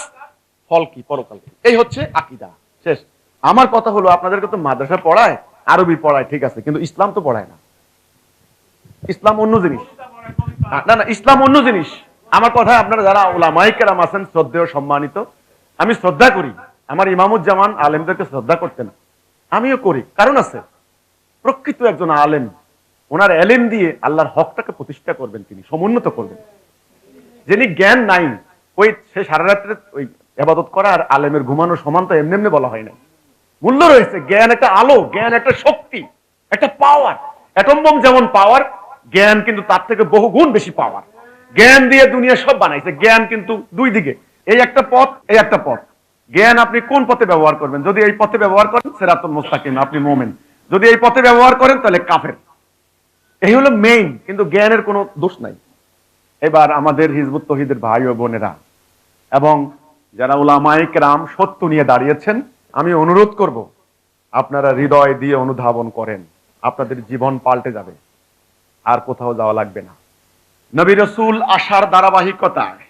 ফল কি, পরকাল কি। এই হচ্ছে আকীদা। শেষ। আমার কথা হলো আপনাদেরকে তো মাদ্রাসা পড়ায়, আরবি পড়ায়, ঠিক আছে, কিন্তু ইসলাম তো পড়ায় না। ইসলাম অন্য জিনিস। না না, ইসলাম অন্য জিনিস। আমার কথা, আপনারা যারা উলামায়ে কেরাম আছেন শ্রদ্ধেয় সম্মানিত, আমি শ্রদ্ধা করি, আমার ইমামুজ্জামান আলেমদেরকে শ্রদ্ধা করতেন, আমিও করি, কারণ আছে। প্রকৃত একজন আলেম, ওনার এলেম দিয়ে আল্লাহর হকটাকে প্রতিষ্ঠা করবেন, তিনি সমুন্নত করবেন। যিনি জ্ঞান নাই, ওই সে সারা রাত্রে ওই ইবাদত করা আর আলেমের ঘুমানো সমান তো এমনি এমনি বলা হয় না। মূল্য রয়েছে। জ্ঞান একটা আলো, জ্ঞান একটা শক্তি, একটা পাওয়ার। অ্যাটম বোম যেমন পাওয়ার, জ্ঞান কিন্তু তার থেকে বহু গুণ বেশি পাওয়ার। জ্ঞান দিয়ে দুনিয়া সব বানাইছে। জ্ঞান কিন্তু 2 দিকে, এই একটা পথ, এই একটা পথ। জ্ঞান আপনি কোন পথে ব্যবহার করবেন, যদি এই পথে ব্যবহার করেন সিরাতুল মুস্তাকিম, আপনি মুমিন। যদি এই পথে ব্যবহার করেন তাহলে কাফের। এই হলো মেইন, কিন্তু জ্ঞানের কোনো দোষ নাই। এবার আমাদের হিজবুত তৌহিদের ভাই ও বোনেরা এবং যারা উলামায়ে কেরাম সত্য নিয়ে দাঁড়িয়েছেন, আমি অনুরোধ করব আপনারা হৃদয় দিয়ে অনুধাবন করেন, আপনাদের জীবন পাল্টে যাবে, আর কোথাও যাওয়া লাগবে না। নবী রাসূল আসার ধারাবাহিকতায়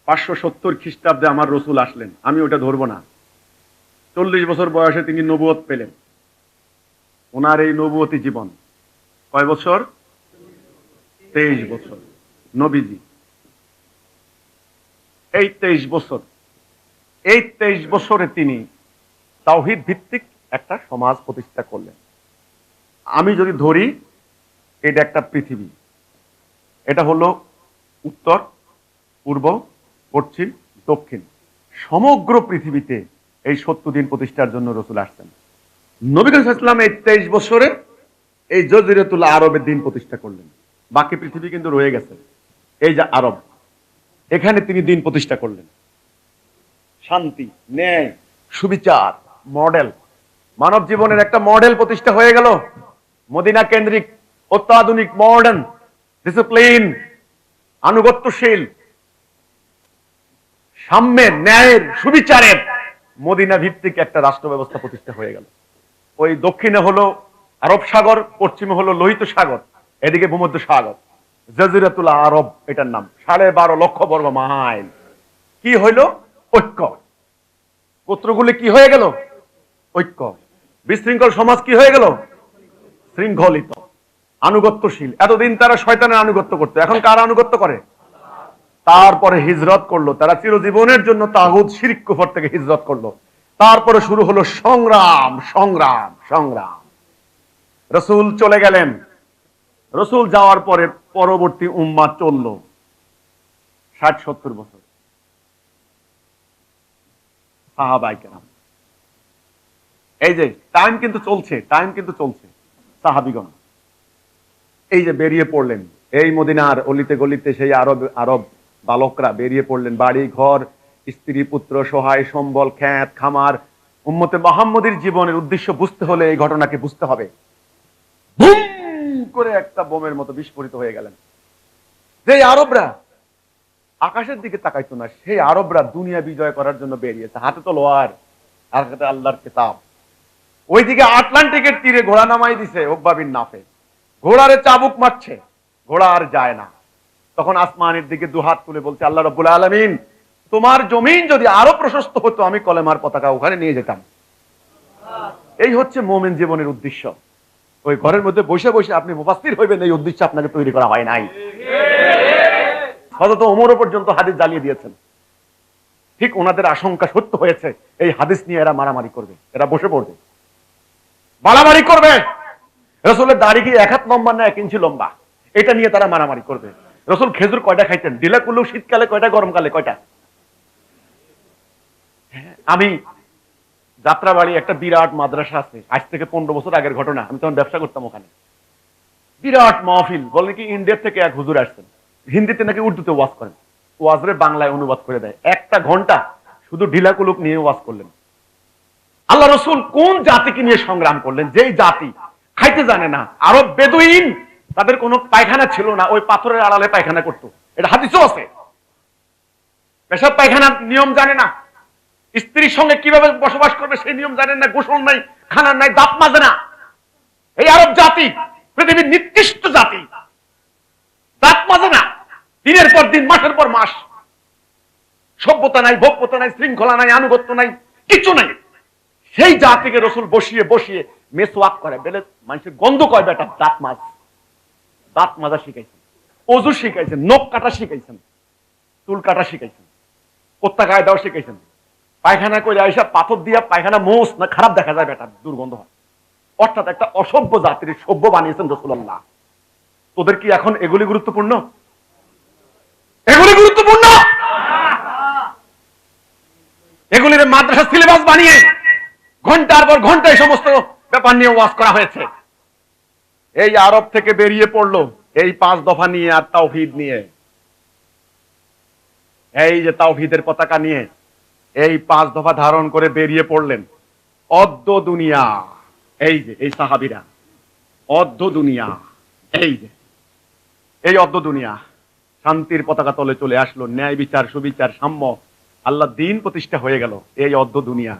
570 খ্রিস্টাব্দে আমার রসুল আসলেন। আমি ওটা ধরবো না। 40 বছর বয়সে তিনি নবুয়ত পেলেন। ওনার এই নবুয়তি জীবন কয় বছর? 23 বছর। নবীজি এই 23 বছর, এই 23 বছরে তিনি তাওহীদ ভিত্তিক একটা সমাজ প্রতিষ্ঠা করলেন। আমি যদি ধরি, এটা একটা পৃথিবী, এটা হলো উত্তর, পূর্ব, পশ্চিম, দক্ষিণ। সমগ্র পৃথিবীতে এই 70 দিন প্রতিষ্ঠার জন্য রসুল আসছেন। নবী করিম সাল্লাল্লাহু আলাইহি ওয়াসাল্লাম এই 23 বছরে এই জজিরাতুল আরবের দিন প্রতিষ্ঠা করলেন। বাকি পৃথিবী কিন্তু রয়ে গেছে। এই যে আরব, এখানে তিনি দিন প্রতিষ্ঠা করলেন। শান্তি, ন্যায়, সুবিচার, মডেল, মানব জীবনের একটা মডেল প্রতিষ্ঠা হয়ে গেল। মদিনা কেন্দ্রিক, অত্যাধুনিক, মডার্ন, ডিসিপ্লিন, আনুগত্যশীল, সাম্যের, ন্যায়ের, সুবিচারের মদিনা ভিত্তিক একটা রাষ্ট্র ব্যবস্থা প্রতিষ্ঠা হয়ে গেল। ওই দক্ষিণে হলো আরব সাগর, পশ্চিমে হলো লোহিত সাগর, এদিকে ভূমধ্য সাগর। জাজিরাতুল আরব এটার নাম, 12.5 লক্ষ বর্গ মাইল। কি হইল? ঐক্য। গোত্রগুলি কি হয়ে গেল? ঐক্য। বিশৃঙ্খল সমাজ কি হয়ে গেল? শৃঙ্খলিত, আনুগত্যশীল। এতদিন তারা শয়তানের আনুগত্য করতো, এখন কার আনুগত্য করে? তারপরে হিজরত করলো, তারা চিরজীবনের জন্য তাগুত শিরক কুফর থেকে হিজরত করলো। তারপরে শুরু হলো সংগ্রাম, সংগ্রাম, সংগ্রাম। রসুল চলে গেলেন। রসুল যাওয়ার পরে পরবর্তী উম্মাহ চলল 60-70 বছর। সাহাবায়ে কেরাম, এই যে টাইম কিন্তু চলছে, টাইম কিন্তু চলছে। সাহাবিগণ এই যে বেরিয়ে পড়লেন, এই মদিনার অলিতে গলিতে সেই আরব আরব বালকরা বেরিয়ে পড়লেন। বাড়ি ঘর, স্ত্রী পুত্র, সহায় সম্বল, খ্যাত খামার। উম্মতে মুহাম্মদীর জীবনের উদ্দেশ্য বুঝতে হলে এই ঘটনাকে বুঝতে হবে। বুম করে একটা বোমের মতো বিস্ফোরিত হয়ে গেলেন। যে আরবরা আকাশের দিকে তাকাইতো না, সেই আরবরা দুনিয়া বিজয় করার জন্য বেরিয়েছে, হাতে তো লোহার আর হাতে আল্লাহর কিতাব। ওইদিকে আটলান্টিকের তীরে ঘোড়া নামাই দিছে উকবা বিন নাফে, ঘোড়ারে চাবুক মারছে, ঘোড়া আর যায় না। তখন আসমানের দিকে দুহাত তুলে বলছে, আল্লাহ রাব্বুল আলামিন, তোমার জমিন যদি আরো প্রশস্ত হতো আমি কলেমার পতাকা ওখানে নিয়ে যেতাম। এই হচ্ছে মুমিন জীবনের উদ্দেশ্য। ওই ঘরের মধ্যে বসে বসে আপনি মুফাসসির হইবেন, এই উদ্দেশ্য আপনাকে তৈরি করা হয় নাই। হযরত ওমরও পর্যন্ত হাদিস জ্বালিয়ে দিয়েছেন। ঠিক ওনাদের আশঙ্কা সত্য হয়েছে, এই হাদিস নিয়ে এরা মারামারি করবে, এরা বসে পড়বে, মারামারি করবে। রসুলের দাড়ি কি 1 হাত লম্বা না 1 ইঞ্চি লম্বা, এটা নিয়ে তারা মারামারি করবে। রসুল খেজুর কয়টা খাইতেন? ডিলা কুলু শীতকালে কয়টা, গরমকালে কয়টা? আমি যাত্রাবাড়ি একটা বিরাট মাদ্রাসা আছে, আজ থেকে 15 বছর আগের ঘটনা। আমি তখন ব্যবসা করতাম ওখানে। বিরাট মাহফিল, বলে কি ইন্ডিয়া থেকে এক হুজুর আসছেন, হিন্দিতে নাকি উর্দুতে ওয়াজ করেন, ওয়াজরে বাংলায় অনুবাদ করে দেয়। 1টা ঘন্টা শুধু ঢিলা কুলুক নিয়ে ওয়াজ করলেন। আল্লাহ রসুল কোন জাতিকে নিয়ে সংগ্রাম করলেন? যেই জাতি খাইতে জানে না। আরব বেদুইন, তাদের কোনো পায়খানা ছিল না, ওই পাথরের আড়ালে পায়খানা করতো। এটা হাদিসও আছে। পেশাব পায়খানার নিয়ম জানে না, স্ত্রীর সঙ্গে কিভাবে বসবাস করবে সেই নিয়ম জানেন না, গোসল নাই, খানা নাই, দাঁত মাজে না। এই আরব জাতি পৃথিবীর নিকৃষ্ট জাতি, দাঁত মাজে না, দিনের পর দিন, মাসের পর মাস। সভ্যতা নাই, ভব্যতা নাই, শৃঙ্খলা নাই, আনুগত্য নাই, কিছু নাই। সেই জাতিকে রসুল বসিয়ে বসিয়ে মেসওয়াক করে, বেলে মানুষের গন্ধ কয় বেটা, দাঁত মাজ, দাঁত মাজা শিখাইছেন, অজু শিখাইছেন, নখ কাটা শিখাইছেন, চুল কাটা শিখাইছেন, কোত্তা গায়ে দেওয়া শিখাইছেন। পায়খানা করে আইসা পাথর দিয়া পায়খানা মোস না খারাপ দেখা যায় বেটা, দুর্গন্ধ হয়। অর্থাৎ একটা অসভ্য জাতির সভ্য বানিয়েছেন রাসূলুল্লাহ। তোদের কি এখন এগুলি গুরুত্বপূর্ণ? এগুলি গুরুত্বপূর্ণ? এগুলির মাদ্রাসা সিলেবাস বানিয়ে ঘন্টার পর ঘন্টা এই সমস্ত ব্যাপার নিয়ে ওয়াজ করা হয়েছে। এই আরব থেকে বেরিয়ে পড়লো এই 5 দফা নিয়ে আর তাওহীদ নিয়ে, এই যে তাওহীদের পতাকা নিয়ে এই 5 দফা ধারণ করে বেরিয়ে পড়লেন। অদ্য দুনিয়া, এই যে এই সাহাবীরা, অদ্য দুনিয়া, এই যে এই অদ্য দুনিয়া শান্তির পতাকা তলে চলে আসলো, ন্যায় বিচার, সুবিচার, সাম্য, আল্লাহ দিন প্রতিষ্ঠা হয়ে গেল, এই অদ্য দুনিয়া।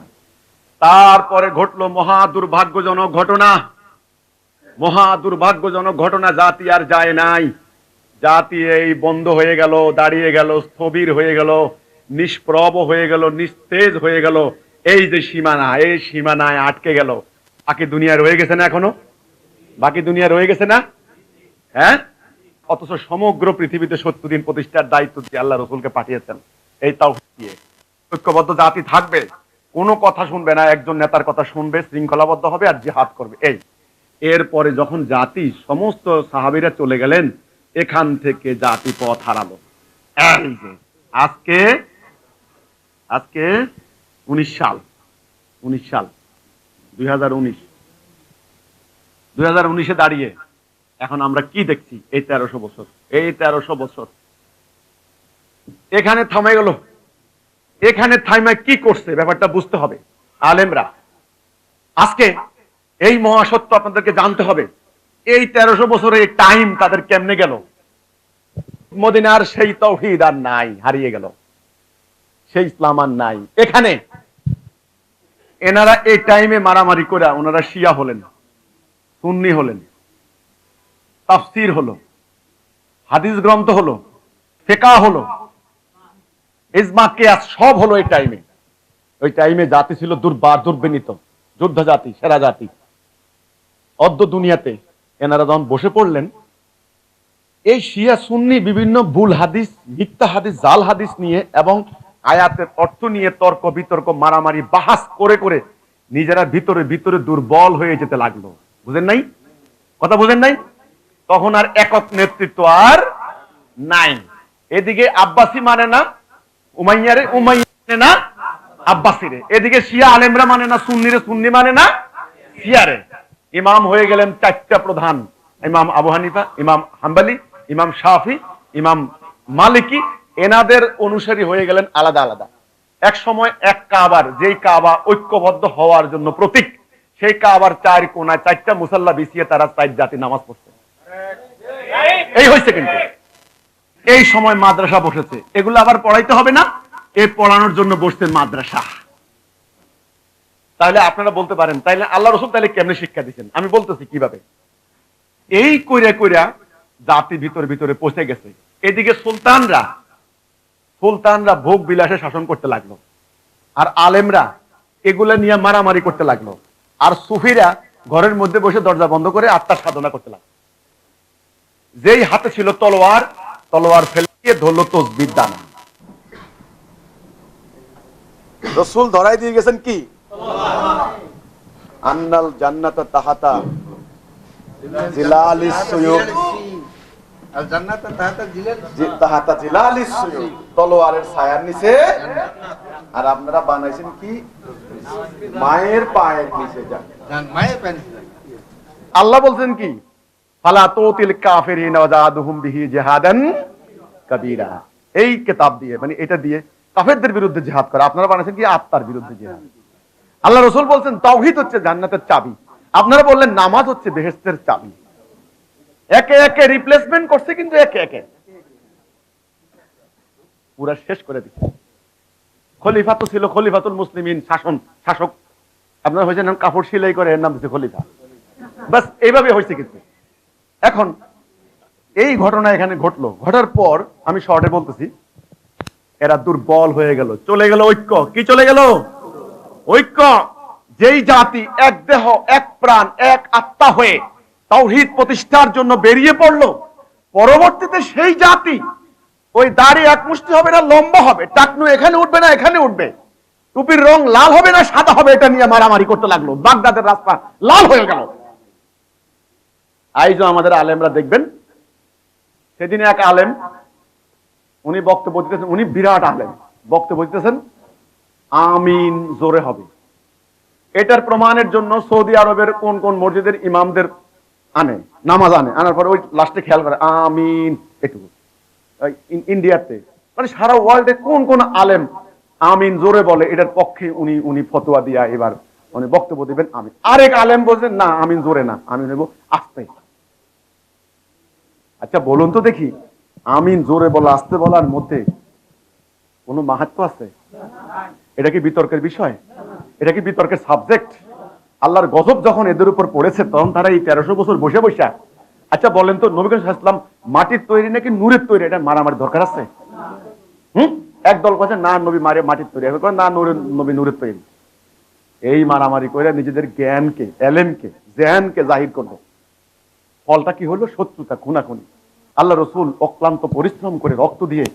তারপরে ঘটলো মহা দুর্ভাগ্যজনক ঘটনা, মহা দুর্ভাগ্যজনক ঘটনা। জাতি আর যায় নাই, জাতি এই বন্ধ হয়ে গেল, দাঁড়িয়ে গেল, স্থবির হয়ে গেল, নিষ্প্রভ হয়ে গেল, নিস্তেজ হয়ে গেল। এই যে সীমানা, এই সীমানায় আটকে গেল। বাকি দুনিয়া রয়ে গেছে না এখনো? বাকি দুনিয়া রয়ে গেছে না? হ্যাঁ। অথচ সমগ্র পৃথিবীতে 70 দিন প্রতিষ্ঠার দায়িত্ব দিয়ে আল্লাহ রসুলকে পাঠিয়েছেন। এই তাওহীদ দিয়ে ঐক্যবদ্ধ জাতি থাকবে, কোনো কথা শুনবে না, একজন নেতার কথা শুনবে, শৃঙ্খলাবদ্ধ হবে আর জিহাদ করবে। এই এরপরে যখন জাতি, সমস্ত সাহাবীরা চলে গেলেন, এখান থেকে জাতি পথ হারালো। এই যে আজকে আজকে 19 সাল, 2019-এ দাঁড়িয়ে এখন আমরা কি দেখছি? এই 1300 বছর, এই 1300 বছর এখানে থামে গেল। এখানে থাইমা কি করছে ব্যাপারটা বুঝতে হবে আলেমরা। আজকে এই মহাসত্য আপনাদেরকে জানতে হবে। এই 1300 বছরের টাইম তাদের কেমনে গেল? মদিনার সেই তাওহীদ আর নাই, হারিয়ে গেল, সেই ইসলাম আর নাই। এখানে এনারা এই টাইমে মারামারি করে ওনারা শিয়া হলেন, সুন্নি হলেন, তাফসীর হলো, হাদিস গ্রন্থ হলো, ফিকহ হলো, ইজমা কিয়াস সব হলো এই টাইমে। ওই টাইমে জাতি ছিল দুর্বার, দুর্বিনীত, যুদ্ধ জাতি, সেরা জাতি। অদ্য দুনিয়াতে এনারা যখন বসে পড়লেন, এই শিয়া সুন্নি বিভিন্ন ভুল হাদিস, মিথ্যা হাদিস, জাল হাদিস নিয়ে এবং আয়াতের অর্থ নিয়ে তর্ক বিতর্ক, মারামারি, বাহাস করে করে নিজেরা ভিতরে ভিতরে দুর্বল হয়ে যেতে লাগলো। বুঝেন নাই কথা? বুঝেন নাই? তখন আর একক নেতৃত্ব আর নাই। এদিকে আব্বাসি মানে না উমাইয়ারে, উমাইয়া মানে না আব্বাসিরে। এদিকে শিয়া আলেমরা মানে না সুন্নিরে, সুন্নি মানে না শিয়ারে। ইমাম হয়ে গেলেন চারটা প্রধান, ইমাম আবু হানিফা, ইমাম হাম্বলি, ইমাম শাফি, ইমাম মালিকি। এনাদের অনুসারী হয়ে গেলেন আলাদা আলাদা। এক সময় এক কাবার, যেই কাবা ঐক্যবদ্ধ হওয়ার জন্য প্রতীক, সেই কাবার চার কোনায় চারটা মুসাল্লা বিছিয়ে তারা চার জাতি নামাজ পড়ছে। এই হয়েছে। কিন্তু এই সময় মাদ্রাসা বসেছে, এগুলো আবার পড়াইতে হবে না, এ পড়ানোর জন্য বসছেন মাদ্রাসা। তাহলে আপনারা বলতে পারেন, তাইলে আল্লাহ রসুল তাহলে কেমনে শিক্ষা দিচ্ছেন? আমি বলতেছি কিভাবে। এই কইরা কইরা জাতি ভিতরে ভিতরে পৌঁছে গেছে। এদিকে সুলতানরা ভোগ বিলাসে শাসন করতে লাগলো, আর আলেমরা এগুলা নিয়ে মারামারি করতে লাগলো, আর সুফিরা ঘরের মধ্যে বসে দরজা বন্ধ করে আত্মার সাধনা করতে লাগলো। যেই হাতে ছিল তলোয়ার, তলোয়ার ফেলে দিয়ে ধরলো তসবির দানা। রসুল ধরাই দিয়ে গেছেন কি? আন্নাল জান্নাতা তাহাতা জিলালিস সুয়ুক, আল জান্নাত তাহাতা তাহাতা জিলালিস সুয়ুক, তলোয়ারের ছায়ার নিচে। আর আপনারা বানাইছেন কি? মায়ের পায়ের নিচে যান। মায়ের পানি। আল্লাহ বলছেন কি? ফালা তুতিল কাফিরিনা ওয়াজাদুহুম বিহি জিহাদান কাবীরা। এই কিতাব দিয়ে, মানে এটা দিয়ে কাফেরদের বিরুদ্ধে জিহাদ করা। আপনারা বানাইছেন কি? আত্মার বিরুদ্ধে জিহাদ। আল্লাহ রাসূল বলছেন তাওহীদ হচ্ছে জান্নাতের চাবি, আপনারা বললেন নামাজ হচ্ছে বেহেশতের চাবি। একে একে রিপ্লেসমেন্ট করছে, কিন্তু একে একে পুরা শেষ করে দিচ্ছে। খলিফা তো ছিল খলিফাতুল মুসলিমিন, শাসক। আপনারা হয়েছেন কাপড় সেলাই করে, এর নাম হচ্ছে খলিফা। বাস এইভাবে হয়েছে। কিন্তু এখন এই ঘটনা এখানে ঘটলো, ঘটার পর আমি শর্টে বলতেছি, এরা দুর্বল হয়ে গেল, চলে গেল ঐক্য। কি চলে গেল? ঐক্য। যেই জাতি এক দেহ, এক প্রাণ, এক আত্মা হয়ে তাওহীদ প্রতিষ্ঠার জন্য বেরিয়ে পড়লো, পরবর্তীতে সেই জাতি ওই দাড়ি এক মুষ্টি হবে না লম্বা হবে, টাকনু এখানে উঠবে না এখানে উঠবে, টুপির রং লাল হবে না সাদা হবে, এটা নিয়ে মারামারি করতে লাগলো। বাগদাদের রাস্তা লাল হয়ে গেল। আইজও আমাদের আলেমরা দেখবেন, সেদিন এক আলেম উনি বক্তব্য দিতেছেন, উনি বিরাট আলেম, বক্তব্য দিতেছেন আমিন জোরে হবে। এটার প্রমাণের জন্য সৌদি আরবের কোন কোন মসজিদের ইমামদের আনে, নামাজ আনার পরে ওই লাস্টে খেয়াল করে আমিন। এটুকু ইন্ডিয়াতে, মানে সারা ওয়ার্ল্ডে কোন কোন আলেম আমিন জোরে বলে, এটার পক্ষে উনি ফতোয়া দিয়া এবার উনি বক্তব্য দিবেন আমিন। আরেক আলেম বলছেন না, আমিন জোরে না, আমিন নেব আস্তে। আচ্ছা বলুন তো দেখি, আমিন জোরে বলা আস্তে বলার মধ্যে কোন মাহাত্ম্য আছে? এটা কি বিতর্কের বিষয়? এটা কি বিতর্কের সাবজেক্ট? আল্লাহর গজব যখন এদের উপর পড়েছে, তখন তারা এই 1300 বছর বসে বসে, আচ্ছা বলেন তো নবী করিম সাল্লাল্লাহু আলাইহি ওয়াসাল্লাম মাটির তৈরি নাকি নূরের তৈরি? এটা মারামারি দরকার আছে? একদল কথা না নবী মাটির তৈরি, এখন না নবী নূরের তৈরি। এই মারামারি করে নিজেদের জ্ঞানকে, এলেমকে, জ্ঞানকে জাহির করলো। ফলটা কি হলো? শত্রুতা, খুনাখুনি। আল্লাহ রসুল অক্লান্ত পরিশ্রম করে রক্ত দিয়ে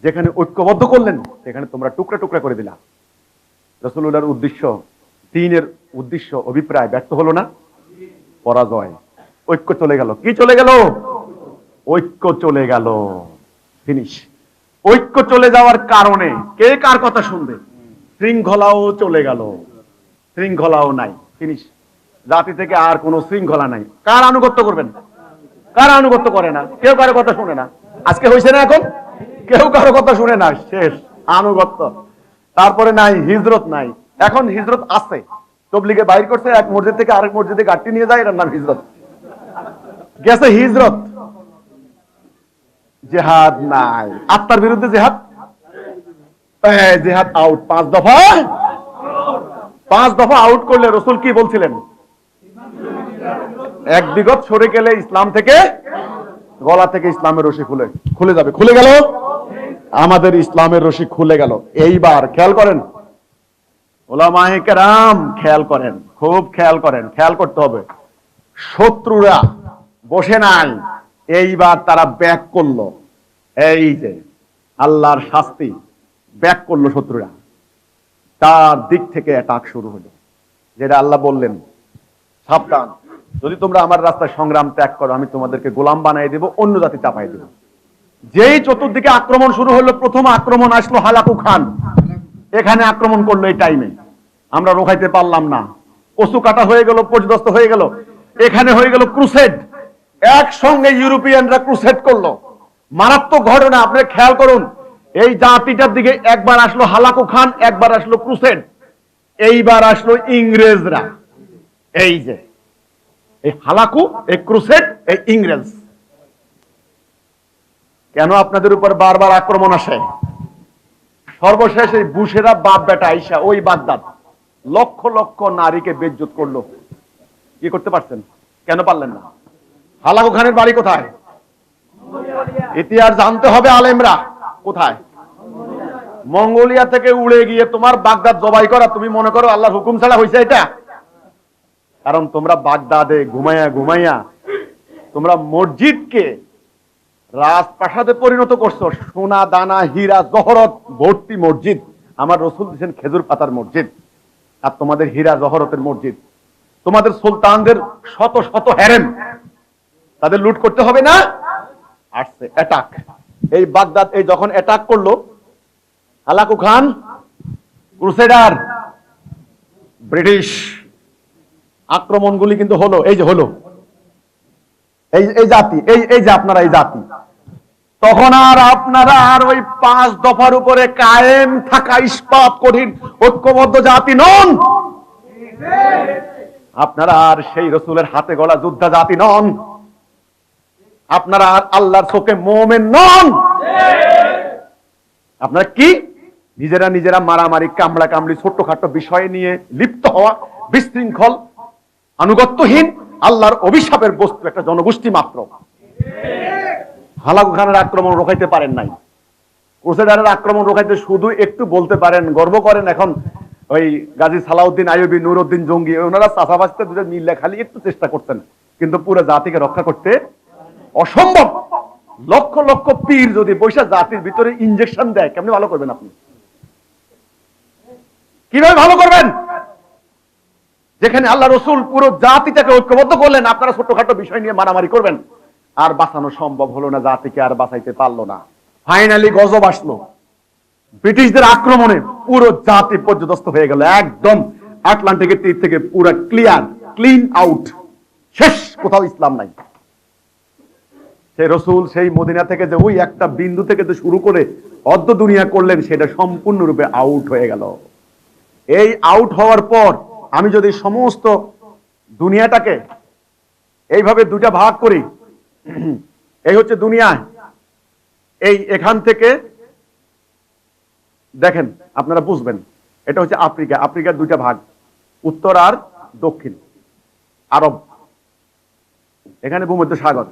যেখানে ঐক্যবদ্ধ করলেন, সেখানে তোমরা টুকরা টুকরা করে দিলা। রাসূলুল্লাহর উদ্দেশ্য, দ্বীনের উদ্দেশ্য, অভিপ্রায় ব্যর্থ হলো না? পরাজয়। ঐক্য চলে গেল। কি চলে গেল? ঐক্য চলে গেল। ফিনিশ। ঐক্য চলে যাওয়ার কারণে কে কার কথা শুনবে? শৃঙ্খলাও চলে গেল, শৃঙ্খলাও নাই। ফিনিশ। জাতি থেকে আর কোনো শৃঙ্খলা নাই। কার আনুগত্য করবেন? কার আনুগত্য করে না, কেউ কারো কথা শুনে না। আজকে হয়েছে না, এখন কেউ কারো কথা শুনে না, শেষ আনুগত্য। তারপরে নাই হিজরত, নাই। এখন হিজরত আছে, তবলিগে বাইর করছে, এক মসজিদ থেকে আরেক মসজিদে গাড়ি নিয়ে যায়, এটার নাম হিজরত। গেছে হিজরত। জেহাদ নাই, আত্মার বিরুদ্ধে জেহাদ, জেহাদ আউট। 5 দফা, 5 দফা আউট করলে রসুল কি বলছিলেন? এক বিগত সরে গেলে ইসলাম থেকে গলা থেকে ইসলামের রশি খুলে যাবে। খুলে গেল, আমাদের ইসলামের রশি খুলে গেল। এইবার খেয়াল করেন ওলামায়ে কেরাম, খেয়াল করেন, খুব খেয়াল করেন, খেয়াল করতে হবে। শত্রুরা বসে নাই, এইবার তারা ব্যাক করলো। এই যে আল্লাহর শাস্তি, ব্যাক করলো শত্রুরা, তার দিক থেকে অ্যাটাক শুরু হলো। যেটা আল্লাহ বললেন, সাবধান, যদি তোমরা আমার রাস্তায় সংগ্রাম ত্যাগ করো আমি তোমাদেরকে গোলাম বানিয়ে দেব, অন্য জাতি চাপাই দেব। যেই চতুর্দিকে আক্রমণ শুরু হলো, প্রথম আক্রমণ আসলো হালাকু খান, এখানে আক্রমণ করলো। এই টাইমে আমরা রোখাইতে পারলাম না, কচু কাটা হয়ে গেল, পর্যদস্ত হয়ে গেল। এখানে হয়ে গেল ক্রুসেড, একসঙ্গে ইউরোপিয়ানরা ক্রুসেড করলো। মারাত্মক ঘটনা, আপনি খেয়াল করুন। এই জাতিটার দিকে একবার আসলো হালাকু খান, একবার আসলো ক্রুসেড, এইবার আসলো ইংরেজরা। এই যে এই হালাকু, এই ক্রুসেড, এই ইংরেজ। কেন আপনাদের উপর বারবার আক্রমণ আসে? সর্বশেষ এই বুশেরা বাপ বেটা আইসা ওই বাগদাদ লক্ষ লক্ষ নারীকে বেজ্জত করলো। কি করতে পারছেন? কেন পারলেন না? হালাকু খানের বাড়ি কোথায়? ইতিহাস জানতে হবে আলেমরা। কোথায়? মঙ্গোলিয়া থেকে উড়ে গিয়ে তোমার বাগদাদ জবাই করা, তুমি মনে করো আল্লাহর হুকুম ছাড়া হয়েছে এটা? কারণ তোমরা বাগদাদে ঘুমাইয়া ঘুমাইয়া তোমরা মসজিদকে রাজপ্রাসাদে পরিণত করছো। সোনা দানা হীরা জহরত ভর্তি মসজিদ। আমার রসুল দিয়েছেন খেজুর পাতার মসজিদ, আর তোমাদের হীরা জহরতের মসজিদ। তোমাদের সুলতানদের শত শত হ্যারেম, তাদের লুট করতে হবে না? আসছে অ্যাটাক। এই বাগদাদ এই যখন অ্যাটাক করলো হালাকু খান, ক্রুসেডার, ব্রিটিশ, আক্রমণগুলি কিন্তু হলো। এই যে হলো এই জাতি, এই যে আপনারা এই জাতি, তখন আর আপনারা আর ওই 5 দফার উপরে কায়েম থাকা ইস্পাত কঠিন ঐক্যবদ্ধ জাতি নন। আপনারা আর সেই রসুলের হাতে গলা যোদ্ধা জাতি নন। আপনারা আর আল্লাহর চোখে মুমিন নন। আপনারা কি নিজেরা নিজেরা মারামারি, কামড়া কামড়ি, ছোট্টখাটো বিষয় নিয়ে লিপ্ত হওয়া, বিশৃঙ্খল, আনুগত্যহীন, আল্লাহর অভিশাপের বস্তু একটা জনগোষ্ঠী মাত্র। হালাকু খানের আক্রমণ রোখাইতে পারেন নাই, ক্রুসেডারের আক্রমণ রোখাইতে শুধু একটু বলতে পারেন, গর্ব করেন। এখন ওই গাজী সালাউদ্দিন আইয়ুবী, নুরউদ্দিন জঙ্গি, ওনারা চাষাবাসতে দুটো মিলে খালি একটু চেষ্টা করতেন, কিন্তু পুরো জাতিকে রক্ষা করতে অসম্ভব। লক্ষ লক্ষ পীর যদি বৈশা জাতির ভিতরে ইনজেকশন দেয়, কেমনি ভালো করবেন আপনি? কিভাবে ভালো করবেন? যেখানে আল্লাহ রসুল পুরো জাতিটাকে ঐক্যবদ্ধ করলেন, আপনারা ছোটখাটো বিষয় নিয়ে মারামারি করবেন। আর বাঁচানো সম্ভব হলো না, জাতিকে আর বাঁচাইতে পারলো না। ফাইনালি গজব আসলো, ব্রিটিশদের আক্রমণে পুরো জাতি পর্যদস্ত হয়ে গেল। একদম আটলান্টিকের তীর থেকে পুরো ক্লিন আউট, শেষ, কোথাও ইসলাম নাই। সেই রসুল সেই মদিনা থেকে যে ওই একটা বিন্দু থেকে যে শুরু করে অর্ধ দুনিয়া করলেন, সেটা সম্পূর্ণরূপে আউট হয়ে গেল। এই আউট হওয়ার পর আমি যদি সমস্ত দুনিয়াটাকে এইভাবে দুটা ভাগ করি, এই হচ্ছে দুনিয়া, এই এখান থেকে দেখেন আপনারা বুঝবেন, এটা হচ্ছে আফ্রিকা। আফ্রিকার দুইটা ভাগ, উত্তর আর দক্ষিণ। আরব, এখানে ভূমধ্য সাগর,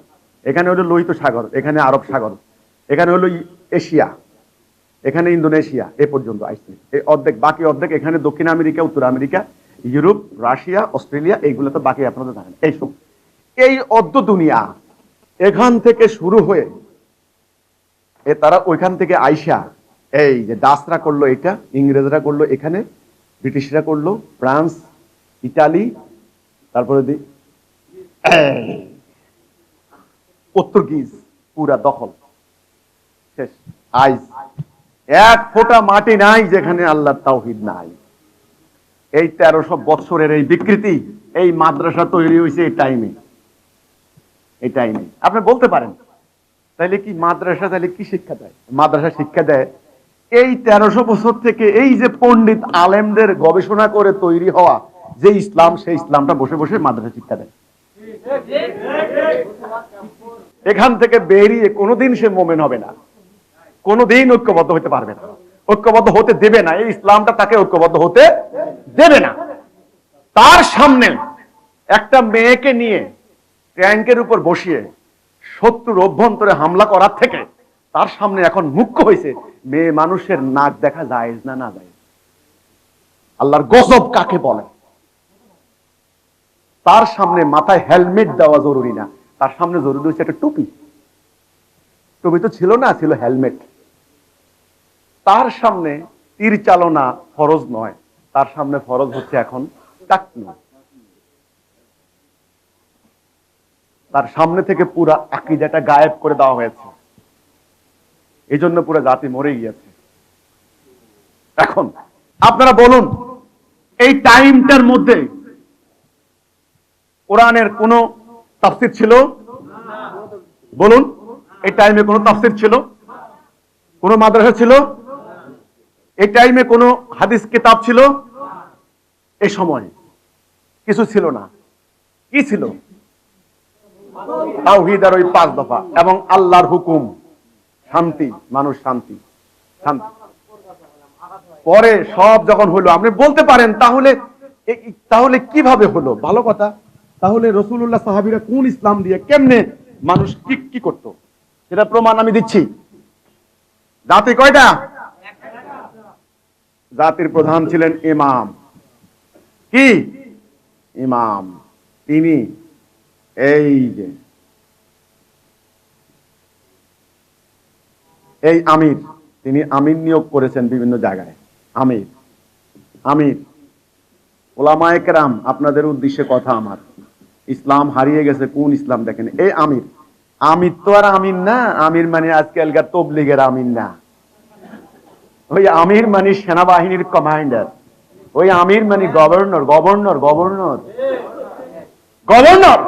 এখানে হলো লোহিত সাগর, এখানে আরব সাগর, এখানে হলো এশিয়া, এখানে ইন্দোনেশিয়া, এ পর্যন্ত আসছে এই অর্ধেক। বাকি অর্ধেক এখানে দক্ষিণ আমেরিকা, উত্তর আমেরিকা, ইউরোপ, রাশিয়া, অস্ট্রেলিয়া, এইগুলো তো বাকি আপনারা জানেন। এইসব এই অর্ধ দুনিয়া এখান থেকে শুরু হয়ে তারা ওইখান থেকে আইসা এই যে ডাচরা করলো, এটা ইংরেজরা করলো, এখানে ব্রিটিশরা করলো, ফ্রান্স, ইটালি, তারপরে পর্তুগিজ, পুরা দখল শেষ। আইজ এক ফোঁটা মাটি নাই যেখানে আল্লাহর তাওহীদ নাই। এই 1300 বৎসরের এই বিকৃতি, এই মাদ্রাসা তৈরি হয়েছে এই টাইমে। এই টাইমে আপনি বলতে পারেন তাইলে কি মাদ্রাসা, তাহলে কি শিক্ষা দেয়? মাদ্রাসা শিক্ষা দেয় এই 1300 বছর থেকে এই যে পণ্ডিত আলেমদের গবেষণা করে তৈরি হওয়া যে ইসলাম, সেই ইসলামটা বসে বসে মাদ্রাসা শিক্ষা দেয়। এখান থেকে বেরিয়ে কোনোদিন সে মোমেন হবে না, কোনোদিন ঐক্যবদ্ধ হতে পারবে না, ঐক্যবদ্ধ হতে দেবে না। এই ইসলামটা তাকে ঐক্যবদ্ধ হতে দেবে না। তার সামনে একটা মেয়েকে নিয়ে ট্যাঙ্কের উপর বসিয়ে শত্রুর অভ্যন্তরে হামলা করার থেকে তার সামনে এখন মুখ্য হয়েছে মেয়ে মানুষের নাক দেখা যায় না না যায়। আল্লাহর গজব কাকে বলে? তার সামনে মাথায় হেলমেট দেওয়া জরুরি না, তার সামনে জরুরি হচ্ছে একটা টুপি। টুপি তো ছিল না, ছিল হেলমেট। তার সামনে তীর চালনা ফরজ নয়, তার সামনে ফরজ হচ্ছে এখন টাকনু। তার সামনে থেকে পুরা আকীদাটা গায়েব করে দেওয়া হয়েছে, এই জন্য পুরো জাতি মরে গিয়েছে। এখন আপনারা বলুন, এই টাইমটার মধ্যে কোরআনের কোন তাফসীর ছিল? বলুন, এই টাইমে কোন তাফসীর ছিল? কোন মাদ্রাসা ছিল? এই টাইমে কোন হাদিস কিতাব ছিল? এই সময় কিছু ছিল না। কি ছিল? তাওহীদ আর ওই 5 দফা এবং আল্লাহর হুকুম, শান্তি, মানুষ শান্তি শান্তি। পরে সব যখন হলো, আপনি বলতে পারেন তাহলে কিভাবে হলো? ভালো কথা, তাহলে রাসূলুল্লাহ সাহাবীরা কোন ইসলাম দিয়ে কেমনে মানুষ কি করত, সেটা প্রমাণ আমি দিচ্ছি। জাতি কয়টা? জাতির প্রধান ছিলেন ইমাম। কি ইমাম? তিনি এই যে এই আমির, তিনি আমির নিয়োগ করেছেন বিভিন্ন জায়গায়। আমির আমির ওলামায়ে কেরাম, আপনাদের উদ্দেশ্যে কথা আমার, ইসলাম হারিয়ে গেছে, কোন ইসলাম দেখেন? এই আমির। আমির তো আর আমির না, আমির মানে আজকালকার তবলিগের আমির না। ওই আমির মানে সেনাবাহিনীর কমান্ডার, ওই আমির মানে governor governor governor governor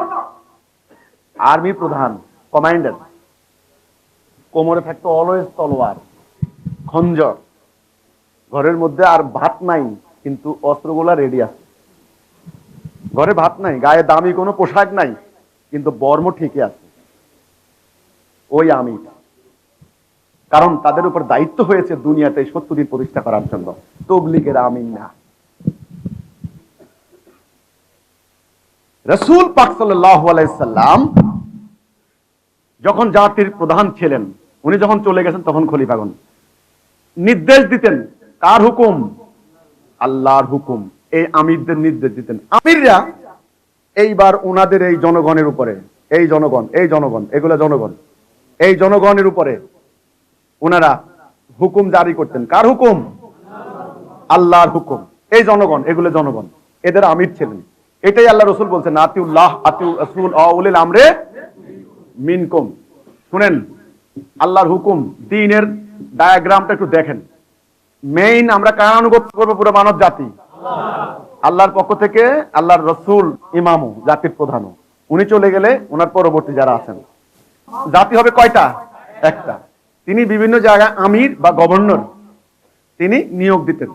army প্রধান, কমান্ডার। কোমরে থাকতো অলওয়েজ তলোয়ার, খঞ্জর। ঘরের মধ্যে আর ভাত নাই, কিন্তু অস্ত্রগুলা রেডি আছে। ঘরে ভাত নাই, গায়ে দামি কোনো পোশাক নাই, কিন্তু বর্ম ঠিকই আছে। ওই আমির, কারণ তাদের উপর দায়িত্ব হয়েছে দুনিয়াতে সত্যদিন প্রতিষ্ঠা করার জন্য। তবলিগের আমির না। রাসূল পাক সাল্লাল্লাহু আলাইহি সাল্লাম যখন জাতির প্রধান ছিলেন, উনি যখন চলে গেছেন তখন খলিফাগণ নির্দেশ দিতেন। কার হুকুম? আল্লাহর হুকুম। এই আমিরদের নির্দেশ দিতেন। আমিররা এইবার উনাদের এই জনগণের উপরে, এই জনগণ এগুলা জনগণ, এই জনগণের উপরে উনারা হুকুম জারি করতেন। কার হুকুম? আল্লাহর হুকুম। এই জনগণ, এগুলো জনগণ, এদের আমির ছিলেন। এটাই আল্লাহ রসুল বলছেন, আতিউল্লাহ আতিউ রাসূল উলিল আমরে মিনকুম। শুনেন, আল্লাহর হুকুম, দ্বীনের ডায়াগ্রামটা একটু দেখেন। মেইন আমরা কার আনুগত্য করবো? পুরো মানব জাতি। আল্লাহর পক্ষ থেকে আল্লাহর রসুল ইমামু, জাতির প্রধানও। উনি চলে গেলে ওনার পরবর্তী যারা আছেন, জাতি হবে কয়টা? একটা। তিনি বিভিন্ন জায়গায় আমির বা গভর্নর তিনি নিয়োগ দিতেন।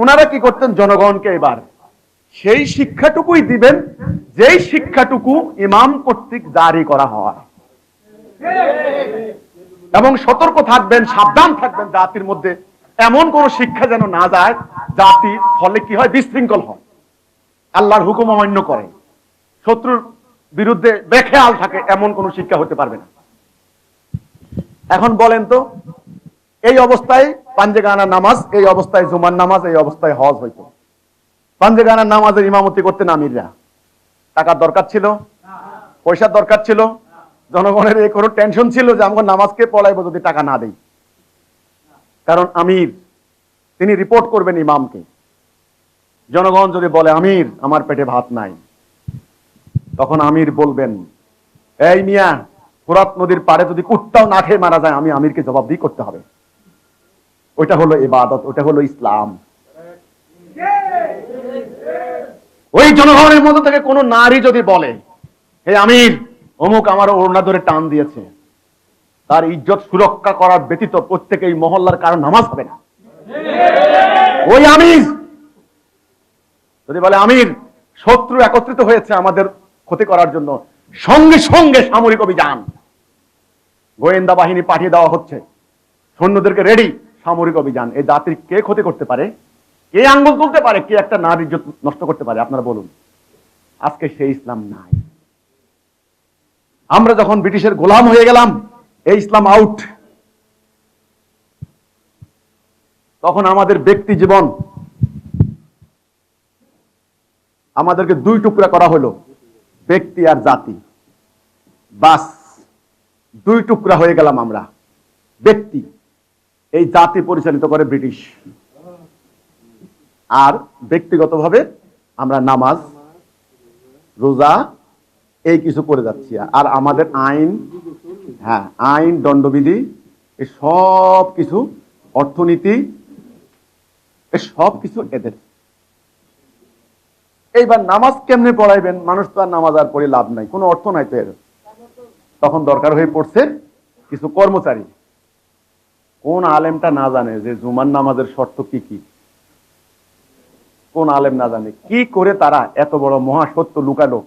ওনারা কি করতেন? জনগণকে এবার সেই শিক্ষাটুকুই দিবেন যেই শিক্ষাটুকু ইমাম কর্তৃক জারি করা হয়, এবং সতর্ক থাকবেন, সাবধান থাকবেন জাতির মধ্যে এমন কোন শিক্ষা যেন না যায় জাতির ফলে কি হয়? বিশৃঙ্খল হয়, আল্লাহর হুকুম অমান্য করে, শত্রুর বিরুদ্ধে বেখেয়াল থাকে, এমন কোন শিক্ষা হতে পারবে না। এখন বলেন তো, এই অবস্থায় পাঞ্জেগানা নামাজ, এই অবস্থায় জুমার নামাজ, এই অবস্থায় হজ হইতো। পাঞ্জেগানার নামাজের ইমামতি করতেন আমিররা। টাকার দরকার ছিল, পয়সার দরকার ছিল, জনগণের এই কোনো টেনশন ছিল যে আমার নামাজকে পড়াইবো যদি টাকা না দেই। কারণ আমির তিনি রিপোর্ট করবেন ইমামকে। জনগণ যদি বলে আমির আমার পেটে ভাত নাই, তখন আমির বলবেন, এই মিয়া, ফোরাত নদীর পাড়ে যদি কুত্তাও না খেয়ে মারা যায়, আমি আমিরকে জবাবদিহি করতে হবে। ওইটা হলো ইবাদত, ওটা হলো ইসলাম। ওই জনগণের মধ্যে থেকে কোন নারী যদি বলে, হে আমির, অমুক আমার ওড়না ধরে টান দিয়েছে, তার ইজ্জত সুরক্ষা করার ব্যতীত প্রত্যেক এই মহল্লার কারো নামাজ হবে না। ওই আমির যদি বলে আমির, শত্রু একত্রিত হয়েছে আমাদের ক্ষতি করার জন্য, সঙ্গে সঙ্গে সামরিক অভিযান, গোয়েন্দা বাহিনী পাঠিয়ে দেওয়া হচ্ছে, সৈন্যদেরকে রেডি, সামরিক অভিযান। এই জাতির কে ক্ষতি করতে পারে? কে আঙ্গুল তুলতে পারে? কে একটা নারীর ইজ্জত নষ্ট করতে পারে? আপনারা বলুন। আজকে সেই ইসলাম নাই। আমরা যখন ব্রিটিশের গোলাম হয়ে গেলাম, এই ইসলাম আউট, তখন আমাদের ব্যক্তি জীবন আমাদেরকে দুই টুকরা করা হলো, ব্যক্তি আর জাতি। বাস, দুই টুকরা হয়ে গেলাম আমরা। ব্যক্তি, এই জাতি পরিচালিত করে ব্রিটিশ, আর ব্যক্তিগতভাবে আমরা নামাজ রোজা এই কিছু করে যাচ্ছি। আর আমাদের আইন, হ্যাঁ আইন দণ্ডবিধি, এই সব কিছু, অর্থনীতি, এই সব কিছু এদের। এইবার নামাজ কেমনে পড়াইবেন? মানুষ তো আর নামাজ আর পড়ে লাভ নাই, কোনো অর্থ নাই তো এর। তখন দরকার হয়ে পড়ছে কিছু কর্মচারী। কোন আলেমটা না জানে যে জুমার নামাজের শর্ত কি কি? কোন আলেম না জানে? কি করে তারা এত বড় মহাসত্য লুকালো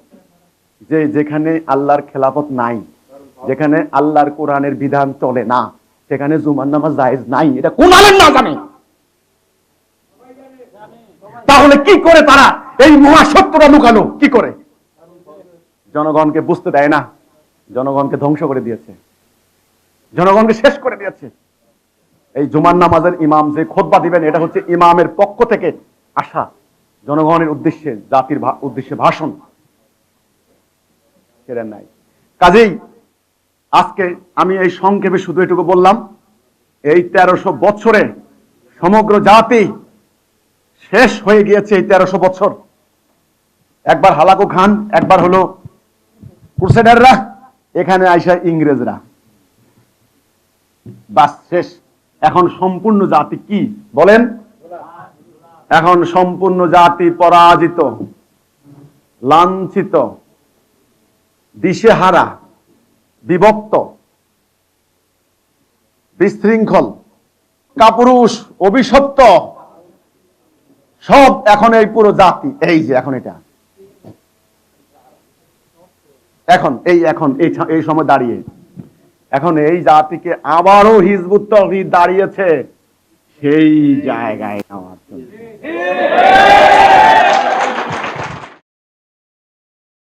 যে যেখানে আল্লাহর খেলাফত নাই, যেখানে আল্লাহর কোরআনের বিধান চলে না, সেখানে জুমার নামাজ জায়েজ নাই? এটা কোন আলেম না জানে? তাহলে কি করে তারা এই মহাসত্যটা লুকালো? কি করে? জনগণকে বুঝতে দেয় না, জনগণকে ধ্বংস করে দিয়েছে, জনগণকে শেষ করে দিয়েছে। এই জুমার নামাজের ইমাম যে খুতবা দিবেন, এটা হচ্ছে ইমামের পক্ষ থেকে আসা জনগণের উদ্দেশ্যে, জাতির উদ্দেশ্যে ভাষণ। সেটা নাই। কাজেই আজকে আমি এই সংক্ষেপে শুধু এটুকু বললাম, এই 1300 বছরে সমগ্র জাতি শেষ হয়ে গিয়েছে। এই 1300 বছর, একবার হালাকু খান, একবার হলো ক্রুসেডাররা, এখানে আইসা ইংরেজরা, বাস শেষ। এখন সম্পূর্ণ জাতি কি বলেন? এখন সম্পূর্ণ জাতি পরাজিত, লাঞ্ছিত, দিশেহারা, বিভক্ত, বিশৃঙ্খল, কাপুরুষ, অভিশপ্ত, সব এখন এই পুরো জাতি। এই যে এখন এটা, এখন এই সময় দাঁড়িয়ে, এখন এই জাতিকে আবারও হিজবুত তাওহীদ দাঁড়িয়েছে সেই জায়গায় নেওয়ার জন্য।